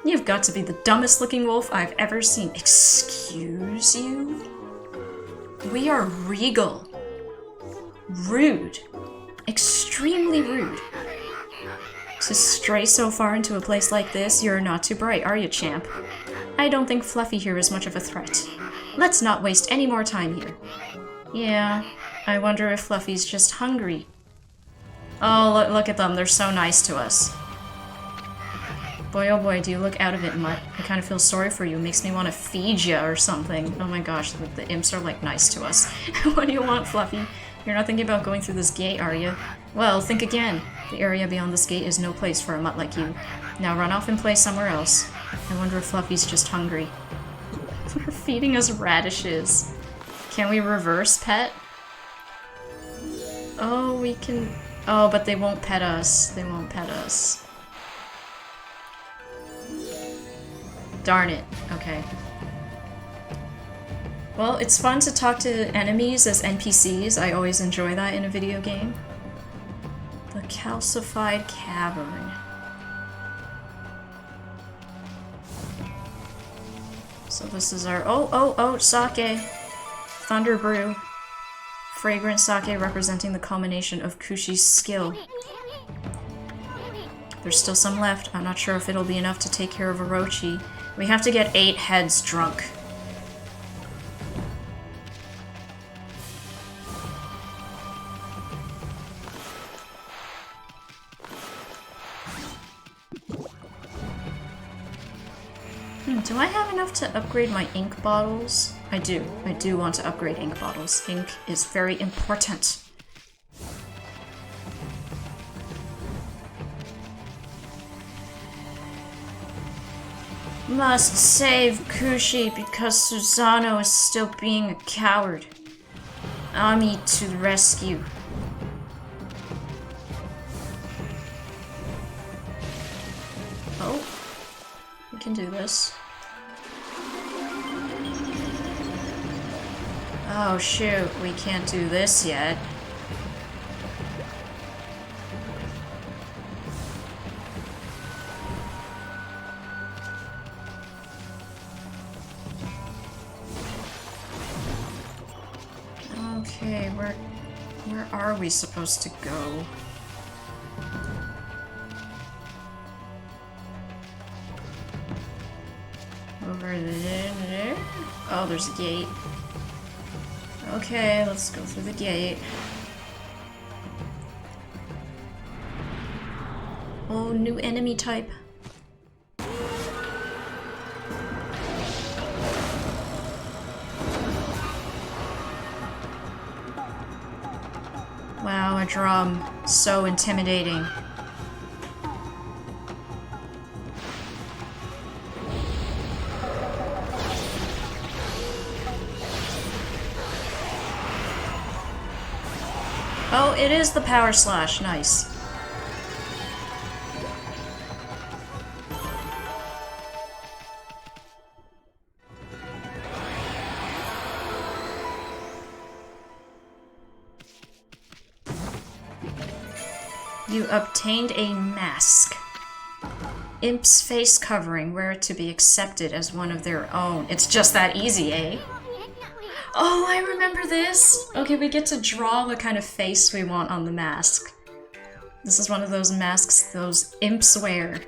You've got to be the dumbest looking wolf I've ever seen. Excuse you? We are regal. Rude. Extremely rude. To stray so far into a place like this, you're not too bright, are you, champ? I don't think Fluffy here is much of a threat. Let's not waste any more time here. Yeah, I wonder if Fluffy's just hungry. Oh, look at them. They're so nice to us. Boy, oh boy, do you look out of it, Mutt. I kind of feel sorry for you. It makes me want to feed you or something. Oh my gosh, the imps are, like, nice to us. What do you want, Fluffy? You're not thinking about going through this gate, are you? Well, think again. The area beyond this gate is no place for a mutt like you. Now run off and play somewhere else. I wonder if Fluffy's just hungry. They're feeding us radishes. Can we reverse pet? Oh, we can... Oh, but they won't pet us. They won't pet us. Darn it. Okay. Well, it's fun to talk to enemies as NPCs. I always enjoy that in a video game. The calcified cavern. So this is our... Oh, sake! Thunder Brew. Fragrant sake representing the culmination of Kushi's skill. There's still some left. I'm not sure if it'll be enough to take care of Orochi. We have to get 8 heads drunk. Do I have enough to upgrade my ink bottles? I do. I do want to upgrade ink bottles. Ink is very important. Must save Kushi because Susano is still being a coward. Ami to the rescue. Oh, we can do this. Oh shoot, we can't do this yet. Okay, where are we supposed to go? Over there? Oh, there's a gate. Okay, let's go through the gate. Oh, new enemy type. Wow, a drum. So intimidating. Oh, it is the power slash. Nice. You obtained a mask. Imp's face covering. Wear it to be accepted as one of their own. It's just that easy, eh? Oh, I remember this! Okay, we get to draw the kind of face we want on the mask. This is one of those masks those imps wear.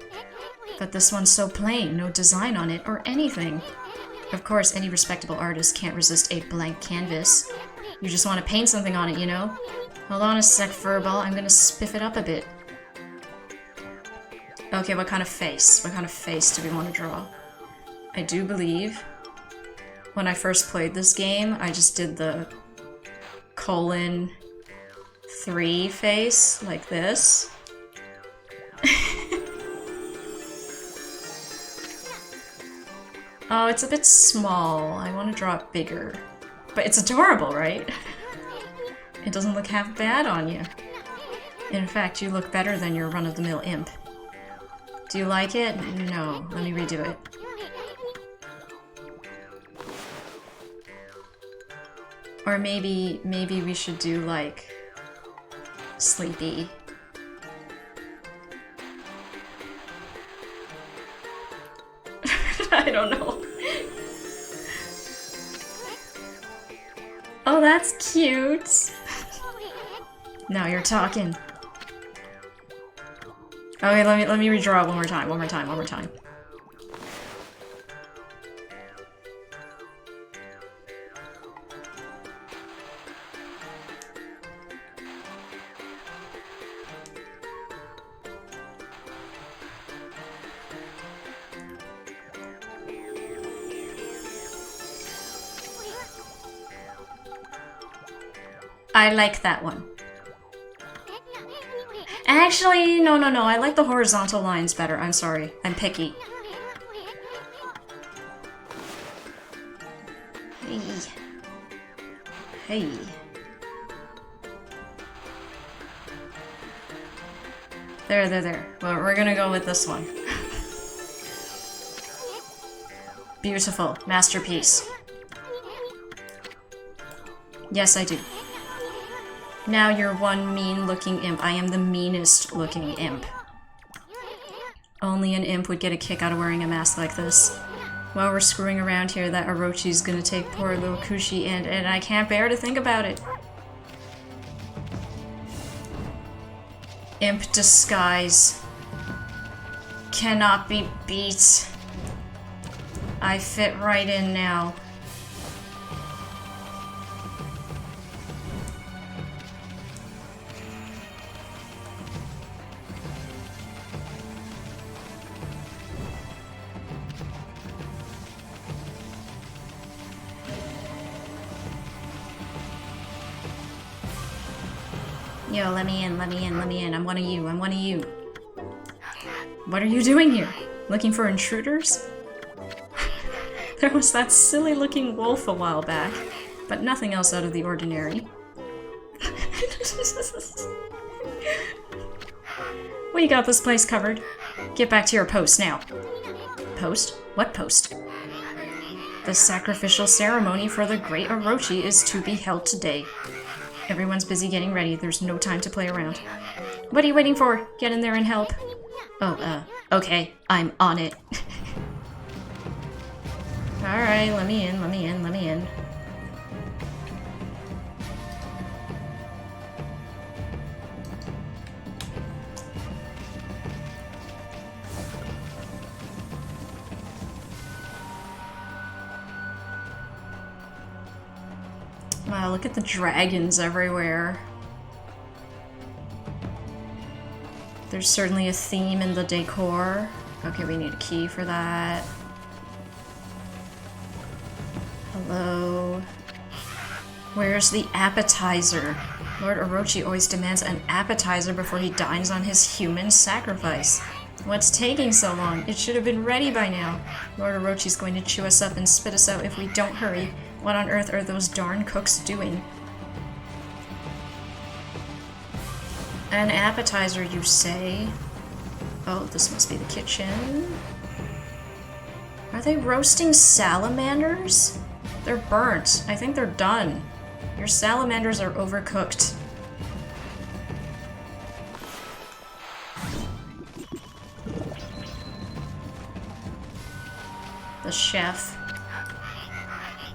But this one's so plain, no design on it or anything. Of course, any respectable artist can't resist a blank canvas. You just want to paint something on it, you know? Hold on a sec, Furball. I'm gonna spiff it up a bit. Okay, what kind of face? What kind of face do we want to draw? I do believe when I first played this game, I just did the :3 face, like this. Oh, it's a bit small. I want to draw it bigger. But it's adorable, right? It doesn't look half bad on you. In fact, you look better than your run-of-the-mill imp. Do you like it? No. Let me redo it. Or maybe we should do, like, Sleepy. I don't know. Oh, that's cute! Now you're talking. Okay, let me redraw it one more time. I like that one. Actually, no. I like the horizontal lines better. I'm sorry. I'm picky. Hey. There. Well, we're gonna go with this one. Beautiful. Masterpiece. Yes, I do. Now you're one mean-looking imp. I am the meanest-looking imp. Only an imp would get a kick out of wearing a mask like this. While we're screwing around here, that Orochi's gonna take poor little Kushi and I can't bear to think about it. Imp disguise. Cannot be beat. I fit right in now. Yo, let me in. I'm one of you. What are you doing here? Looking for intruders? There was that silly looking wolf a while back, but nothing else out of the ordinary. We got this place covered. Get back to your post now. Post? What post? The sacrificial ceremony for the great Orochi is to be held today. Everyone's busy getting ready. There's no time to play around. What are you waiting for? Get in there and help. Oh, okay. I'm on it. Alright, let me in. Wow, look at the dragons everywhere. There's certainly a theme in the decor. Okay, we need a key for that. Hello. Where's the appetizer? Lord Orochi always demands an appetizer before he dines on his human sacrifice. What's taking so long? It should have been ready by now. Lord Orochi's going to chew us up and spit us out if we don't hurry. What on earth are those darn cooks doing? An appetizer, you say? Oh, this must be the kitchen. Are they roasting salamanders? They're burnt. I think they're done. Your salamanders are overcooked. The chef.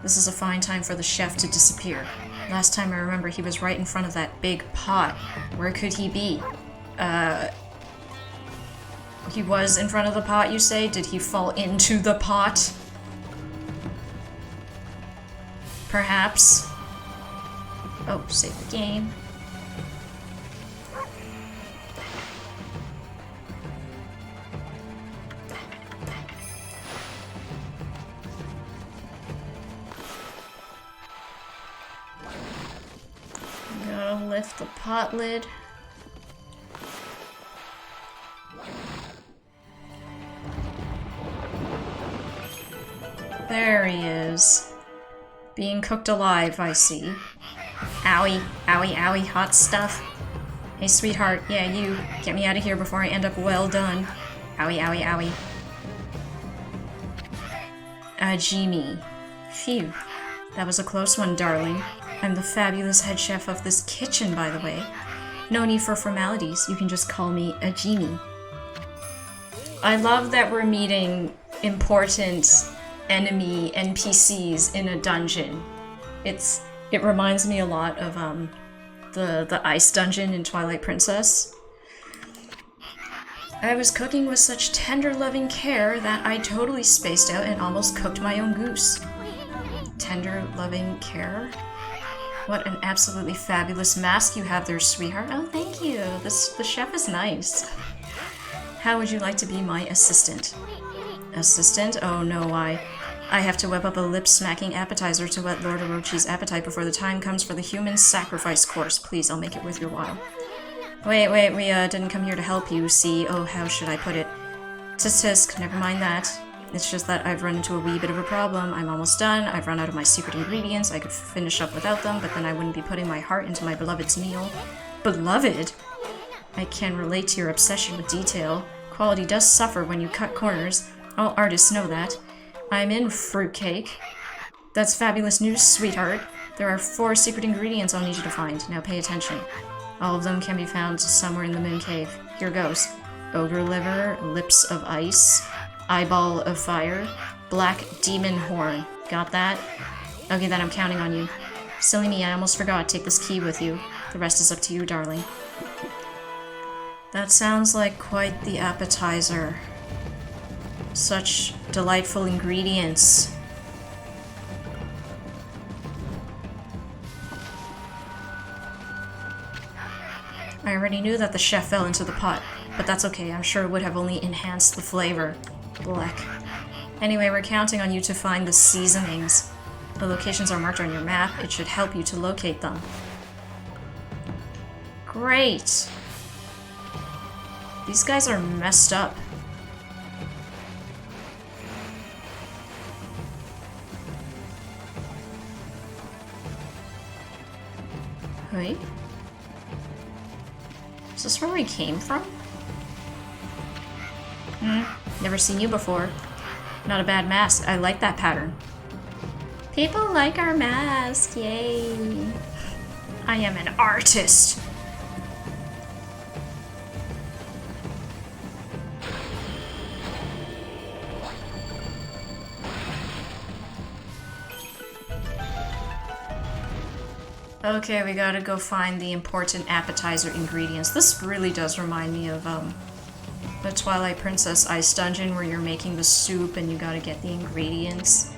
This is a fine time for the chef to disappear. Last time I remember he was right in front of that big pot. Where could he be? He was in front of the pot, you say? Did he fall into the pot? Perhaps. Oh, save the game. Gotta lift the pot lid. There he is. Being cooked alive, I see. Owie, owie, owie, hot stuff. Hey, sweetheart, yeah, you. Get me out of here before I end up well done. Owie, owie, owie. Jimmy. Phew. That was a close one, darling. I'm the fabulous head chef of this kitchen, by the way. No need for formalities, you can just call me a Jimmy. I love that we're meeting important enemy NPCs in a dungeon. It reminds me a lot of the ice dungeon in Twilight Princess. I was cooking with such tender loving care that I totally spaced out and almost cooked my own goose. Tender loving care? What an absolutely fabulous mask you have there, sweetheart. Oh, thank you. The chef is nice. How would you like to be my assistant? Assistant? Oh no, I have to whip up a lip-smacking appetizer to whet Lord Orochi's appetite before the time comes for the human sacrifice course. Please, I'll make it worth your while. Wait, we didn't come here to help you, see? Oh, how should I put it? Tisk, never mind that. It's just that I've run into a wee bit of a problem. I'm almost done. I've run out of my secret ingredients. I could finish up without them, but then I wouldn't be putting my heart into my beloved's meal. Beloved? I can relate to your obsession with detail. Quality does suffer when you cut corners. All artists know that. I'm in, fruitcake. That's fabulous news, sweetheart. There are 4 secret ingredients I'll need you to find. Now pay attention. All of them can be found somewhere in the moon cave. Here goes. Ogre liver, lips of ice, eyeball of fire, black demon horn. Got that? Okay, then I'm counting on you. Silly me, I almost forgot. Take this key with you. The rest is up to you, darling. That sounds like quite the appetizer. Such delightful ingredients. I already knew that the chef fell into the pot, but that's okay. I'm sure it would have only enhanced the flavor. Black. Anyway, we're counting on you to find the seasonings. The locations are marked on your map. It should help you to locate them. Great! These guys are messed up. Wait. Is this where we came from? Never seen you before. Not a bad mask. I like that pattern. People like our mask. Yay. I am an artist. Okay, we gotta go find the important appetizer ingredients. This really does remind me of the Twilight Princess Ice Dungeon where you're making the soup and you gotta get the ingredients.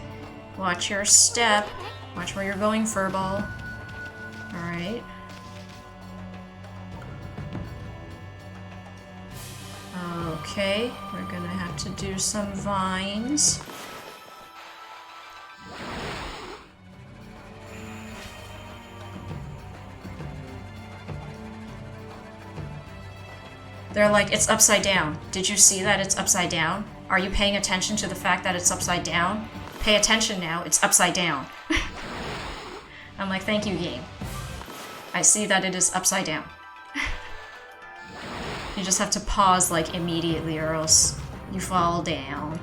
Watch your step. Watch where you're going, Furball. Alright. Okay, we're gonna have to do some vines. They're like, it's upside down. Did you see that it's upside down? Are you paying attention to the fact that it's upside down? Pay attention now, it's upside down. I'm like, thank you, game. I see that it is upside down. You just have to pause, like, immediately or else you fall down.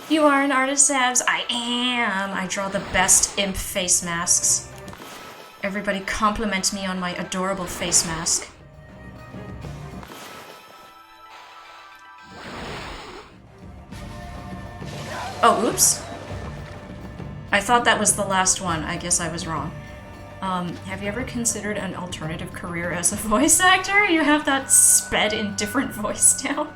You are an artist, Sabs. I am. I draw the best imp face masks. Everybody compliment me on my adorable face mask. Oh, oops. I thought that was the last one. I guess I was wrong. Have you ever considered an alternative career as a voice actor? You have that sped in different voice now.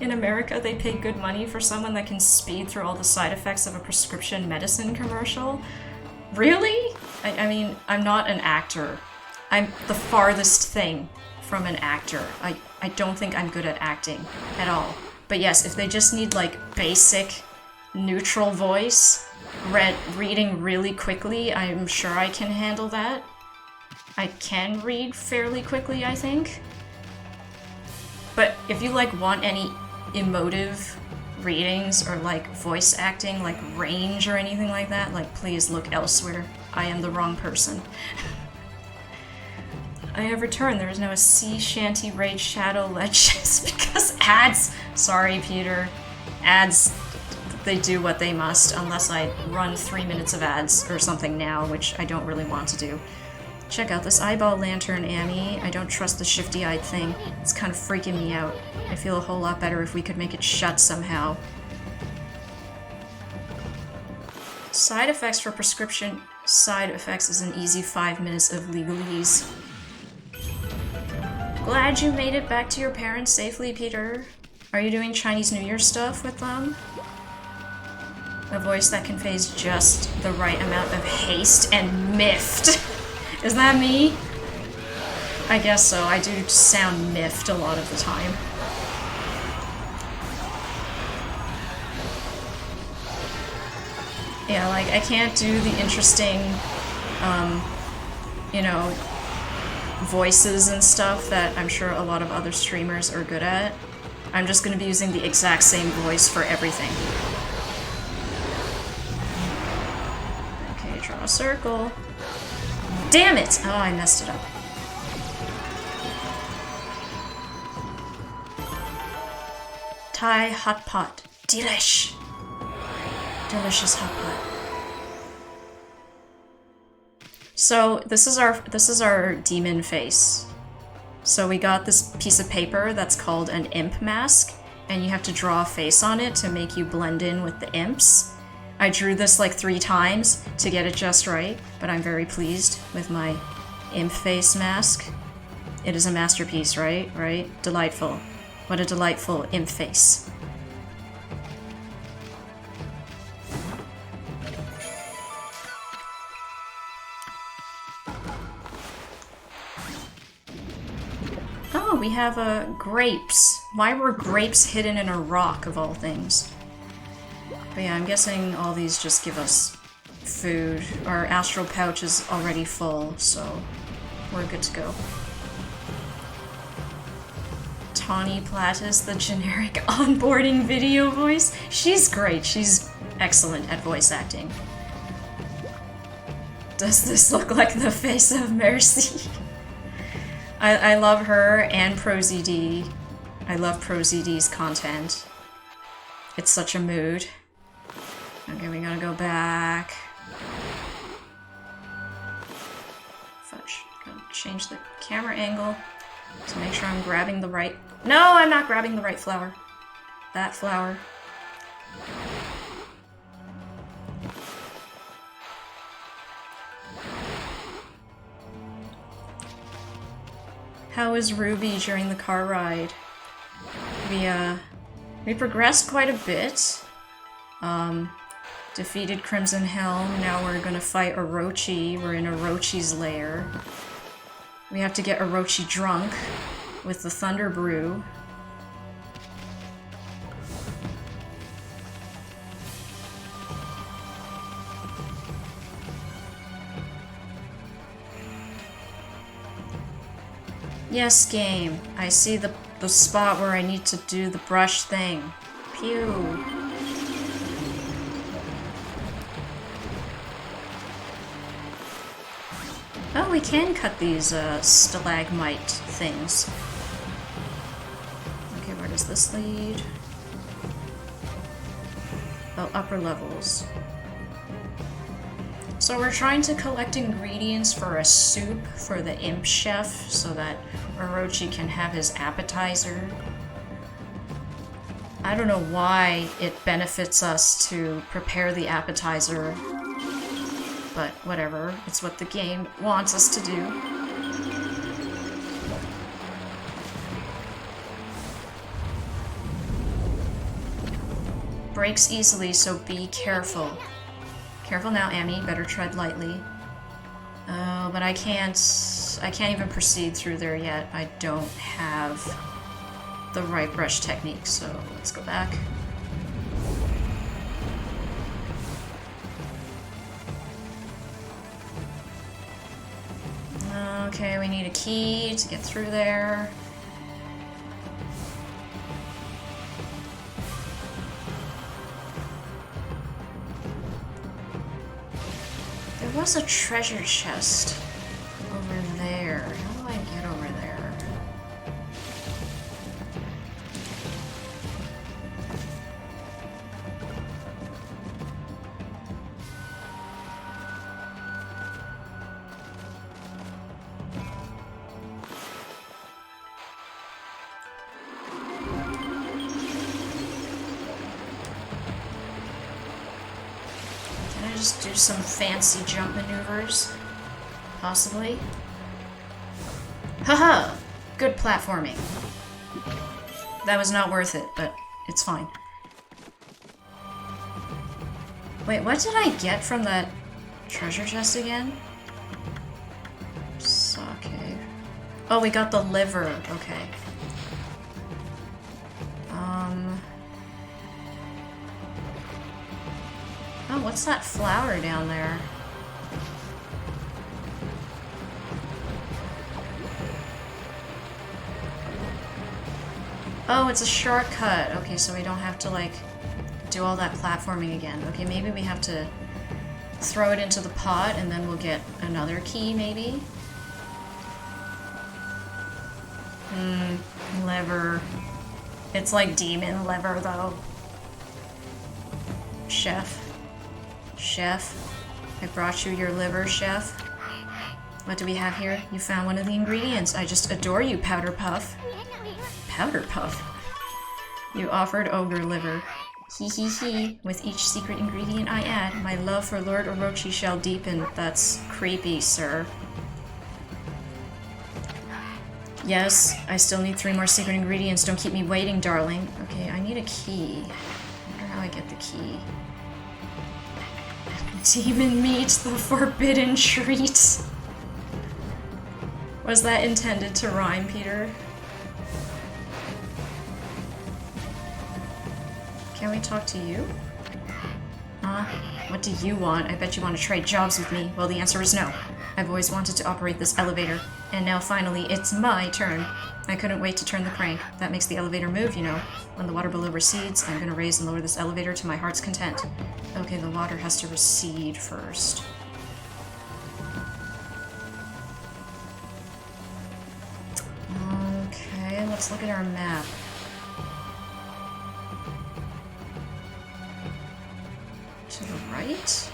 In America, they pay good money for someone that can speed through all the side effects of a prescription medicine commercial. Really? I mean, I'm not an actor. I'm the farthest thing from an actor. I don't think I'm good at acting at all. But yes, if they just need, like, basic, neutral voice, reading really quickly, I'm sure I can handle that. I can read fairly quickly, I think. But if you, like, want any emotive readings or, like, voice acting, like, range or anything like that, like, please look elsewhere. I am the wrong person. I have returned. There is now a sea shanty raid Shadow Legends because ads. Sorry, Peter. Ads, they do what they must, unless I run 3 minutes of ads or something now, which I don't really want to do. Check out this eyeball lantern, Amy. I don't trust the shifty-eyed thing. It's kind of freaking me out. I feel a whole lot better if we could make it shut somehow. Side effects for prescription side effects is an easy 5 minutes of legalese. Glad you made it back to your parents safely, Peter. Are you doing Chinese New Year stuff with them? A voice that conveys just the right amount of haste and miffed. Is that me? I guess so. I do sound miffed a lot of the time. Yeah, like, I can't do the interesting, you know, voices and stuff that I'm sure a lot of other streamers are good at. I'm just gonna be using the exact same voice for everything. Okay, draw a circle. Damn it! Oh, I messed it up. Thai hot pot. Delish! Delicious hot pot. So this is our demon face. So we got this piece of paper that's called an imp mask, and you have to draw a face on it to make you blend in with the imps. I drew this like 3 times to get it just right, but I'm very pleased with my imp face mask. It is a masterpiece, right? Right? Delightful. What a delightful imp face. Oh, we have grapes. Why were grapes hidden in a rock, of all things? But yeah, I'm guessing all these just give us food. Our astral pouch is already full, so we're good to go. Tawny Platis, the generic onboarding video voice. She's great. She's excellent at voice acting. Does this look like the face of Mercy? I love her and ProZD. I love ProZD's content. It's such a mood. Okay, we gotta go back. Fudge. Gotta change the camera angle to make sure I'm grabbing the right... No, I'm not grabbing the right flower. That flower. How was Ruby during the car ride? We progressed quite a bit. Defeated Crimson Helm. Now we're gonna fight Orochi. We're in Orochi's lair. We have to get Orochi drunk with the Thunder Brew. Yes, game. I see the spot where I need to do the brush thing. Pew. Oh, we can cut these stalagmite things. Where does this lead? Oh, upper levels. So we're trying to collect ingredients for a soup for the imp chef so that Orochi can have his appetizer. I don't know why it benefits us to prepare the appetizer, but whatever. It's what the game wants us to do. Breaks easily, so be careful. Careful now, Amy. Better tread lightly. Oh, but I can't even proceed through there yet. I don't have the right brush technique, so let's go back. Okay, we need a key to get through there. There was a treasure chest over there. How do I get over there? Just do some fancy jump maneuvers. Possibly. Haha! Good platforming. That was not worth it, but it's fine. Wait, what did I get from that treasure chest again? Sake. Oh, we got the liver. Okay. Oh, what's that flower down there? Oh, it's a shortcut. Okay, so we don't have to, like, do all that platforming again. Okay, maybe we have to throw it into the pot and then we'll get another key, maybe? Liver. It's like demon liver, though. Chef. Chef, I brought you your liver, Chef. What do we have here? You found one of the ingredients. I just adore you, Powder Puff. Powder Puff? You offered ogre liver. Hee hee hee. With each secret ingredient I add, my love for Lord Orochi shall deepen. That's creepy, sir. Yes, I still need 3 more secret ingredients. Don't keep me waiting, darling. Okay, I need a key. I wonder how I get the key. Demon meat, the forbidden treat. Was that intended to rhyme, Peter? Can we talk to you? Huh? What do you want? I bet you want to trade jobs with me. Well, the answer is no. I've always wanted to operate this elevator, and now finally it's my turn. I couldn't wait to turn the crank. That makes the elevator move, you know. When the water below recedes, I'm gonna raise and lower this elevator to my heart's content. Okay, the water has to recede first. Okay, let's look at our map. To the right?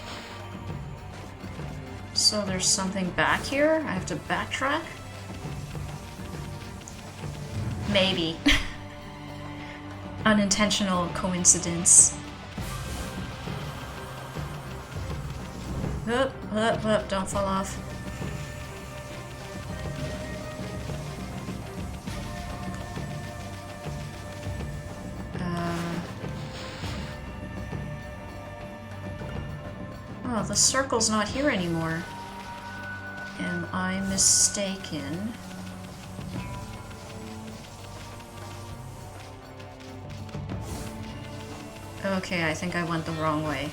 So there's something back here? I have to backtrack? Maybe. Unintentional coincidence. Up, up, up, don't fall off. Oh, the circle's not here anymore. Am I mistaken? Okay, I think I went the wrong way.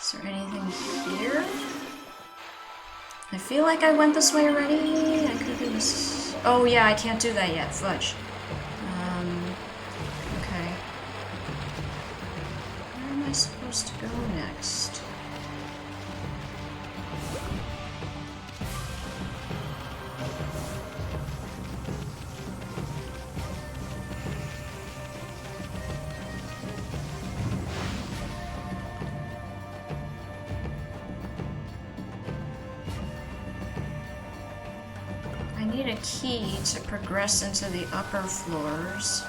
Is there anything here? I feel like I went this way already. I could do this. Oh yeah, I can't do that yet. Fudge. Okay. I supposed to go next? I need a key to progress into the upper floors.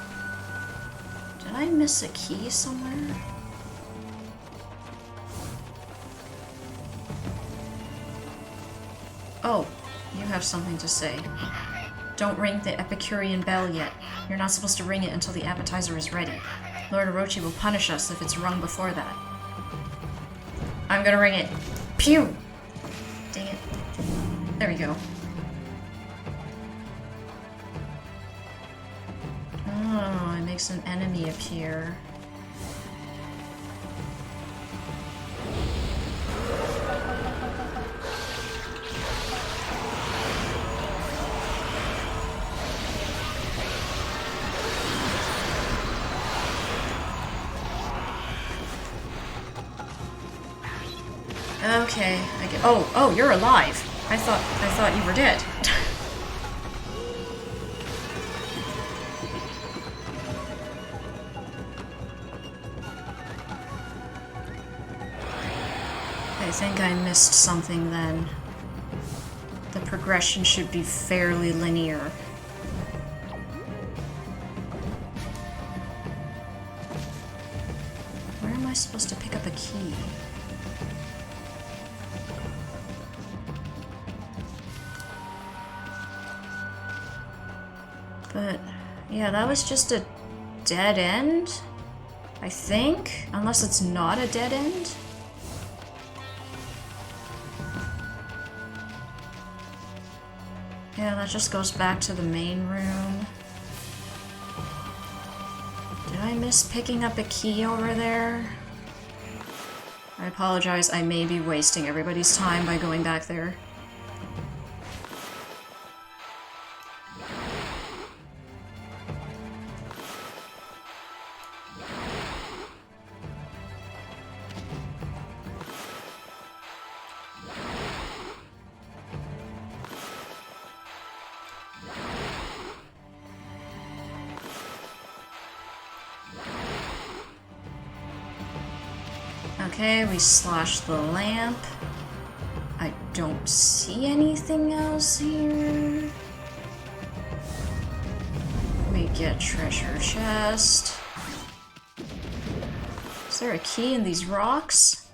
Did I miss a key somewhere? Oh, you have something to say. Don't ring the Epicurean bell yet. You're not supposed to ring it until the appetizer is ready. Lord Orochi will punish us if it's rung before that. I'm gonna ring it. Pew! Dang it. There we go. Oh, it makes an enemy appear. Okay, I get. Oh, you're alive. I thought you were dead. I think I missed something then. The progression should be fairly linear. Where am I supposed to pick up a key? But, yeah, that was just a dead end, I think? Unless it's not a dead end? Yeah, that just goes back to the main room. Did I miss picking up a key over there? I apologize, I may be wasting everybody's time by going back there. Okay, we slash the lamp. I don't see anything else here. We get treasure chest. Is there a key in these rocks?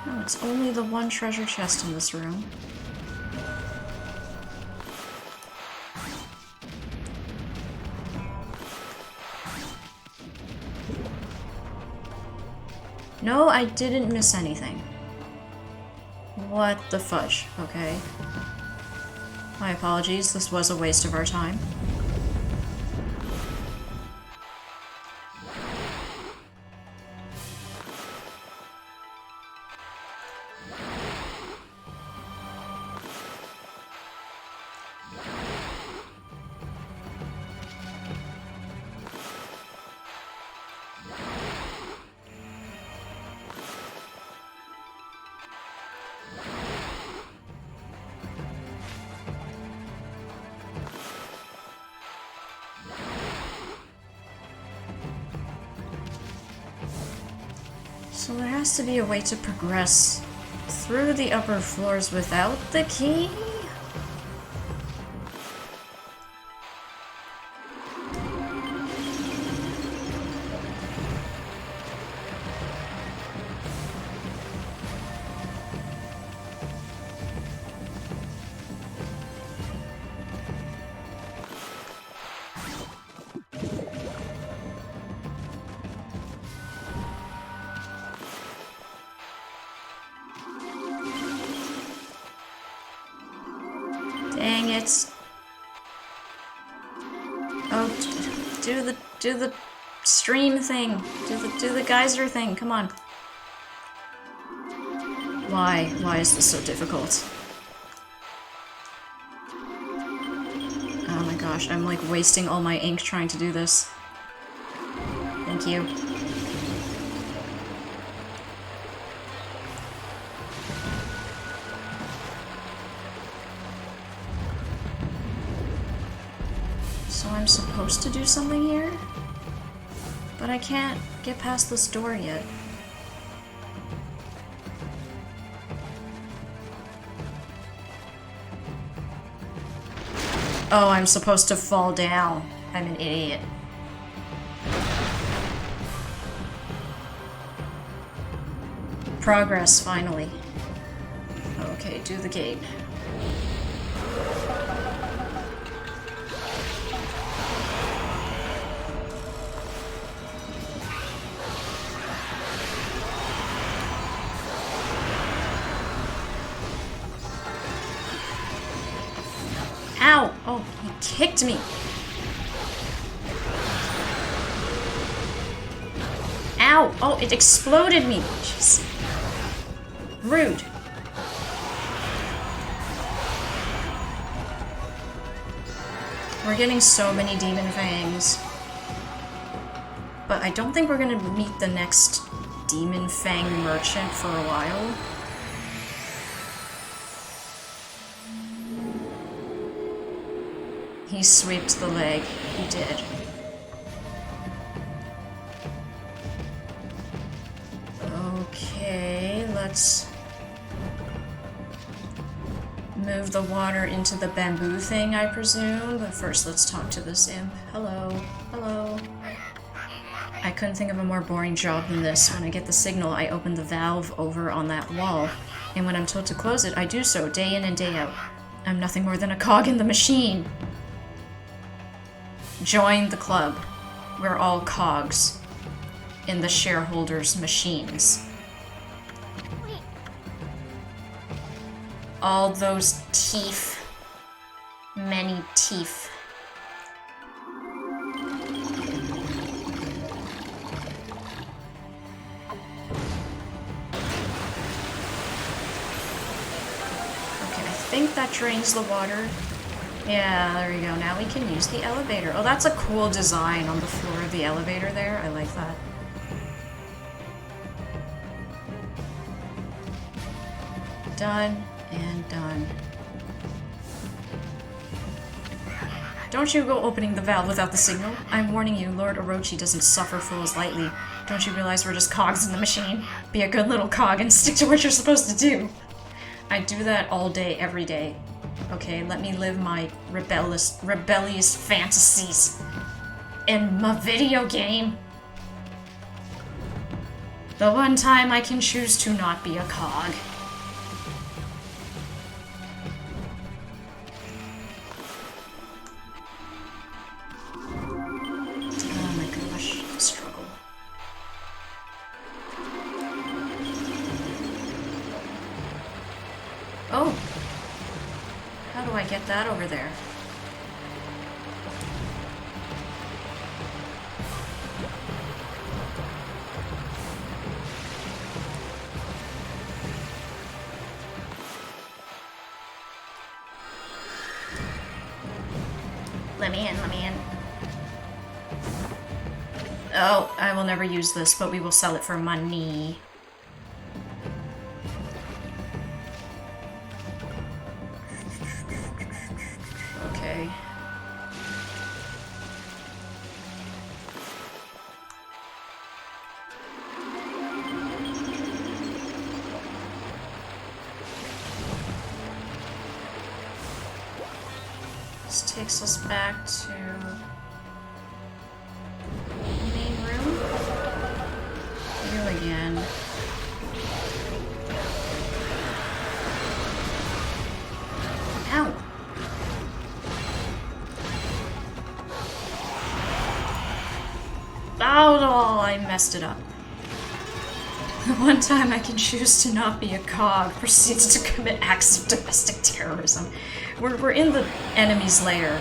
No, it's only the one treasure chest in this room. No, I didn't miss anything. What the fudge? Okay. My apologies, this was a waste of our time. So there has to be a way to progress through the upper floors without the key? Dang it. Oh, do the stream thing. Do the geyser thing. Come on. Why? Why is this so difficult? gosh, I'm like wasting all my ink trying to do this. Thank you. So I'm supposed to do something here? But I can't get past this door yet. Oh, I'm supposed to fall down. I'm an idiot. Progress, finally. Okay, do the gate. Ow! Oh, he kicked me! Ow! Oh, it exploded me! Jeez. Rude. We're getting so many demon fangs. But I don't think we're gonna meet the next demon fang merchant for a while. He swept the leg. He did. Okay, let's move the water into the bamboo thing, I presume. But first, let's talk to this imp. Hello. Hello. I couldn't think of a more boring job than this. When I get the signal, I open the valve over on that wall. And when I'm told to close it, I do so, day in and day out. I'm nothing more than a cog in the machine. Join the club. We're all cogs in the shareholders' machines. All those teeth. Many teeth. Okay, I think that drains the water. Yeah, there we go. Now we can use the elevator. Oh, that's a cool design on the floor of the elevator there. I like that. Done and done. Don't you go opening the valve without the signal. I'm warning you, Lord Orochi doesn't suffer fools lightly. Don't you realize we're just cogs in the machine? Be a good little cog and stick to what you're supposed to do. I do that all day, every day. Okay, let me live my rebellious fantasies in my video game. The one time I can choose to not be a cog. Oh my gosh, struggle. Oh! How do I get that over there? Let me in, let me in. Oh, I will never use this, but we will sell it for money. Okay. This takes us back to the main room. You again. Ow! Oh, I messed it up. The one time I can choose to not be a cog proceeds to commit acts of domestic terrorism. We're in the enemy's lair.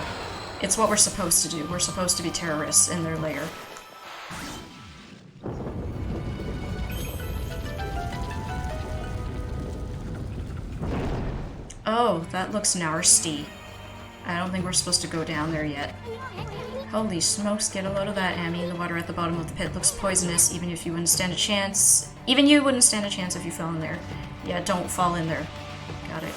It's what we're supposed to do. We're supposed to be terrorists in their lair. Oh, that looks nasty. I don't think we're supposed to go down there yet. Holy smokes, get a load of that, Amy. The water at the bottom of the pit looks poisonous, even if you wouldn't stand a chance. Even you wouldn't stand a chance if you fell in there. Yeah, don't fall in there. Got it.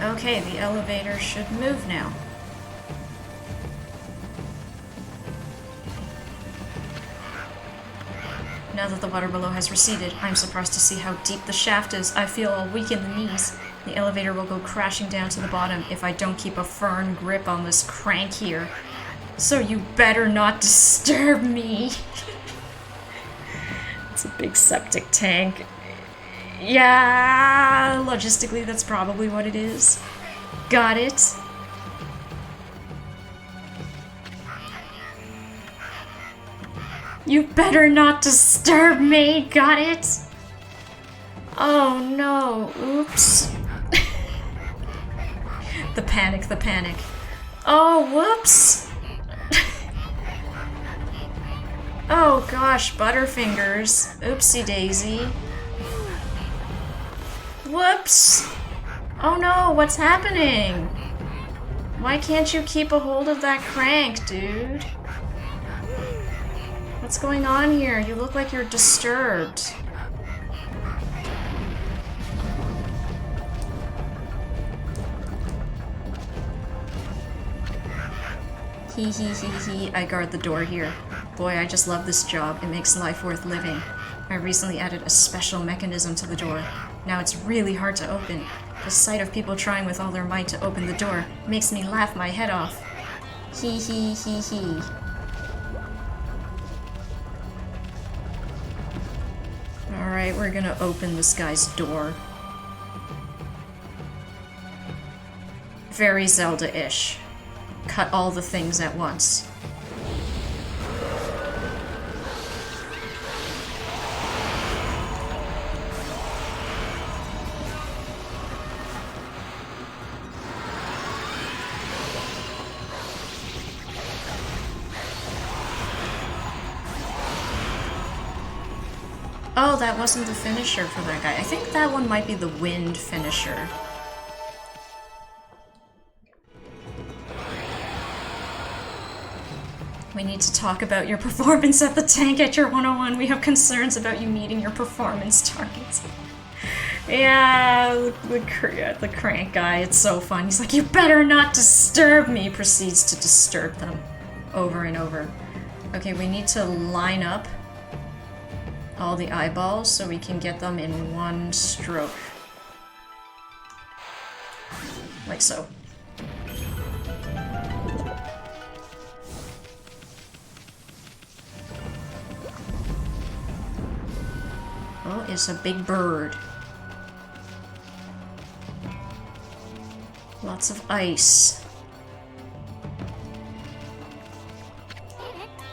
Okay, the elevator should move now. Now that the water below has receded, I'm surprised to see how deep the shaft is. I feel all weak in the knees. The elevator will go crashing down to the bottom if I don't keep a firm grip on this crank here. So you better not disturb me. It's a big septic tank. Yeah, logistically that's probably what it is. Got it. You better not disturb me, got it? Oh no, oops. The panic, the panic. Oh, whoops. Oh gosh, Butterfingers. Oopsie daisy. Whoops. Oh no, what's happening? Why can't you keep a hold of that crank, dude? What's going on here? You look like you're disturbed. Hee hee hee hee, I guard the door here. Boy, I just love this job. It makes life worth living. I recently added a special mechanism to the door. Now it's really hard to open. The sight of people trying with all their might to open the door makes me laugh my head off. Hee hee hee hee. Alright, we're gonna open this guy's door. Very Zelda-ish. Cut all the things at once. Oh, that wasn't the finisher for that guy. I think that one might be the wind finisher. We need to talk about your performance at the tank at your 101. We have concerns about you meeting your performance targets. Yeah, the crank guy, it's so fun. He's like, you better not disturb me. Proceeds to disturb them over and over. Okay, we need to line up all the eyeballs so we can get them in one stroke. Like so. Oh, it's a big bird. Lots of ice.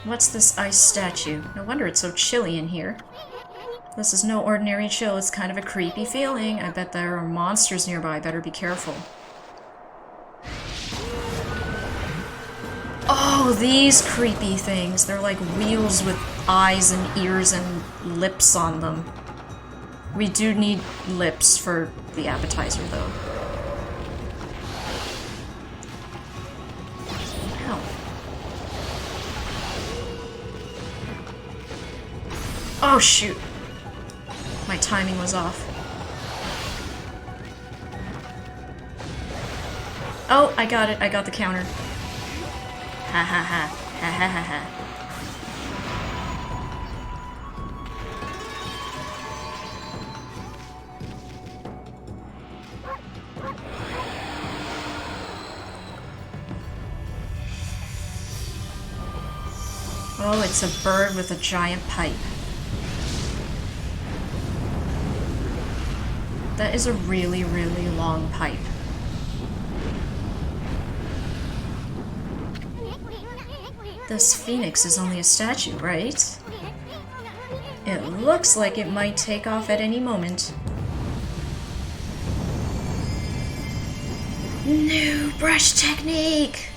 What's this ice statue? No wonder it's so chilly in here. This is no ordinary chill, it's kind of a creepy feeling. I bet there are monsters nearby, better be careful. Oh, these creepy things. They're like wheels with eyes and ears and lips on them. We do need lips for the appetizer, though. Ow. Oh, shoot. My timing was off. Oh, I got it. I got the counter. Ha ha ha. Ha ha ha ha. Oh, it's a bird with a giant pipe. That is a really, really long pipe. This phoenix is only a statue, right? It looks like it might take off at any moment. New brush technique!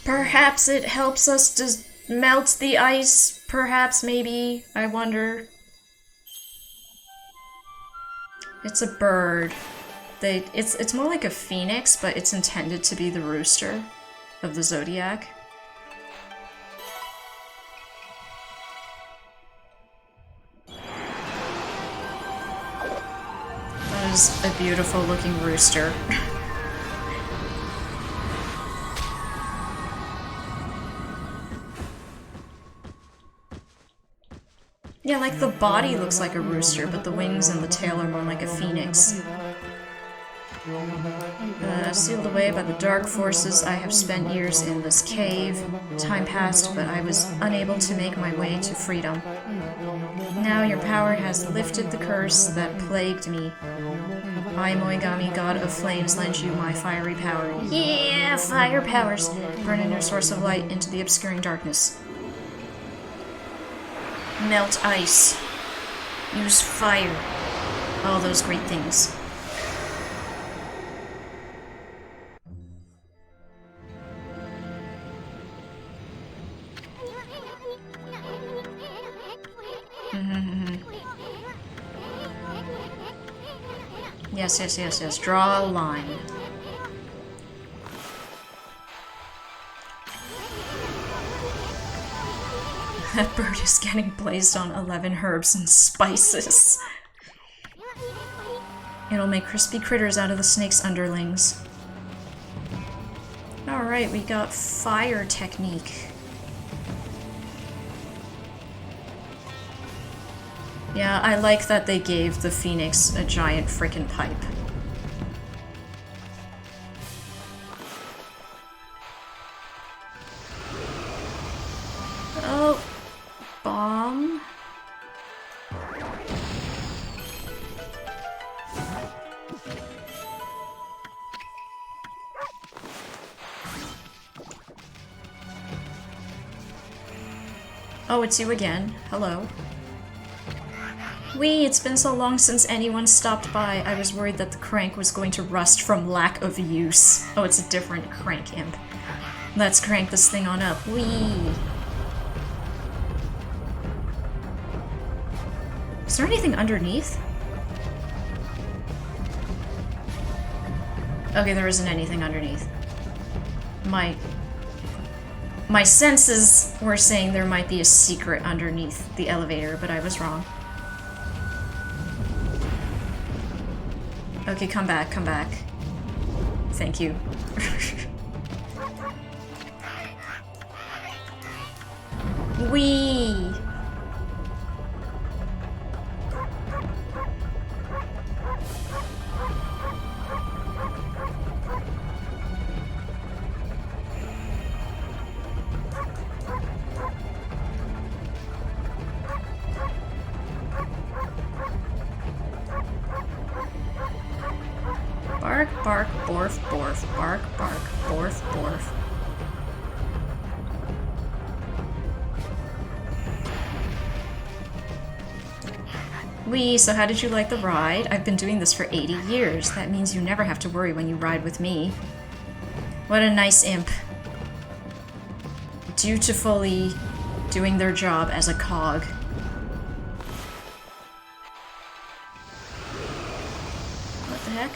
Perhaps it helps us to melt the ice. Perhaps, maybe. I wonder. It's a bird. It's more like a phoenix, but it's intended to be the rooster of the zodiac. That is a beautiful looking rooster. Yeah, like the body looks like a rooster, but the wings and the tail are more like a phoenix. Sealed away by the dark forces, I have spent years in this cave. Time passed, but I was unable to make my way to freedom. Now your power has lifted the curse that plagued me. I, Moigami, god of flames, lend you my fiery power. Yeah, fire powers! Burn a new source of light into the obscuring darkness. Melt ice. Use fire. All those great things. Yes. Draw a line. That bird is getting blazed on 11 herbs and spices. It'll make crispy critters out of the snake's underlings. Alright, we got fire technique. Yeah, I like that they gave the phoenix a giant frickin' pipe. Oh, bomb. Oh, it's you again. Hello. Wee, it's been so long since anyone stopped by. I was worried that the crank was going to rust from lack of use. Oh, it's a different crank imp. Let's crank this thing on up. Wee. Is there anything underneath? Okay, there isn't anything underneath. My senses were saying there might be a secret underneath the elevator, but I was wrong. Okay, come back. Thank you. Wee! Bark, bark, borf, borf, bark, bark, borf, borf. Wee, so how did you like the ride? I've been doing this for 80 years. That means you never have to worry when you ride with me. What a nice imp. Dutifully doing their job as a cog. What the heck?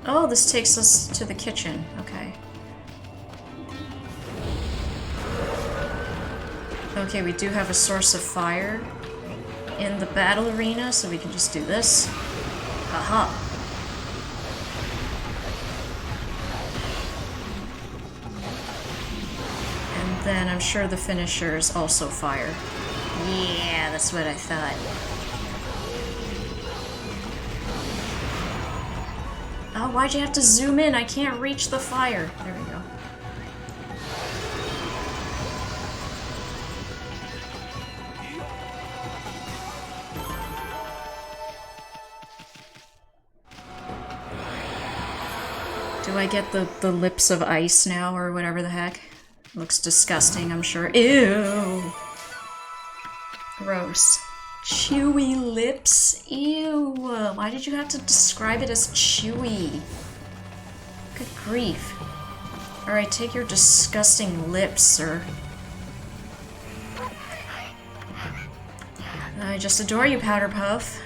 Oh, this takes us to the kitchen. Okay. Okay, we do have a source of fire in the battle arena, so we can just do this. Aha! And then I'm sure the finisher is also fire. Yeah, that's what I thought. Oh, why'd you have to zoom in? I can't reach the fire. There we go. Do I get the lips of ice now, or whatever the heck? Looks disgusting, I'm sure. Ew! Gross. Chewy lips? Ew. Why did you have to describe it as chewy? Good grief. Alright, take your disgusting lips, sir. I just adore you, Powder Puff.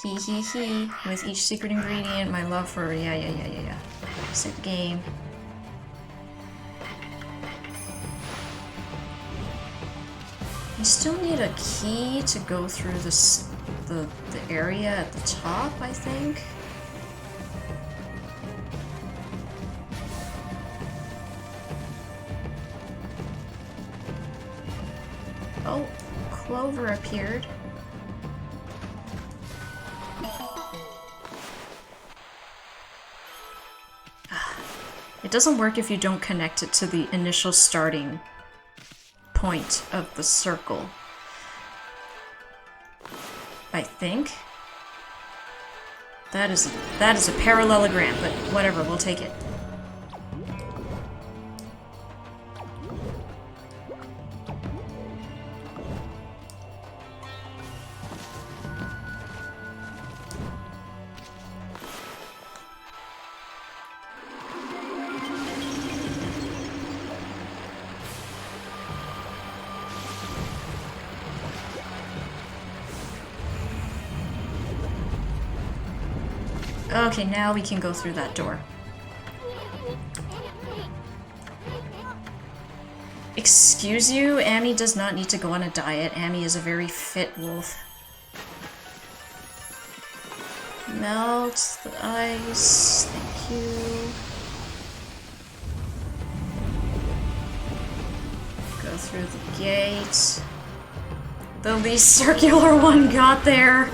Hee hee hee. With each secret ingredient, my love for... Yeah. Save the game. You still need a key to go through this, the area at the top, I think. Oh, Clover appeared. It doesn't work if you don't connect it to the initial starting point of the circle. I think. That is a parallelogram, but whatever, we'll take it. Okay, now we can go through that door. Excuse you? Amy does not need to go on a diet. Amy is a very fit wolf. Melt the ice. Thank you. Go through the gate. The least circular one got there.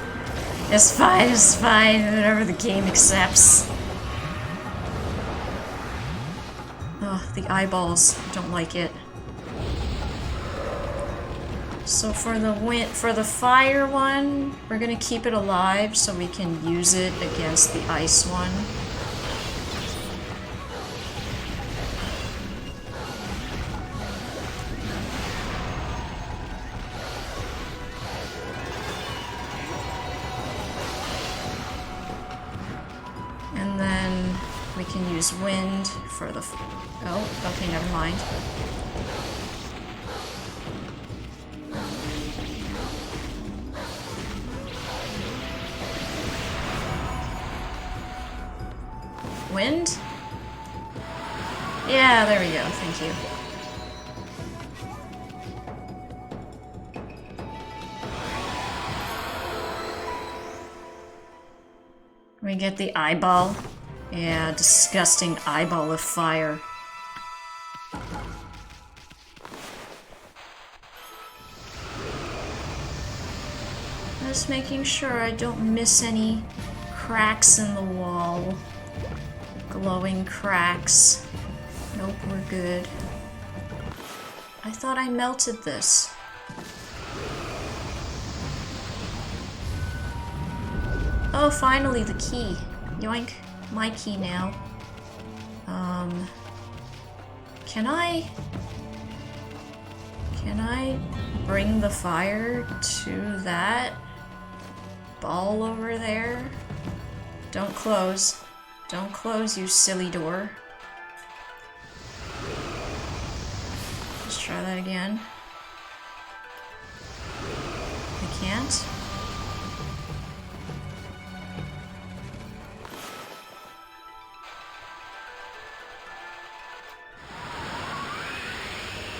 It's fine, whatever the game accepts. Ugh, the eyeballs, don't like it. So for the fire one, we're gonna keep it alive so we can use it against the ice one. Use wind for the... Oh, okay, never mind. Wind? Yeah, there we go, thank you. We get the eyeball. Yeah, disgusting eyeball of fire. Just making sure I don't miss any cracks in the wall. Glowing cracks. Nope, we're good. I thought I melted this. Oh, finally, the key. Yoink. My key now. Can I bring the fire to that ball over there? Don't close. Don't close, you silly door. Let's try that again. I can't.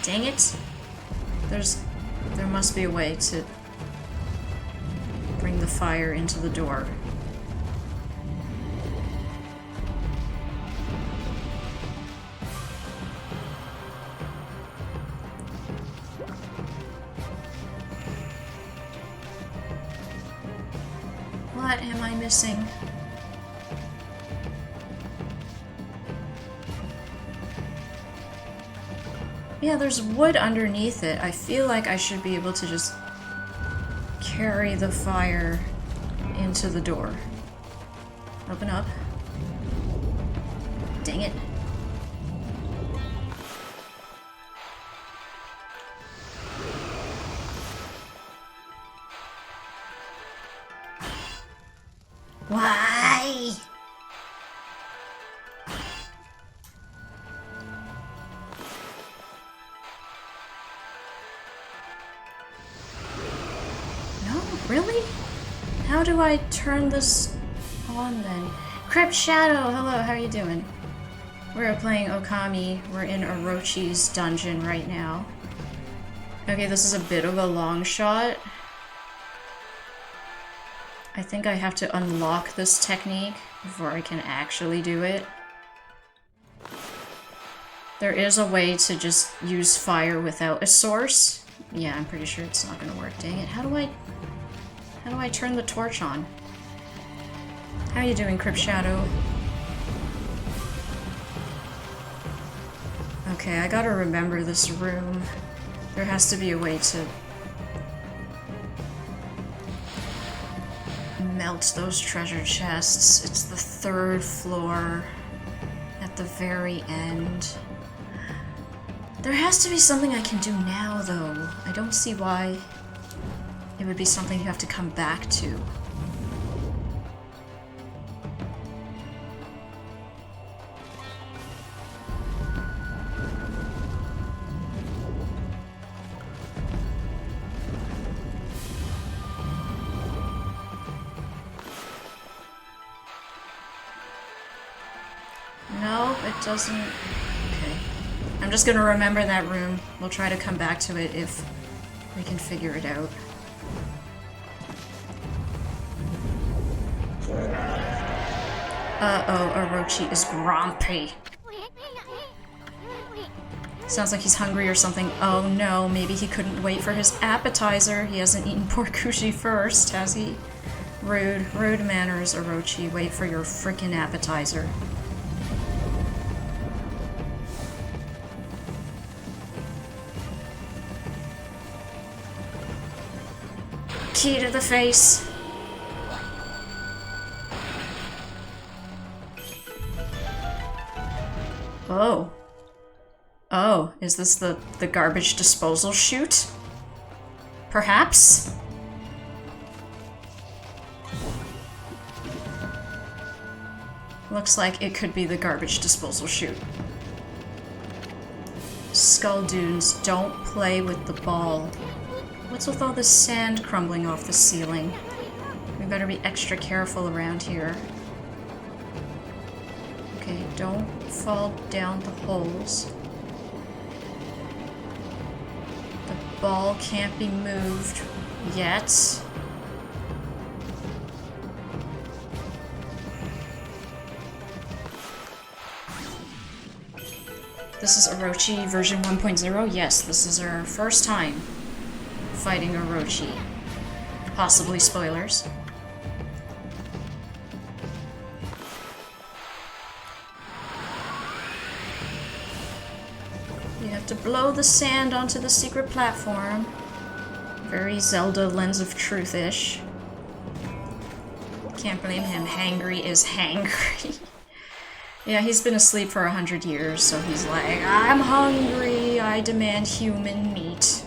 Dang it. There must be a way to bring the fire into the door. What am I missing? Yeah, there's wood underneath it. I feel like I should be able to just carry the fire into the door. Open up. Dang it. Why? No, really? How do I turn this on then? Crypt Shadow, hello, how are you doing? We're playing Okami. We're in Orochi's dungeon right now. Okay, this is a bit of a long shot. I think I have to unlock this technique before I can actually do it. There is a way to just use fire without a source. Yeah, I'm pretty sure it's not gonna work. Dang it. How do I turn the torch on? How you doing, Crypt Shadow? Okay, I gotta remember this room. There has to be a way to melt those treasure chests. It's the 3rd floor at the very end. There has to be something I can do now, though. I don't see why it would be something you have to come back to. No, it doesn't. Okay. I'm just gonna remember that room. We'll try to come back to it if we can figure it out. Uh-oh, Orochi is grumpy. Sounds like he's hungry or something. Oh no, maybe he couldn't wait for his appetizer. He hasn't eaten porkushi first, has he? Rude. Rude manners, Orochi. Wait for your frickin' appetizer. Key to the face. Oh. Oh, is this the garbage disposal chute? Perhaps? Looks like it could be the garbage disposal chute. Skull dunes, don't play with the ball. What's with all this sand crumbling off the ceiling? We better be extra careful around here. Okay, don't fall down the holes. The ball can't be moved yet. This is Orochi version 1.0. Yes, this is our first time fighting Orochi. Possibly spoilers. You have to blow the sand onto the secret platform. Very Zelda Lens of Truth-ish. Can't blame him. Hangry is hangry. Yeah, he's been asleep for 100 years, so he's like, I'm hungry, I demand human meat.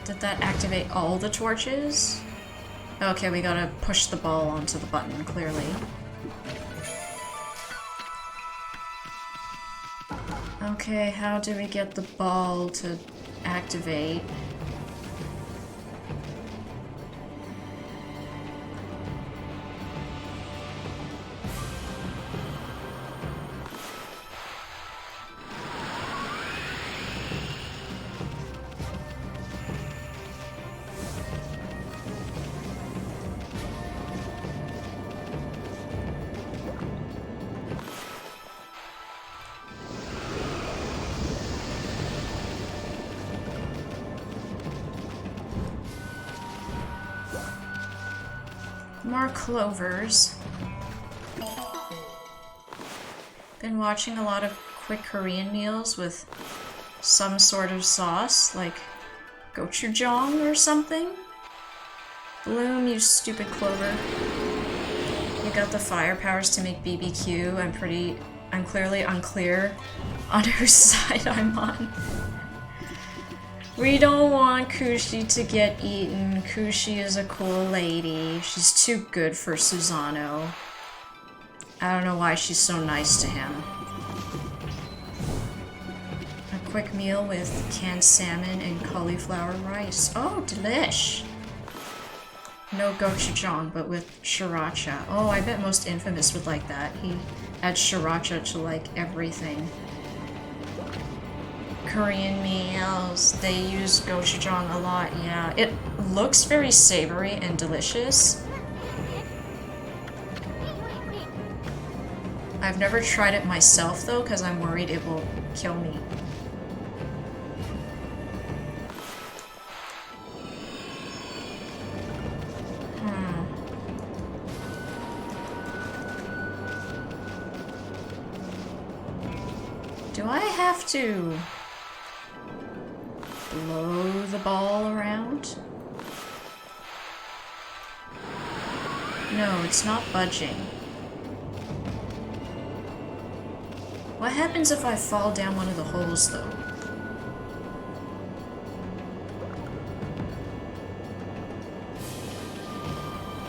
Did that activate all the torches? Okay, we gotta push the ball onto the button, clearly. Okay, how do we get the ball to activate? More clovers. Been watching a lot of quick Korean meals with some sort of sauce, like gochujang or something. Bloom, you stupid clover. You got the fire powers to make BBQ. I'm clearly unclear on whose side I'm on. We don't want Kushi to get eaten. Kushi is a cool lady. She's too good for Susano. I don't know why she's so nice to him. A quick meal with canned salmon and cauliflower rice. Oh, delish! No gochujang, but with sriracha. Oh, I bet Most Infamous would like that. He adds sriracha to, like, everything. Korean meals, they use gochujang a lot, yeah. It looks very savory and delicious. I've never tried it myself, though, because I'm worried it will kill me. Do I have to blow the ball around? No, it's not budging. What happens if I fall down one of the holes, though?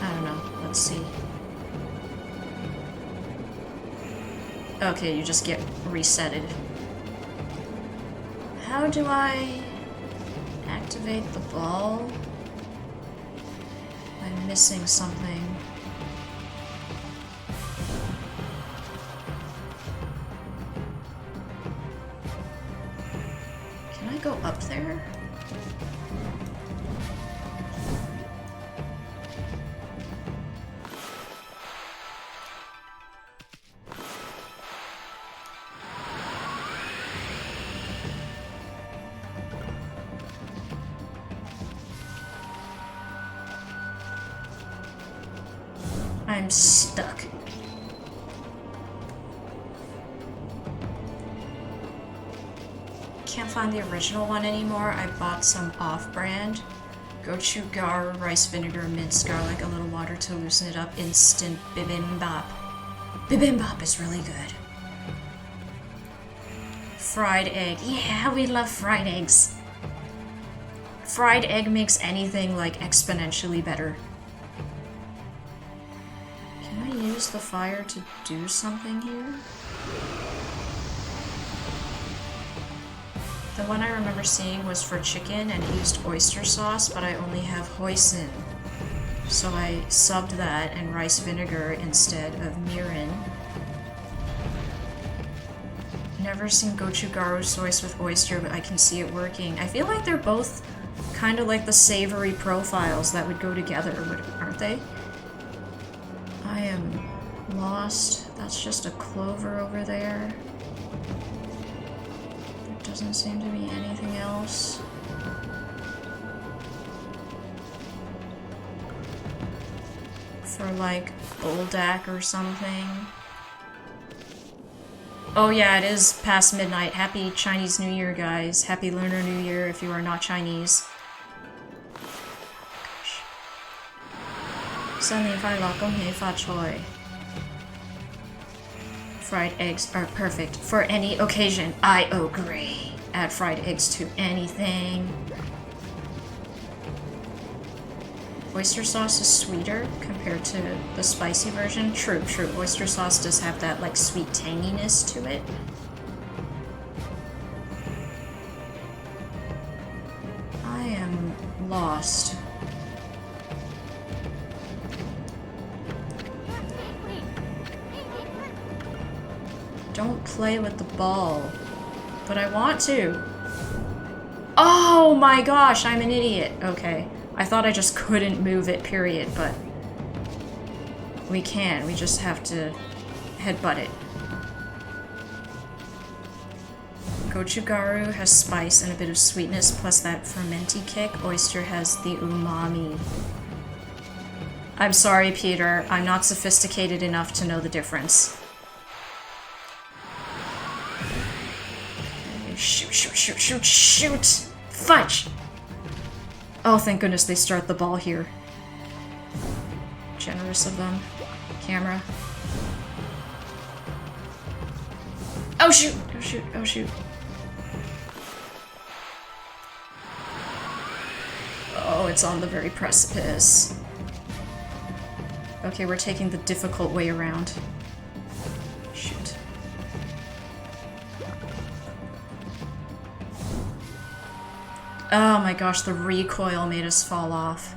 I don't know. Let's see. Okay, you just get resetted. How do I activate the ball? I'm missing something. Can I go up there? I'm stuck. Can't find the original one anymore. I bought some off-brand. Gochugaru, rice vinegar, minced garlic, a little water to loosen it up. Instant bibimbap. Bibimbap is really good. Fried egg. Yeah, we love fried eggs. Fried egg makes anything, like, exponentially better. Can I use the fire to do something here? The one I remember seeing was for chicken and it used oyster sauce, but I only have hoisin. So I subbed that and rice vinegar instead of mirin. Never seen gochugaru sauce with oyster, but I can see it working. I feel like they're both kind of like the savory profiles that would go together, aren't they? I am lost. That's just a clover over there. There doesn't seem to be anything else. For like Boldak or something. Oh yeah, it is past midnight. Happy Chinese New Year, guys. Happy Lunar New Year if you are not Chinese. Fried eggs are perfect for any occasion. I agree. Add fried eggs to anything. Oyster sauce is sweeter compared to the spicy version. True, true. Oyster sauce does have that, like, sweet tanginess to it. I am lost. Don't play with the ball. But I want to. Oh my gosh, I'm an idiot. Okay. I thought I just couldn't move it, period, but we can. We just have to headbutt it. Gochugaru has spice and a bit of sweetness, plus that fermenty kick. Oyster has the umami. I'm sorry, Peter. I'm not sophisticated enough to know the difference. Shoot, shoot, shoot, shoot, shoot! Fudge! Oh, thank goodness they start the ball here. Generous of them. Camera. Oh shoot! Oh shoot! Oh shoot! Oh, it's on the very precipice. Okay, we're taking the difficult way around. Shoot. Oh my gosh, the recoil made us fall off.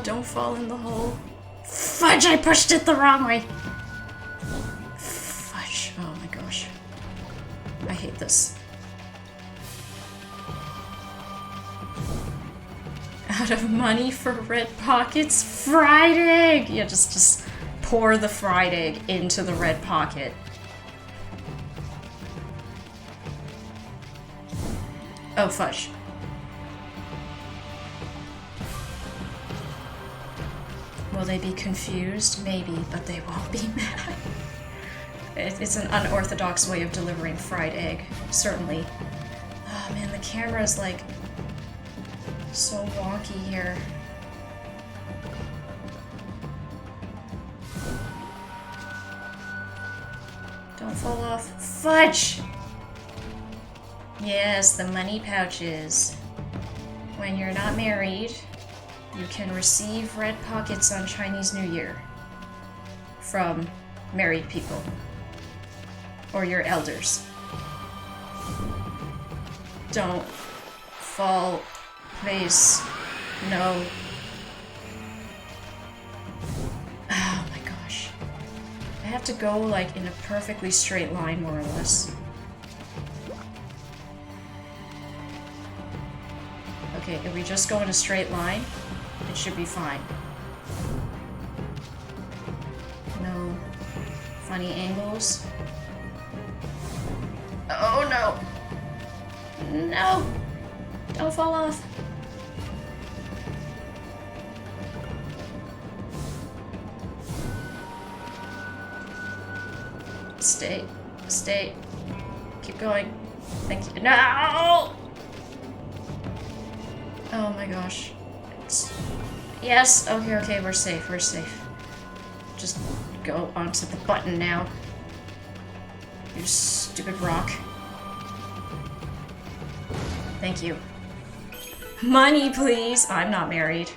Don't fall in the hole. Fudge, I pushed it the wrong way. Fudge, oh my gosh. I hate this. Out of money for red pockets? Fried egg! Yeah, just pour the fried egg into the red pocket. Oh, fudge. Will they be confused? Maybe, but they won't be mad. It's an unorthodox way of delivering fried egg, certainly. Oh man, the camera's like so wonky here. Don't fall off. Fudge! Yes, the money pouches. When you're not married, you can receive red pockets on Chinese New Year from married people or your elders. Don't fall, please. No. Oh my gosh. I have to go like in a perfectly straight line, more or less. Okay, if we just go in a straight line, it should be fine. No funny angles. Oh no! No! Don't fall off. Stay. Stay. Keep going. Thank you. No! Oh my gosh. Yes, okay, we're safe, we're safe. Just go onto the button now. You stupid rock. Thank you. Money, please! I'm not married.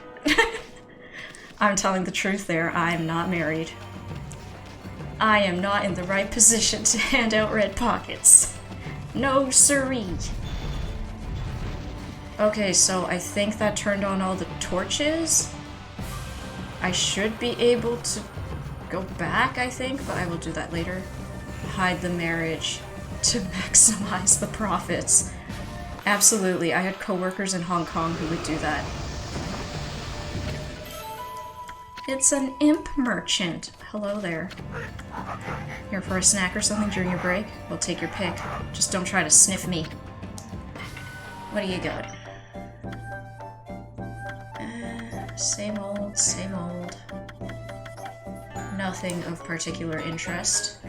I'm telling the truth there, I'm not married. I am not in the right position to hand out red pockets. No siree. Okay, so I think that turned on all the torches. I should be able to go back, I think, but I will do that later. Hide the marriage to maximize the profits. Absolutely, I had coworkers in Hong Kong who would do that. It's an imp merchant. Hello there. Here for a snack or something during your break? We'll take your pick. Just don't try to sniff me. What do you got? Same old, same old. Nothing of particular interest.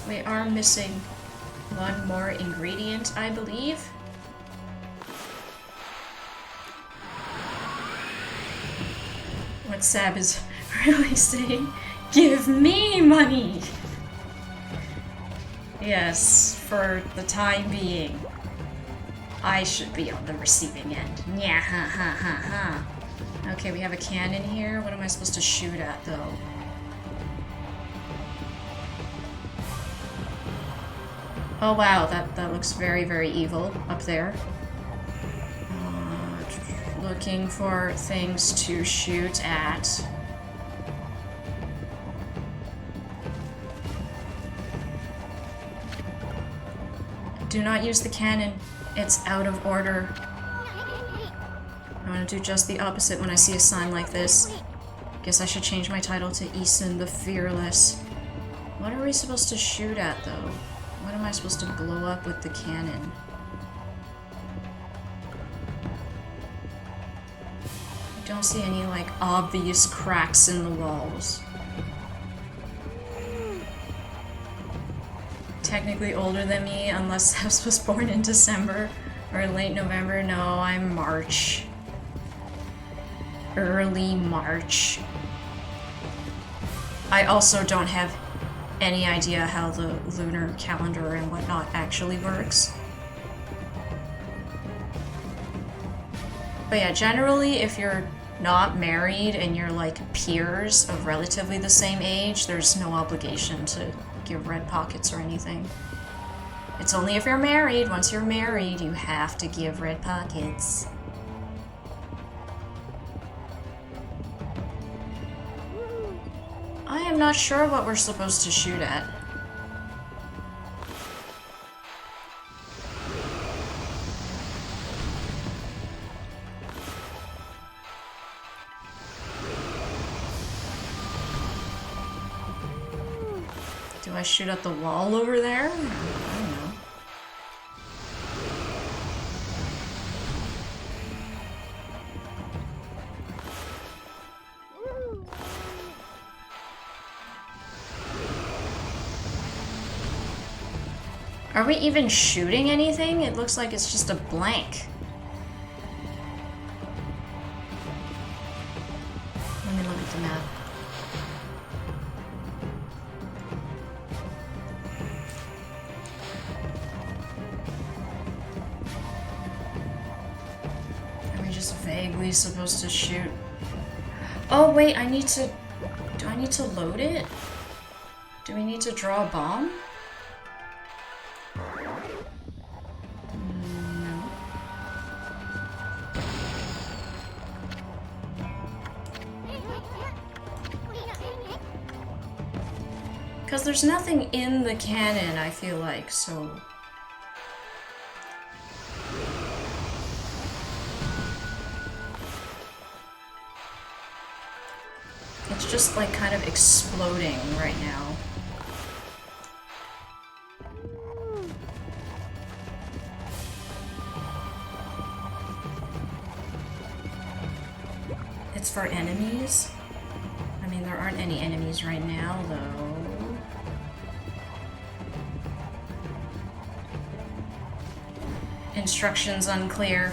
We are missing one more ingredient, I believe. What Sab is really saying, give me money! Yes, for the time being. I should be on the receiving end. Yeah, ha ha ha ha. Okay, we have a cannon here. What am I supposed to shoot at, though? Oh wow, that looks very, very evil up there. Looking for things to shoot at. Do not use the cannon. It's out of order. I want to do just the opposite when I see a sign like this. Guess I should change my title to Eason the Fearless. What are we supposed to shoot at, though? What am I supposed to blow up with the cannon? don't see any, like, obvious cracks in the walls. Technically older than me, unless Sebs was born in December or late November. No, I'm March. Early March. I also don't have any idea how the lunar calendar and whatnot actually works. But yeah, generally, if you're not married and you're like peers of relatively the same age, there's no obligation to give red pockets or anything. It's only if you're married. Once you're married, you have to give red pockets. I am not sure what we're supposed to shoot at. Do I shoot at the wall over there? I don't know. Are we even shooting anything? It looks like it's just a blank. Let me look at the map. Are we just vaguely supposed to shoot? Oh wait, I need to... Do I need to load it? Do we need to draw a bomb? Because there's nothing in the cannon, I feel like, so... It's just, like, kind of exploding right now. It's for enemies? I mean, there aren't any enemies right now, though. Instructions unclear.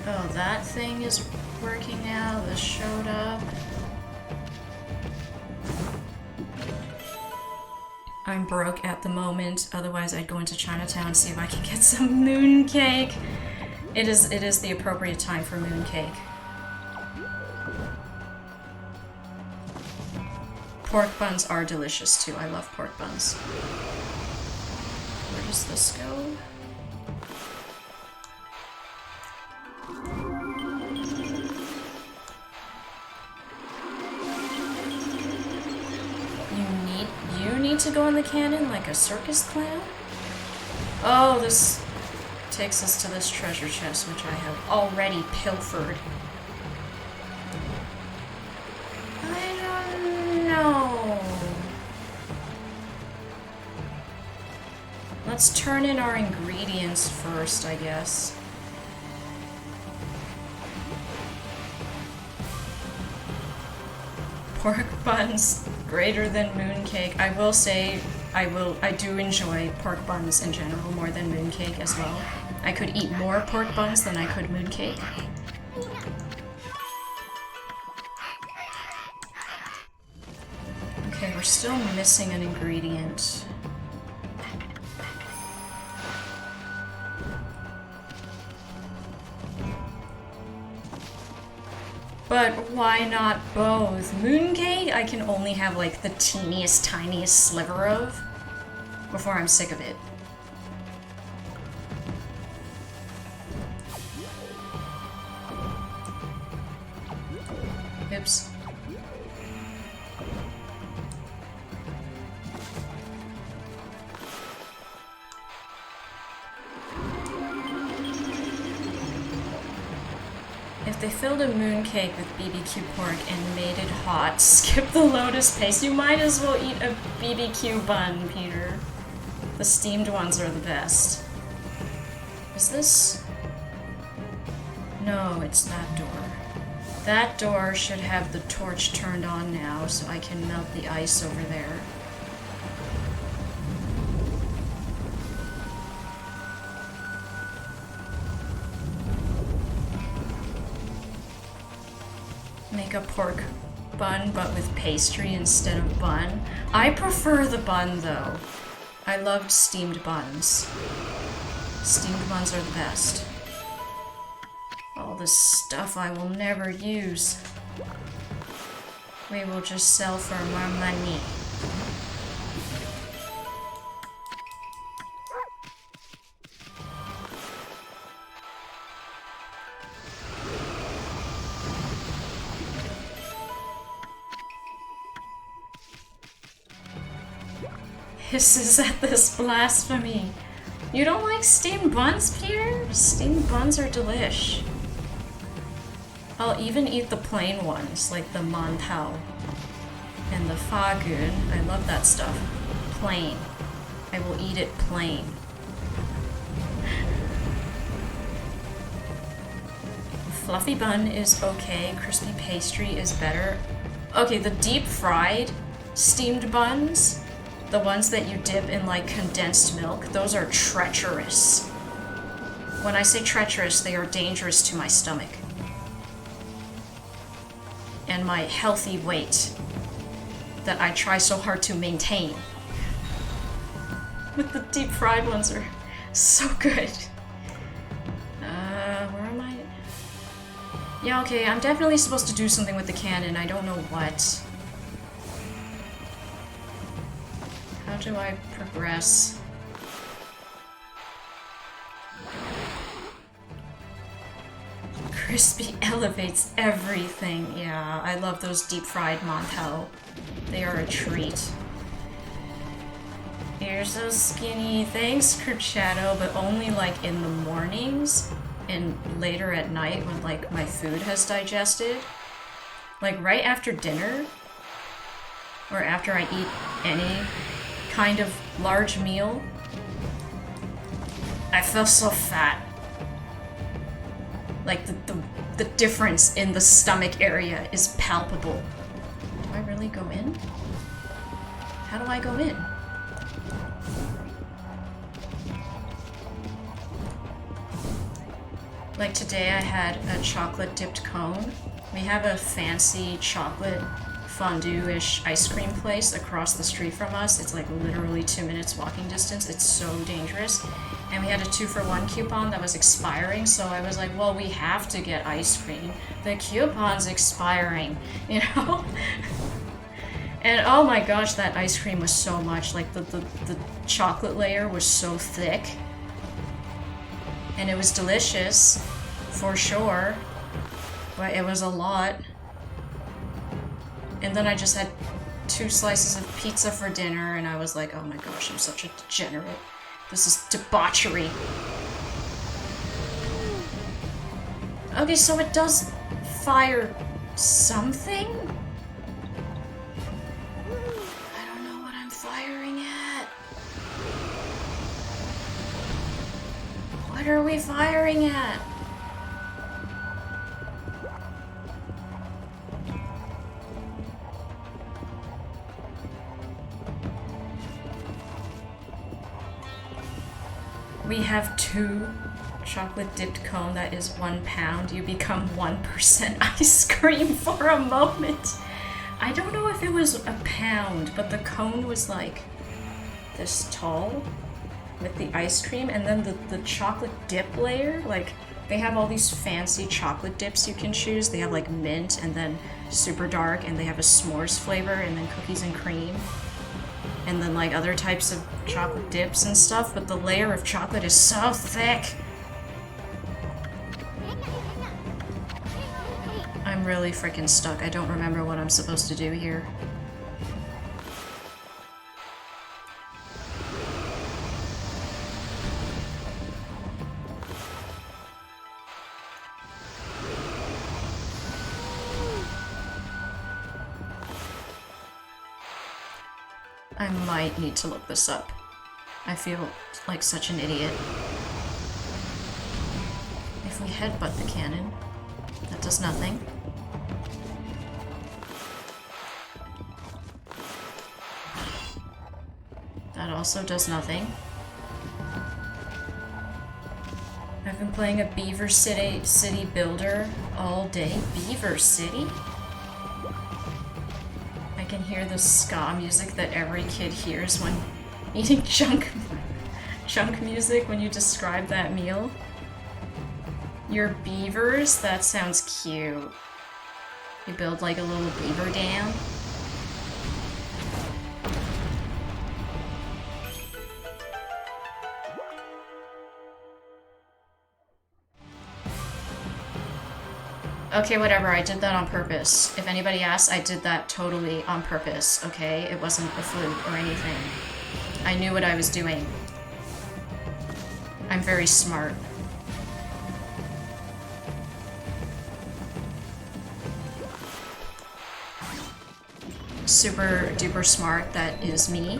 Oh, that thing is working now. This showed up. I'm broke at the moment, otherwise I'd go into Chinatown and see if I can get some mooncake. It is the appropriate time for mooncake. Pork buns are delicious too. I love pork buns. Where does this go? You need to go in the cannon like a circus clown? Oh, this takes us to this treasure chest, which I have already pilfered. No. Let's turn in our ingredients first, I guess. Pork buns greater than mooncake. I will say I do enjoy pork buns in general more than mooncake as well. I could eat more pork buns than I could mooncake. Okay, we're still missing an ingredient. But why not both? Mooncake I can only have like the teeniest, tiniest sliver of before I'm sick of it. Oops. If They filled a mooncake with BBQ pork and made it hot. Skip the lotus paste. You might as well eat a BBQ bun, Peter. The steamed ones are the best. Is this? No, it's that door. That door should have the torch turned on now, so I can melt the ice over there. Make a pork bun, but with pastry instead of bun. I prefer the bun, though. I loved steamed buns. Steamed buns are the best. All this stuff I will never use. We will just sell for more money. Hisses at this blasphemy. You don't like steamed buns, Peter? Steamed buns are delish. I'll even eat the plain ones, like the mantao and the fagun. I love that stuff. Plain. I will eat it plain. Fluffy bun is okay. Crispy pastry is better. Okay, the deep fried steamed buns, the ones that you dip in like condensed milk, those are treacherous. When I say treacherous, they are dangerous to my stomach. And my healthy weight that I try so hard to maintain. But the deep fried ones are so good. Where am I? Yeah, okay, I'm definitely supposed to do something with the cannon. I don't know what. How do I progress? Crispy elevates everything. Yeah, I love those deep fried mantao. They are a treat. You're so skinny. Thanks, Crypt Shadow, but only like in the mornings and later at night when like my food has digested. Like right after dinner or after I eat any kind of large meal, I feel so fat. Like the difference in the stomach area is palpable. Do I really go in? How do I go in? Like today I had a chocolate dipped cone. We have a fancy chocolate fondue-ish ice cream place across the street from us. It's like literally 2 minutes walking distance. It's so dangerous. And we had a 2-for-1 coupon that was expiring, so I was like, well, we have to get ice cream. The coupon's expiring, you know? And oh my gosh, that ice cream was so much. Like the chocolate layer was so thick. And it was delicious, for sure. But it was a lot. And then I just had 2 slices of pizza for dinner, and I was like, oh my gosh, I'm such a degenerate. This is debauchery. Okay, so it does fire something? I don't know what I'm firing at. What are we firing at? We have 2 chocolate dipped cone that is 1 pound. You become 1% ice cream for a moment. I don't know if it was a pound, but the cone was like this tall with the ice cream, and then the chocolate dip layer, like they have all these fancy chocolate dips you can choose. They have like mint and then super dark, and they have a s'mores flavor and then cookies and cream. And then like other types of chocolate dips and stuff, but the layer of chocolate is so thick. I'm really freaking stuck. I don't remember what I'm supposed to do here. I might need to look this up. I feel like such an idiot. If we headbutt the cannon, that does nothing. That also does nothing. I've been playing a Beaver City builder all day. Beaver City? I can hear the ska music that every kid hears when eating junk music when you describe that meal. Your beavers? That sounds cute. You build like a little beaver dam. Okay, whatever, I did that on purpose. If anybody asks, I did that totally on purpose, okay? It wasn't a fluke or anything. I knew what I was doing. I'm very smart. Super duper smart, that is me.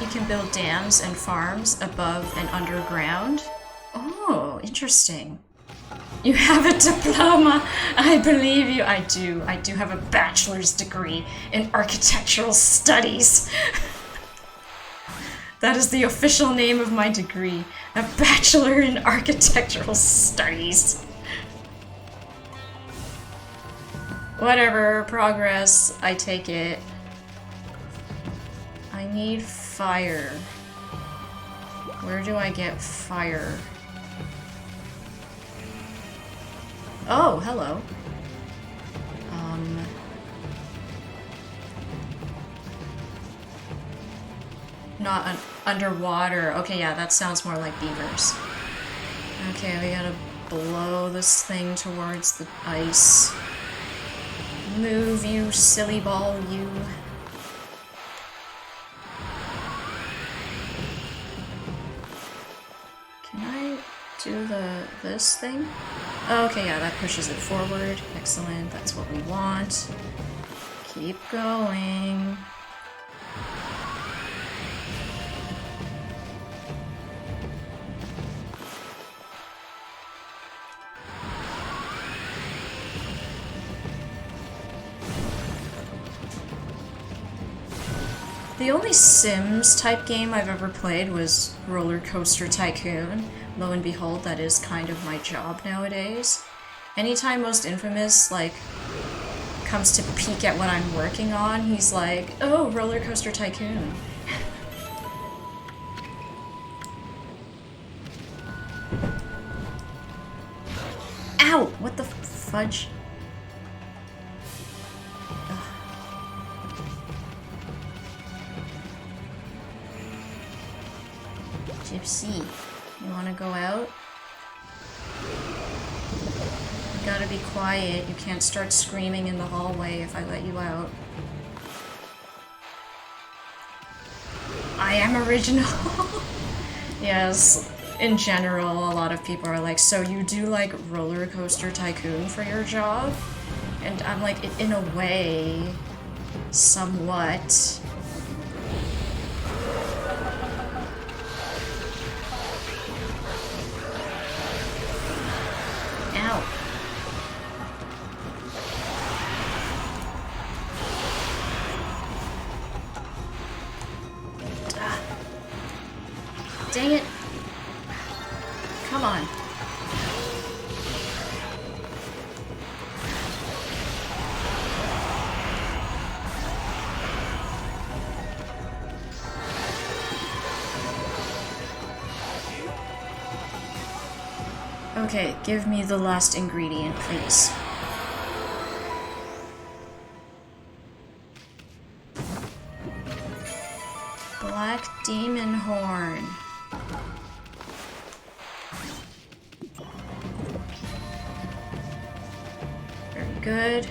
You can build dams and farms above and underground. Oh, interesting. You have a diploma. I believe you. I do. I do have a bachelor's degree in architectural studies. That is the official name of my degree. A bachelor in architectural studies. Whatever, progress. I take it. I need fire. Where do I get fire? Oh, hello. Not underwater. Okay, yeah, that sounds more like beavers. Okay, we gotta blow this thing towards the ice. Move, you silly ball, you. Can I do this thing? Oh, okay, yeah, that pushes it forward. Excellent, that's what we want. Keep going. The only Sims type game I've ever played was Roller Coaster Tycoon. Lo and behold, that is kind of my job nowadays. Anytime Most Infamous, like, comes to peek at what I'm working on, he's like, oh, Roller Coaster Tycoon. Ow! What the fudge? Gypsy, you wanna go out? You gotta be quiet. You can't start screaming in the hallway if I let you out. I am original! Yes, in general, a lot of people are like, so you do like Roller Coaster Tycoon for your job? And I'm like, in a way, somewhat. Ow. Ah. Dang it. Come on. Okay, give me the last ingredient, please. Black Demon Horn. Very good.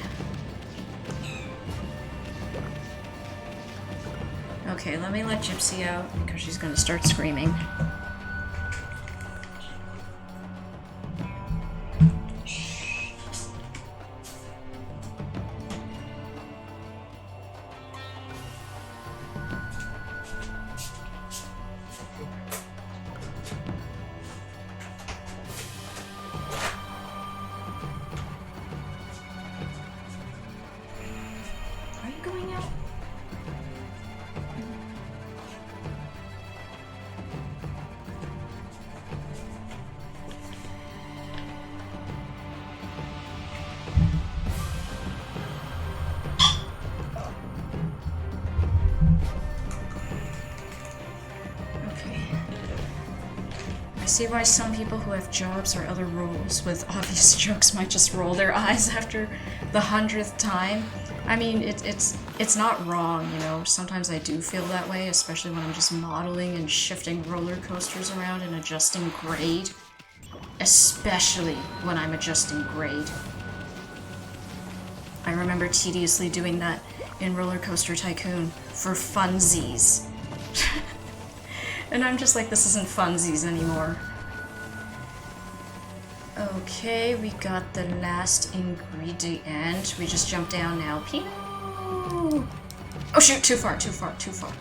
Okay, let me let Gypsy out because she's gonna start screaming. Are you going out? Okay. I see why some people who have jobs or other roles with obvious jokes might just roll their eyes after the 100th time. I mean, it's not wrong, you know. Sometimes I do feel that way, especially when I'm just modeling and shifting roller coasters around and adjusting grade. Especially when I'm adjusting grade. I remember tediously doing that in Roller Coaster Tycoon for funsies. And I'm just like, this isn't funsies anymore. Okay, we got the last ingredient. We just jump down now. Pew! Oh shoot, too far, too far, too far.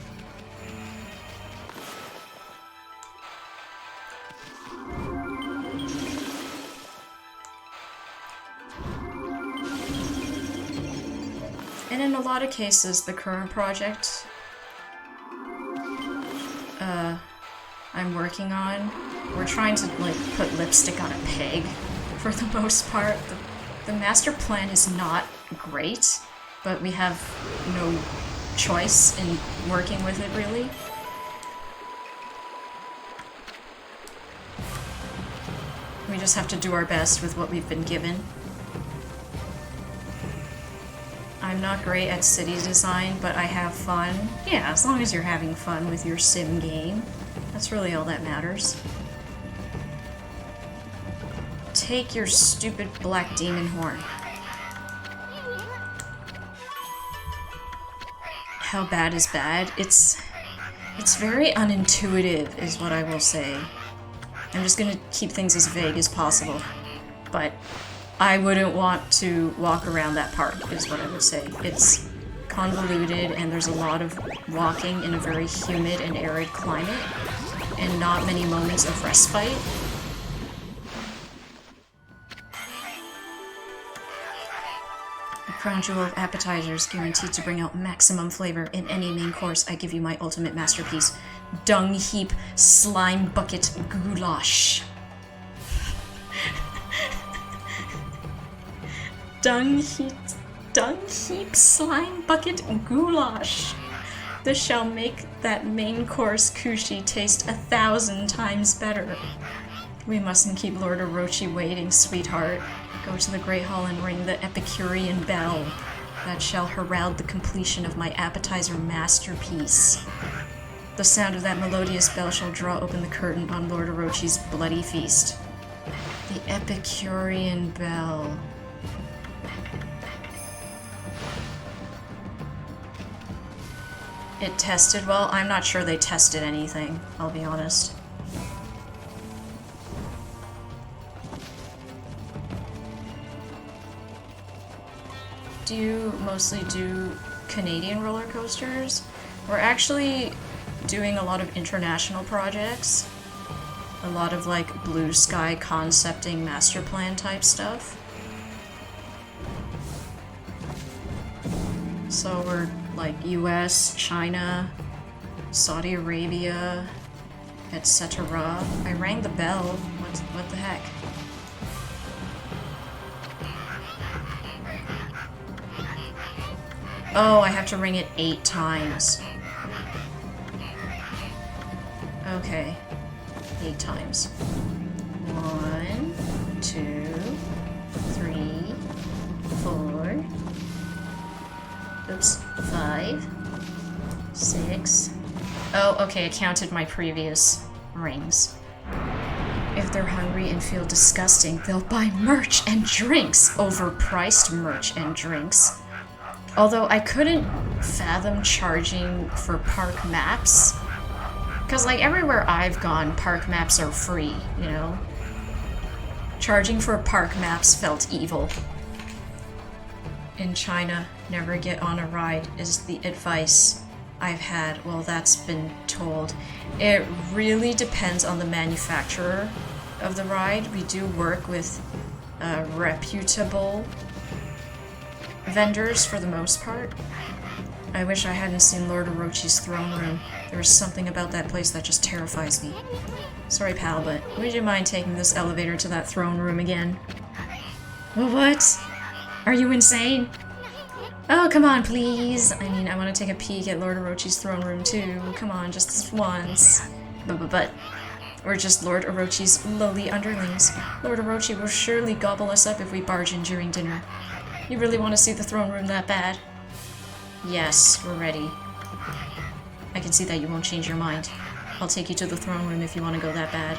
And in a lot of cases, the current project I'm working on, we're trying to like put lipstick on a pig for the most part. The master plan is not great, but we have no choice in working with it really. We just have to do our best with what we've been given. I'm not great at city design, but I have fun. Yeah, as long as you're having fun with your sim game. That's really all that matters. Take your stupid black demon horn. How bad is bad? It's very unintuitive, is what I will say. I'm just gonna keep things as vague as possible. But I wouldn't want to walk around that park, is what I would say. It's convoluted, and there's a lot of walking in a very humid and arid climate, and not many moments of respite. A crown jewel of appetizers guaranteed to bring out maximum flavor in any main course. I give you my ultimate masterpiece. Dung heap slime bucket goulash. Dung heap slime bucket goulash. This shall make that main course kushi taste 1,000 times better. We mustn't keep Lord Orochi waiting, sweetheart. Go to the Great Hall and ring the Epicurean bell. That shall herald the completion of my appetizer masterpiece. The sound of that melodious bell shall draw open the curtain on Lord Orochi's bloody feast. The Epicurean bell. It tested well? I'm not sure they tested anything, I'll be honest. Do you mostly do Canadian roller coasters? We're actually doing a lot of international projects. A lot of like blue sky concepting master plan type stuff. So we're like US, China, Saudi Arabia, etc. I rang the bell. What the heck? Oh, I have to ring it 8 times. Okay. 8 times. 1, 2, 3, 4. Oops. 5, 6. Oh, okay, I counted my previous rings. If they're hungry and feel disgusting, they'll buy merch and drinks. Overpriced merch and drinks. Although I couldn't fathom charging for park maps. Because, like, everywhere I've gone, park maps are free, you know? Charging for park maps felt evil. In China, never get on a ride is the advice I've had. Well, that's been told. It really depends on the manufacturer of the ride. We do work with reputable vendors for the most part. I wish I hadn't seen Lord Orochi's throne room. There's something about that place that just terrifies me. Sorry, pal, but would you mind taking this elevator to that throne room again? What? Are you insane? Oh, come on, please. I mean, I want to take a peek at Lord Orochi's throne room, too. Come on, just this once. But we're just Lord Orochi's lowly underlings. Lord Orochi will surely gobble us up if we barge in during dinner. You really want to see the throne room that bad? Yes, we're ready. I can see that you won't change your mind. I'll take you to the throne room if you want to go that bad.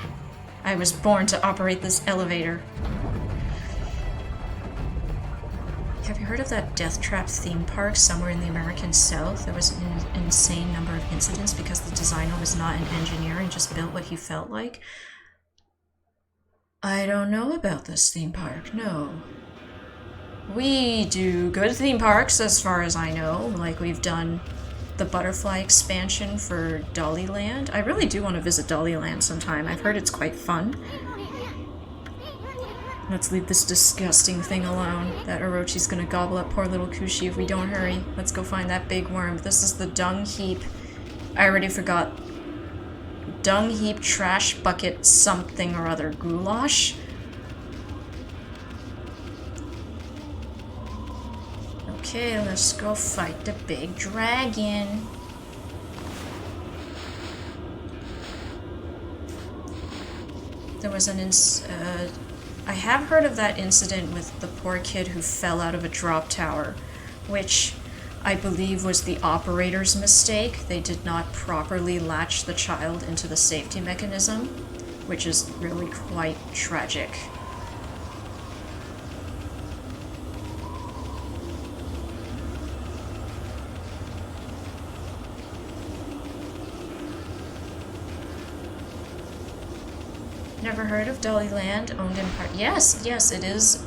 I was born to operate this elevator. Have you heard of that Death Trap theme park somewhere in the American South? There was an insane number of incidents because the designer was not an engineer and just built what he felt like. I don't know about this theme park, no. We do good theme parks as far as I know, like we've done the butterfly expansion for Dollyland. I really do want to visit Dollyland sometime. I've heard it's quite fun. Let's leave this disgusting thing alone. That Orochi's gonna gobble up poor little Kushi if we don't hurry. Let's go find that big worm. This is the dung heap. I already forgot. Dung heap, trash bucket, something or other. Goulash? Okay, let's go fight the big dragon. There was an I have heard of that incident with the poor kid who fell out of a drop tower, which I believe was the operator's mistake. They did not properly latch the child into the safety mechanism, which is really quite tragic. Never heard of Dollyland, owned in part. Yes, it is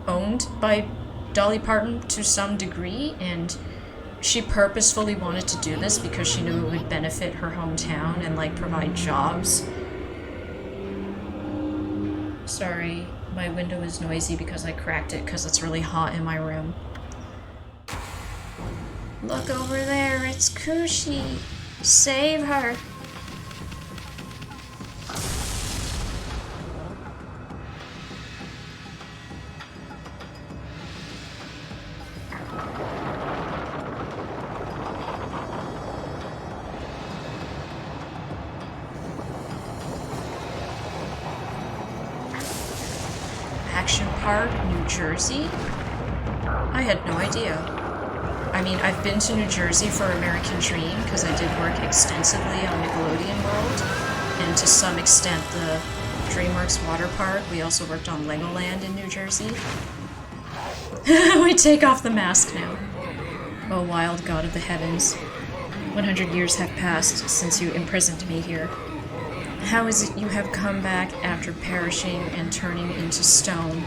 owned by Dolly Parton to some degree, and she purposefully wanted to do this because she knew it would benefit her hometown and like provide jobs. Sorry, my window is noisy because I cracked it because it's really hot in my room. Look over there, it's Kushi. Save her. Action Park, New Jersey? I had no idea. I mean, I've been to New Jersey for American Dream because I did work extensively on Nickelodeon World, and to some extent the DreamWorks Water Park. We also worked on Legoland in New Jersey. We take off the mask now. Oh, wild god of the heavens. 100 years have passed since you imprisoned me here. How is it you have come back after perishing and turning into stone?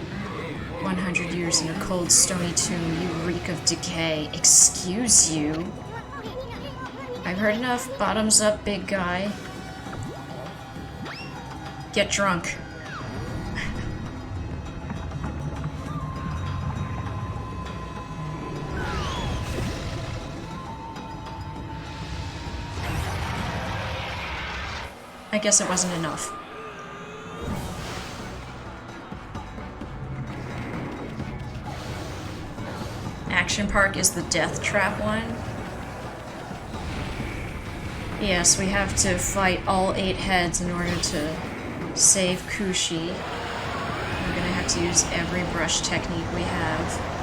100 years in a cold, stony tomb, you reek of decay. Excuse you? I've heard enough. Bottoms up, big guy. Get drunk. I guess it wasn't enough. Action Park is the Death Trap one. Yes, we have to fight all 8 heads in order to save Kushi. We're gonna have to use every brush technique we have.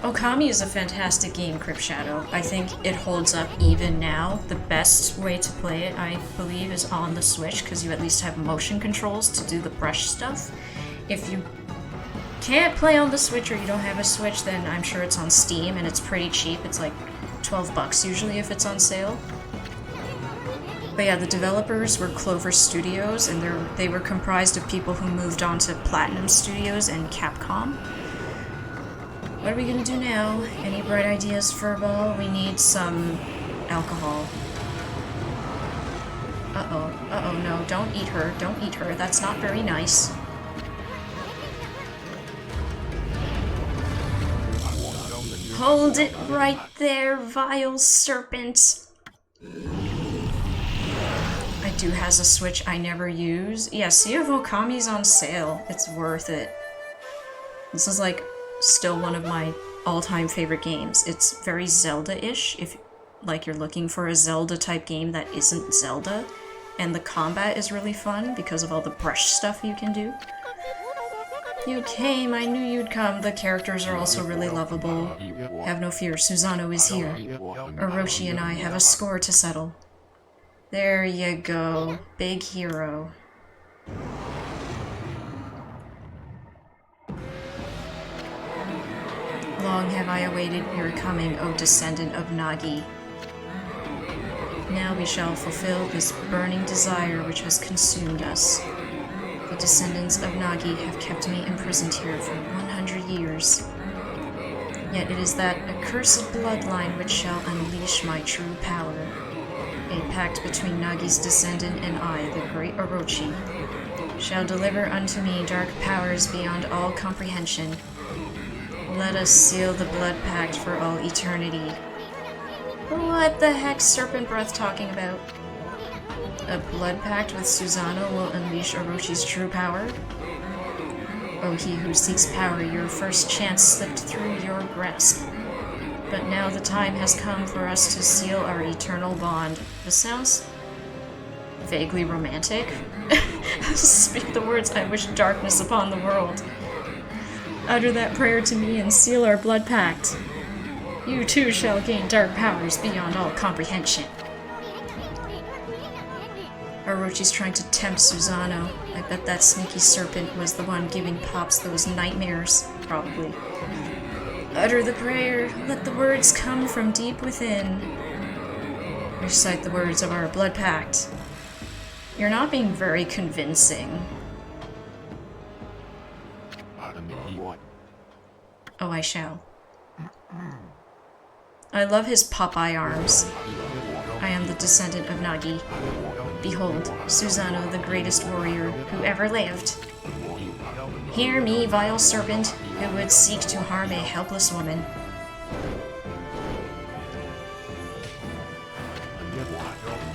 Okami is a fantastic game, Crypt Shadow. I think it holds up even now. The best way to play it, I believe, is on the Switch, because you at least have motion controls to do the brush stuff. If you can't play on the Switch or you don't have a Switch, then I'm sure it's on Steam, and it's pretty cheap. It's like $12 usually if it's on sale. But yeah, the developers were Clover Studios, and they were comprised of people who moved on to Platinum Studios and Capcom. What are we gonna do now? Any bright ideas, Furball? We need some alcohol. Uh-oh, no, don't eat her, don't eat her. That's not very nice. Hold it right there, vile serpent! I do has a Switch I never use. Yeah, Sea of Okami's on sale. It's worth it. This is like still one of my all-time favorite games. It's very Zelda-ish, if like you're looking for a Zelda-type game that isn't Zelda. And the combat is really fun because of all the brush stuff you can do. You came, I knew you'd come. The characters are also really lovable. Have no fear, Susano is here. Orochi and I have a score to settle. There you go, big hero. Long have I awaited your coming, O descendant of Nagi. Now we shall fulfill this burning desire which has consumed us. The descendants of Nagi have kept me imprisoned here for 100 years. Yet it is that accursed bloodline which shall unleash my true power. A pact between Nagi's descendant and I, the great Orochi, shall deliver unto me dark powers beyond all comprehension. Let us seal the blood pact for all eternity. What the heck's Serpent Breath talking about? A blood pact with Susano will unleash Orochi's true power? O he who seeks power, your first chance slipped through your grasp. But now the time has come for us to seal our eternal bond. This sounds vaguely romantic. Speak the words, I wish darkness upon the world. Utter that prayer to me and seal our blood pact. You too shall gain dark powers beyond all comprehension. Orochi's trying to tempt Susano. I bet that sneaky serpent was the one giving Pops those nightmares, probably. Utter the prayer, let the words come from deep within. Recite the words of our blood pact. You're not being very convincing. Oh, I shall. I love his Popeye arms. I am the descendant of Nagi. Behold, Susano, the greatest warrior who ever lived. Hear me, vile serpent, who would seek to harm a helpless woman.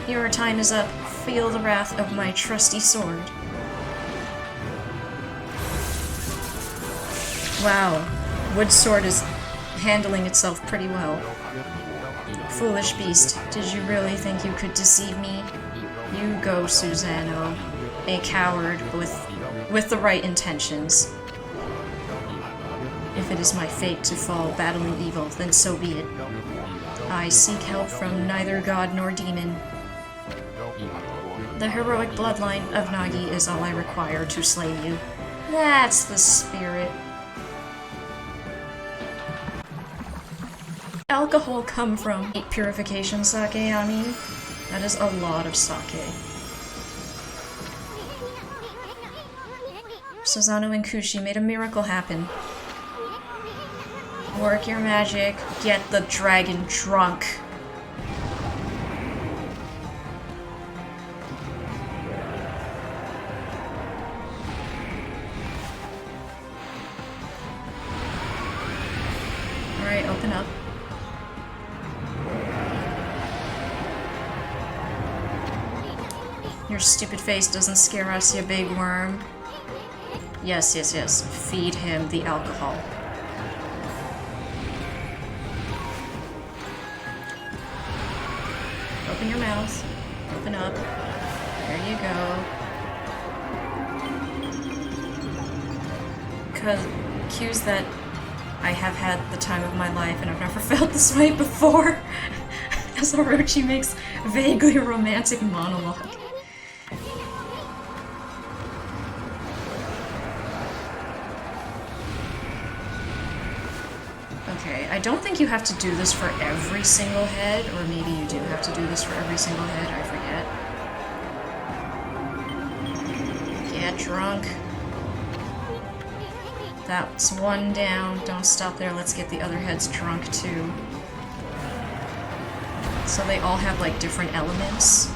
Your time is up. Feel the wrath of my trusty sword. Wow, wood sword is handling itself pretty well. Foolish beast, did you really think you could deceive me? You go, Susano, a coward with the right intentions. If it is my fate to fall battling evil, then so be it. I seek help from neither god nor demon. The heroic bloodline of Nagi is all I require to slay you. That's the spirit. Alcohol come from? Purification sake, I mean. That is a lot of sake. Susano and Kushi made a miracle happen. Work your magic, get the dragon drunk. Alright, open up. Your stupid face doesn't scare us, you big worm. Yes, yes, yes. Feed him the alcohol. Open your mouth. Open up. There you go. Cause cues that I have had the time of my life, and I've never felt this way before. As Orochi makes vaguely romantic monologue. Okay, I don't think you have to do this for every single head, or maybe you do have to do this for every single head, I forget. Get drunk. That's one down. Don't stop there, let's get the other heads drunk too. So they all have like different elements.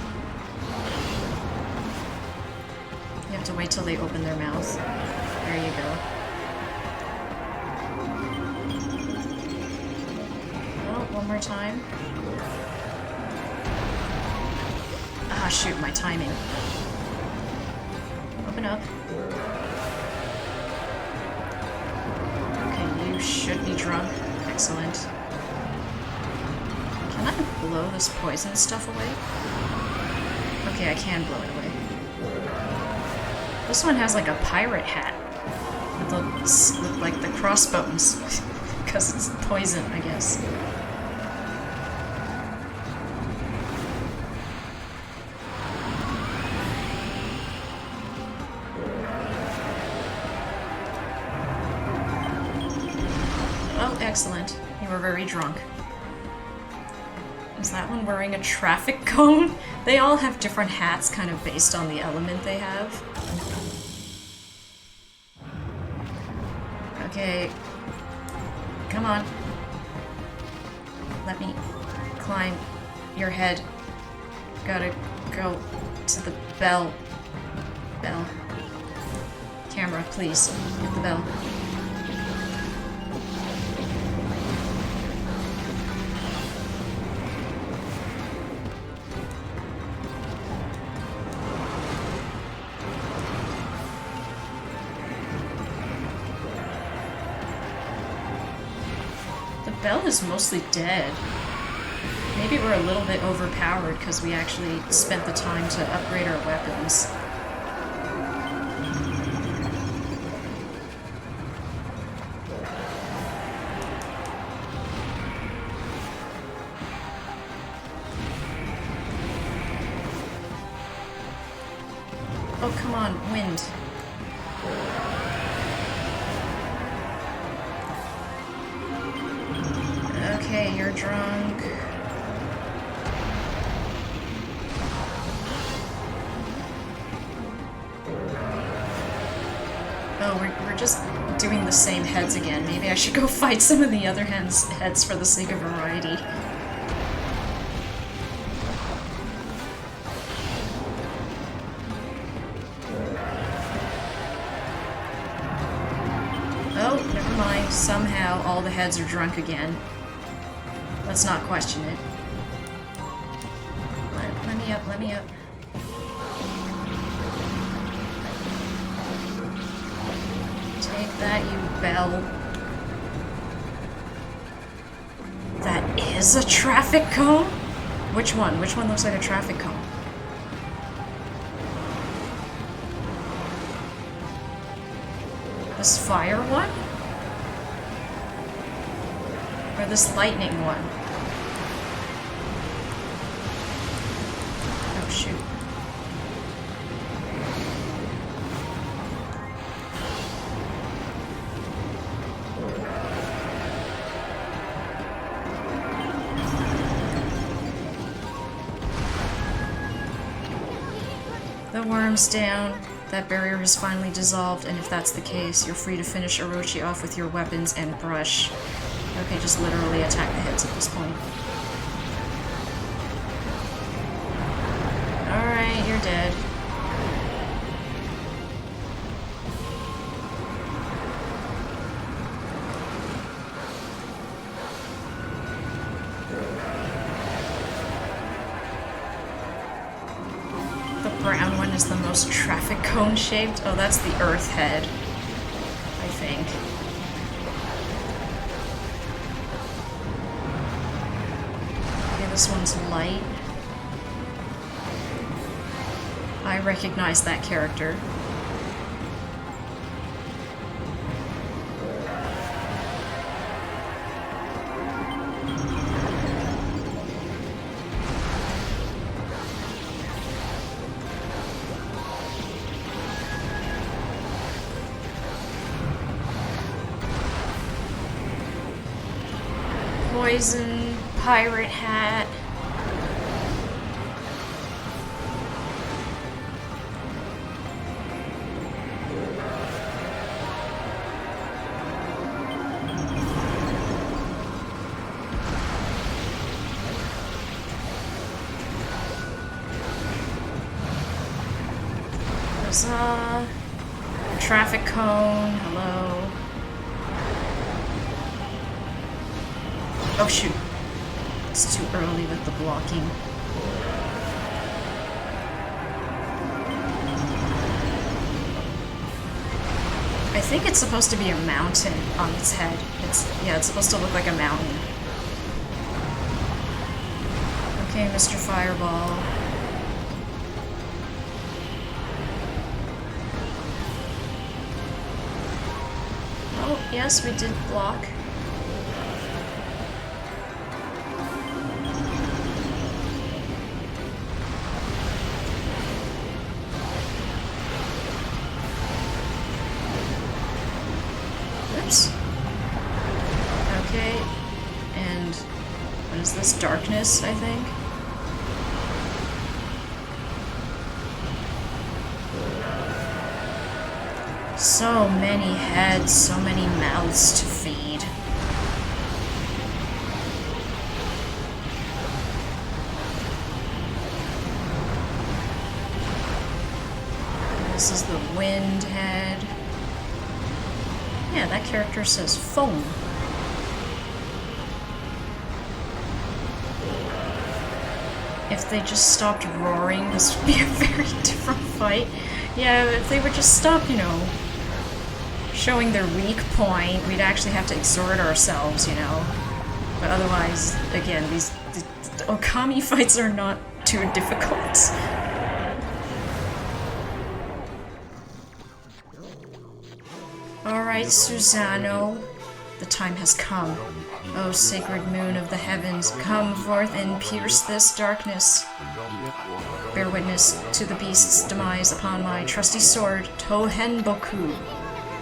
You have to wait till they open their mouth. There you go. One more time. Ah, shoot, my timing. Open up. Okay, you should be drunk. Excellent. Can I blow this poison stuff away? Okay, I can blow it away. This one has like a pirate hat. With like the crossbones. Because it's poison, I guess. Excellent. You were very drunk. Is that one wearing a traffic cone? They all have different hats kind of based on the element they have. Okay. Come on. Let me climb your head. Gotta go to the bell. Bell. Camera, please. Hit the bell. Bell is mostly dead. Maybe we're a little bit overpowered because we actually spent the time to upgrade our weapons. Oh, come on, wind. Okay, you're drunk. Oh, we're just doing the same heads again. Maybe I should go fight some of the other heads for the sake of variety. Oh, never mind. Somehow all the heads are drunk again. Let's not question it. Let me up, let me up. Take that, you bell. That is a traffic cone? Which one? Which one looks like a traffic cone? This fire one? Or this lightning one? Oh, shoot. The worm's down. That barrier has finally dissolved, and if that's the case, you're free to finish Orochi off with your weapons and brush. Okay, just literally attack the heads at this point. Alright, you're dead. The brown one is the most traffic cone shaped. Oh, that's the Earth head, I think. This one's light. I recognize that character. poison pirate hat. Huzzah. Traffic cone, hello. Oh shoot. It's too early with the blocking. I think it's supposed to be a mountain on its head. It's supposed to look like a mountain. Okay, Mr. Fireball. Oh, yes, we did block. Oops. Okay, and what is this? Darkness, I think? So many heads, so many mouths to feed. This is the wind head. Yeah, that character says foam. If they just stopped roaring, this would be a very different fight. Yeah, if they would just stop, you know, showing their weak point, we'd actually have to exert ourselves, you know. But otherwise, again, the Okami fights are not too difficult. Alright, Susano, the time has come. O sacred moon of the heavens, come forth and pierce this darkness. Bear witness to the beast's demise upon my trusty sword, Tohen Boku.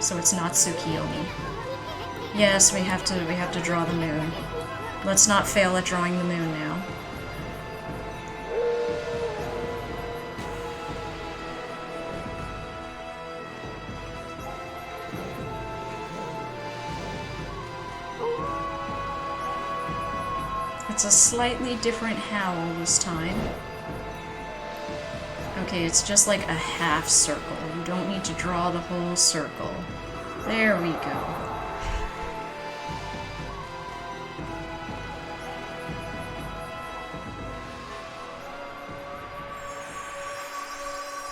So it's not Tsukiyomi. Yes, we have to draw the moon. Let's not fail at drawing the moon now. It's a slightly different howl this time. Okay, it's just like a half circle. You don't need to draw the whole circle. There we go.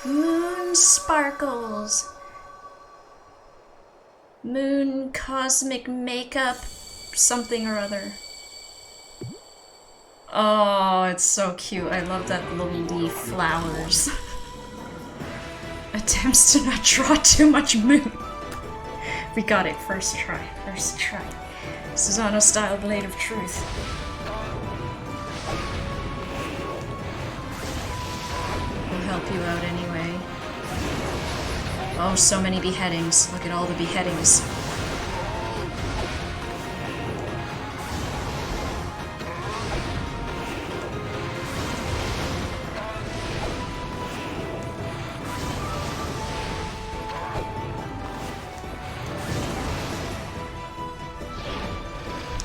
Moon sparkles. Moon cosmic makeup something or other. Oh, it's so cute. I love that little leaf flowers. Attempts to not draw too much moon. We got it. First try. First try. Susano style blade of truth. We'll help you out anyway. Oh, so many beheadings. Look at all the beheadings.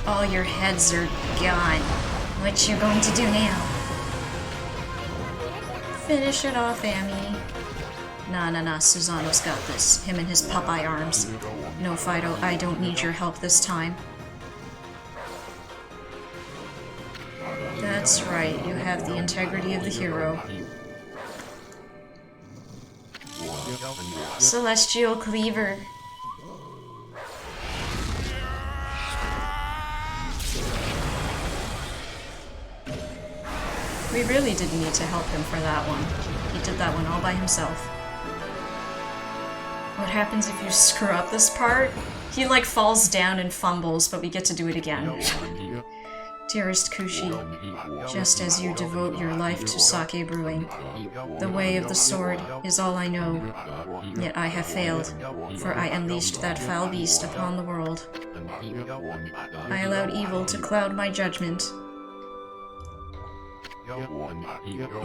All your heads are gone. What you going to do now? Finish it off, Amy. Nah, Susano's got this. Him and his Popeye arms. No, Fido, I don't need your help this time. That's right, you have the integrity of the hero. Celestial Cleaver. We really didn't need to help him for that one. He did that one all by himself. What happens if you screw up this part? He like falls down and fumbles, but we get to do it again. Dearest Kushi, just as you devote your life to sake brewing, the way of the sword is all I know, yet I have failed, for I unleashed that foul beast upon the world. I allowed evil to cloud my judgment.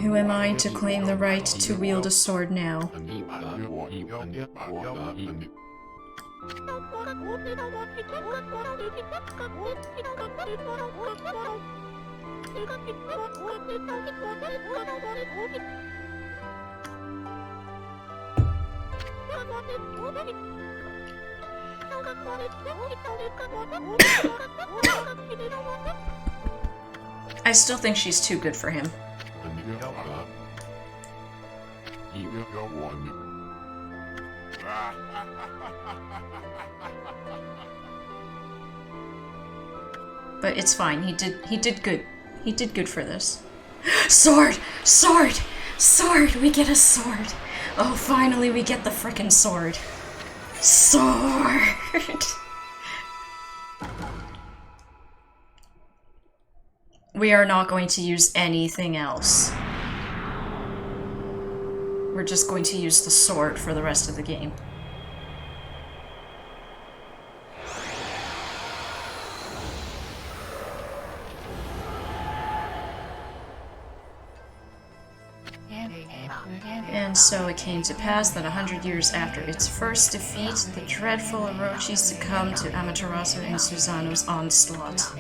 Who am I to claim the right to wield a sword now? I still think she's too good for him. But it's fine. He did good. He did good for this. Sword! Sword! Sword! We get a sword! Oh, finally we get the frickin' sword. Sword! We are not going to use anything else. We're just going to use the sword for the rest of the game. And so it came to pass that 100 years after its first defeat, the dreadful Orochi succumbed to Amaterasu and Susanoo's onslaught.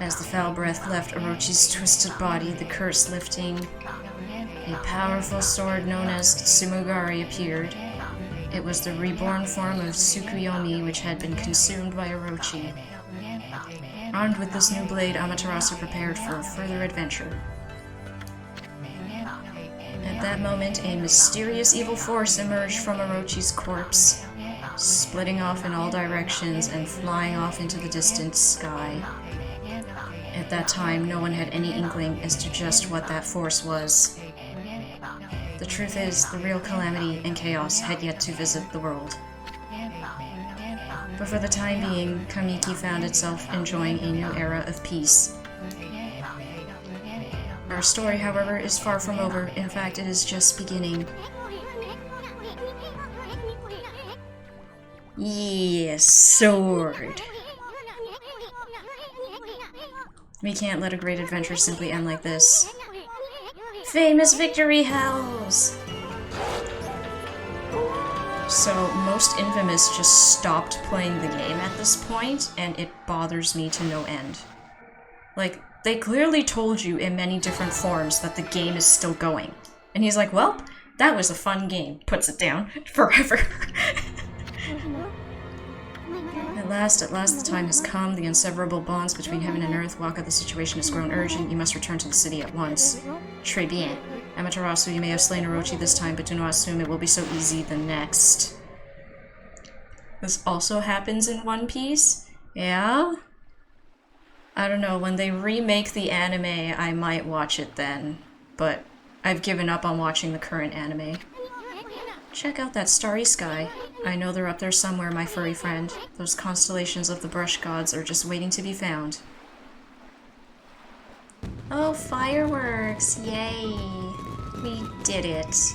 As the foul breath left Orochi's twisted body, the curse lifting, a powerful sword known as Tsumugari appeared. It was the reborn form of Tsukuyomi, which had been consumed by Orochi. Armed with this new blade, Amaterasu prepared for a further adventure. At that moment, a mysterious evil force emerged from Orochi's corpse, splitting off in all directions and flying off into the distant sky. At that time, no one had any inkling as to just what that force was. The truth is, the real calamity and chaos had yet to visit the world. But for the time being, Kamiki found itself enjoying a new era of peace. Our story, however, is far from over. In fact, it is just beginning. Yes, sword. We can't let a great adventure simply end like this. Famous victory howls! So, Most Infamous just stopped playing the game at this point, and it bothers me to no end. Like, they clearly told you in many different forms that the game is still going. And he's like, well, that was a fun game. Puts it down. Forever. At last, the time has come. The inseparable bonds between heaven and earth. Waka, the situation has grown urgent. You must return to the city at once. Très bien. Amaterasu, you may have slain Orochi this time, but do not assume it will be so easy the next. This also happens in One Piece? Yeah? I don't know, when they remake the anime, I might watch it then. But I've given up on watching the current anime. Check out that starry sky. I know they're up there somewhere, my furry friend. Those constellations of the brush gods are just waiting to be found. Oh, fireworks! Yay! We did it.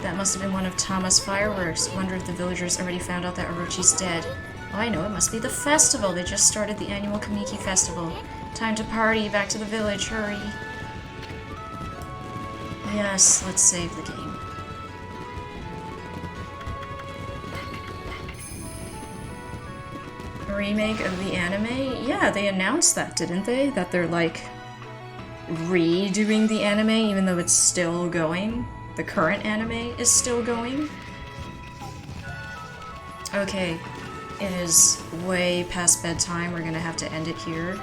That must have been one of Tama's fireworks. Wonder if the villagers already found out that Orochi's dead. Oh, I know, it must be the festival. They just started the annual Kamiki Festival. Time to party, back to the village, hurry. Yes, let's save the game. A remake of the anime? Yeah, they announced that, didn't they? That they're, like, redoing the anime even though it's still going. The current anime is still going. Okay, it is way past bedtime. We're gonna have to end it here.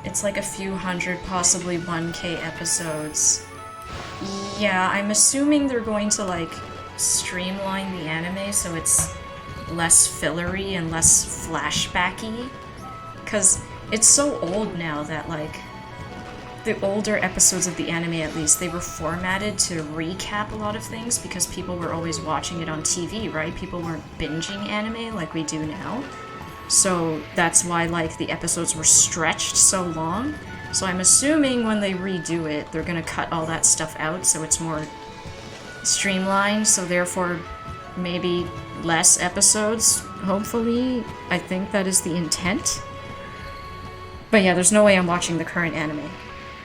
It's like a few hundred, possibly 1K episodes. Yeah, I'm assuming they're going to, like, streamline the anime so it's less fillery and less flashbacky. Because it's so old now that, like, the older episodes of the anime, at least, they were formatted to recap a lot of things because people were always watching it on TV, right? People weren't binging anime like we do now. So that's why, like, the episodes were stretched so long. So I'm assuming when they redo it, they're gonna cut all that stuff out so it's more streamlined, so therefore maybe less episodes, hopefully. I think that is the intent. But yeah, there's no way I'm watching the current anime.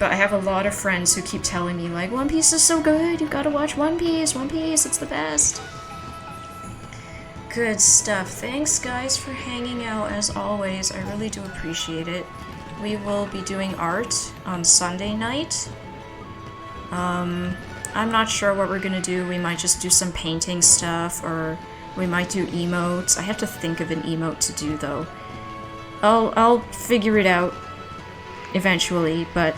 But I have a lot of friends who keep telling me, like, One Piece is so good, you've gotta watch One Piece, it's the best. Good stuff. Thanks, guys, for hanging out, as always. I really do appreciate it. We will be doing art on Sunday night. I'm not sure what we're gonna do. We might just do some painting stuff, or we might do emotes. I have to think of an emote to do, though. I'll figure it out eventually, but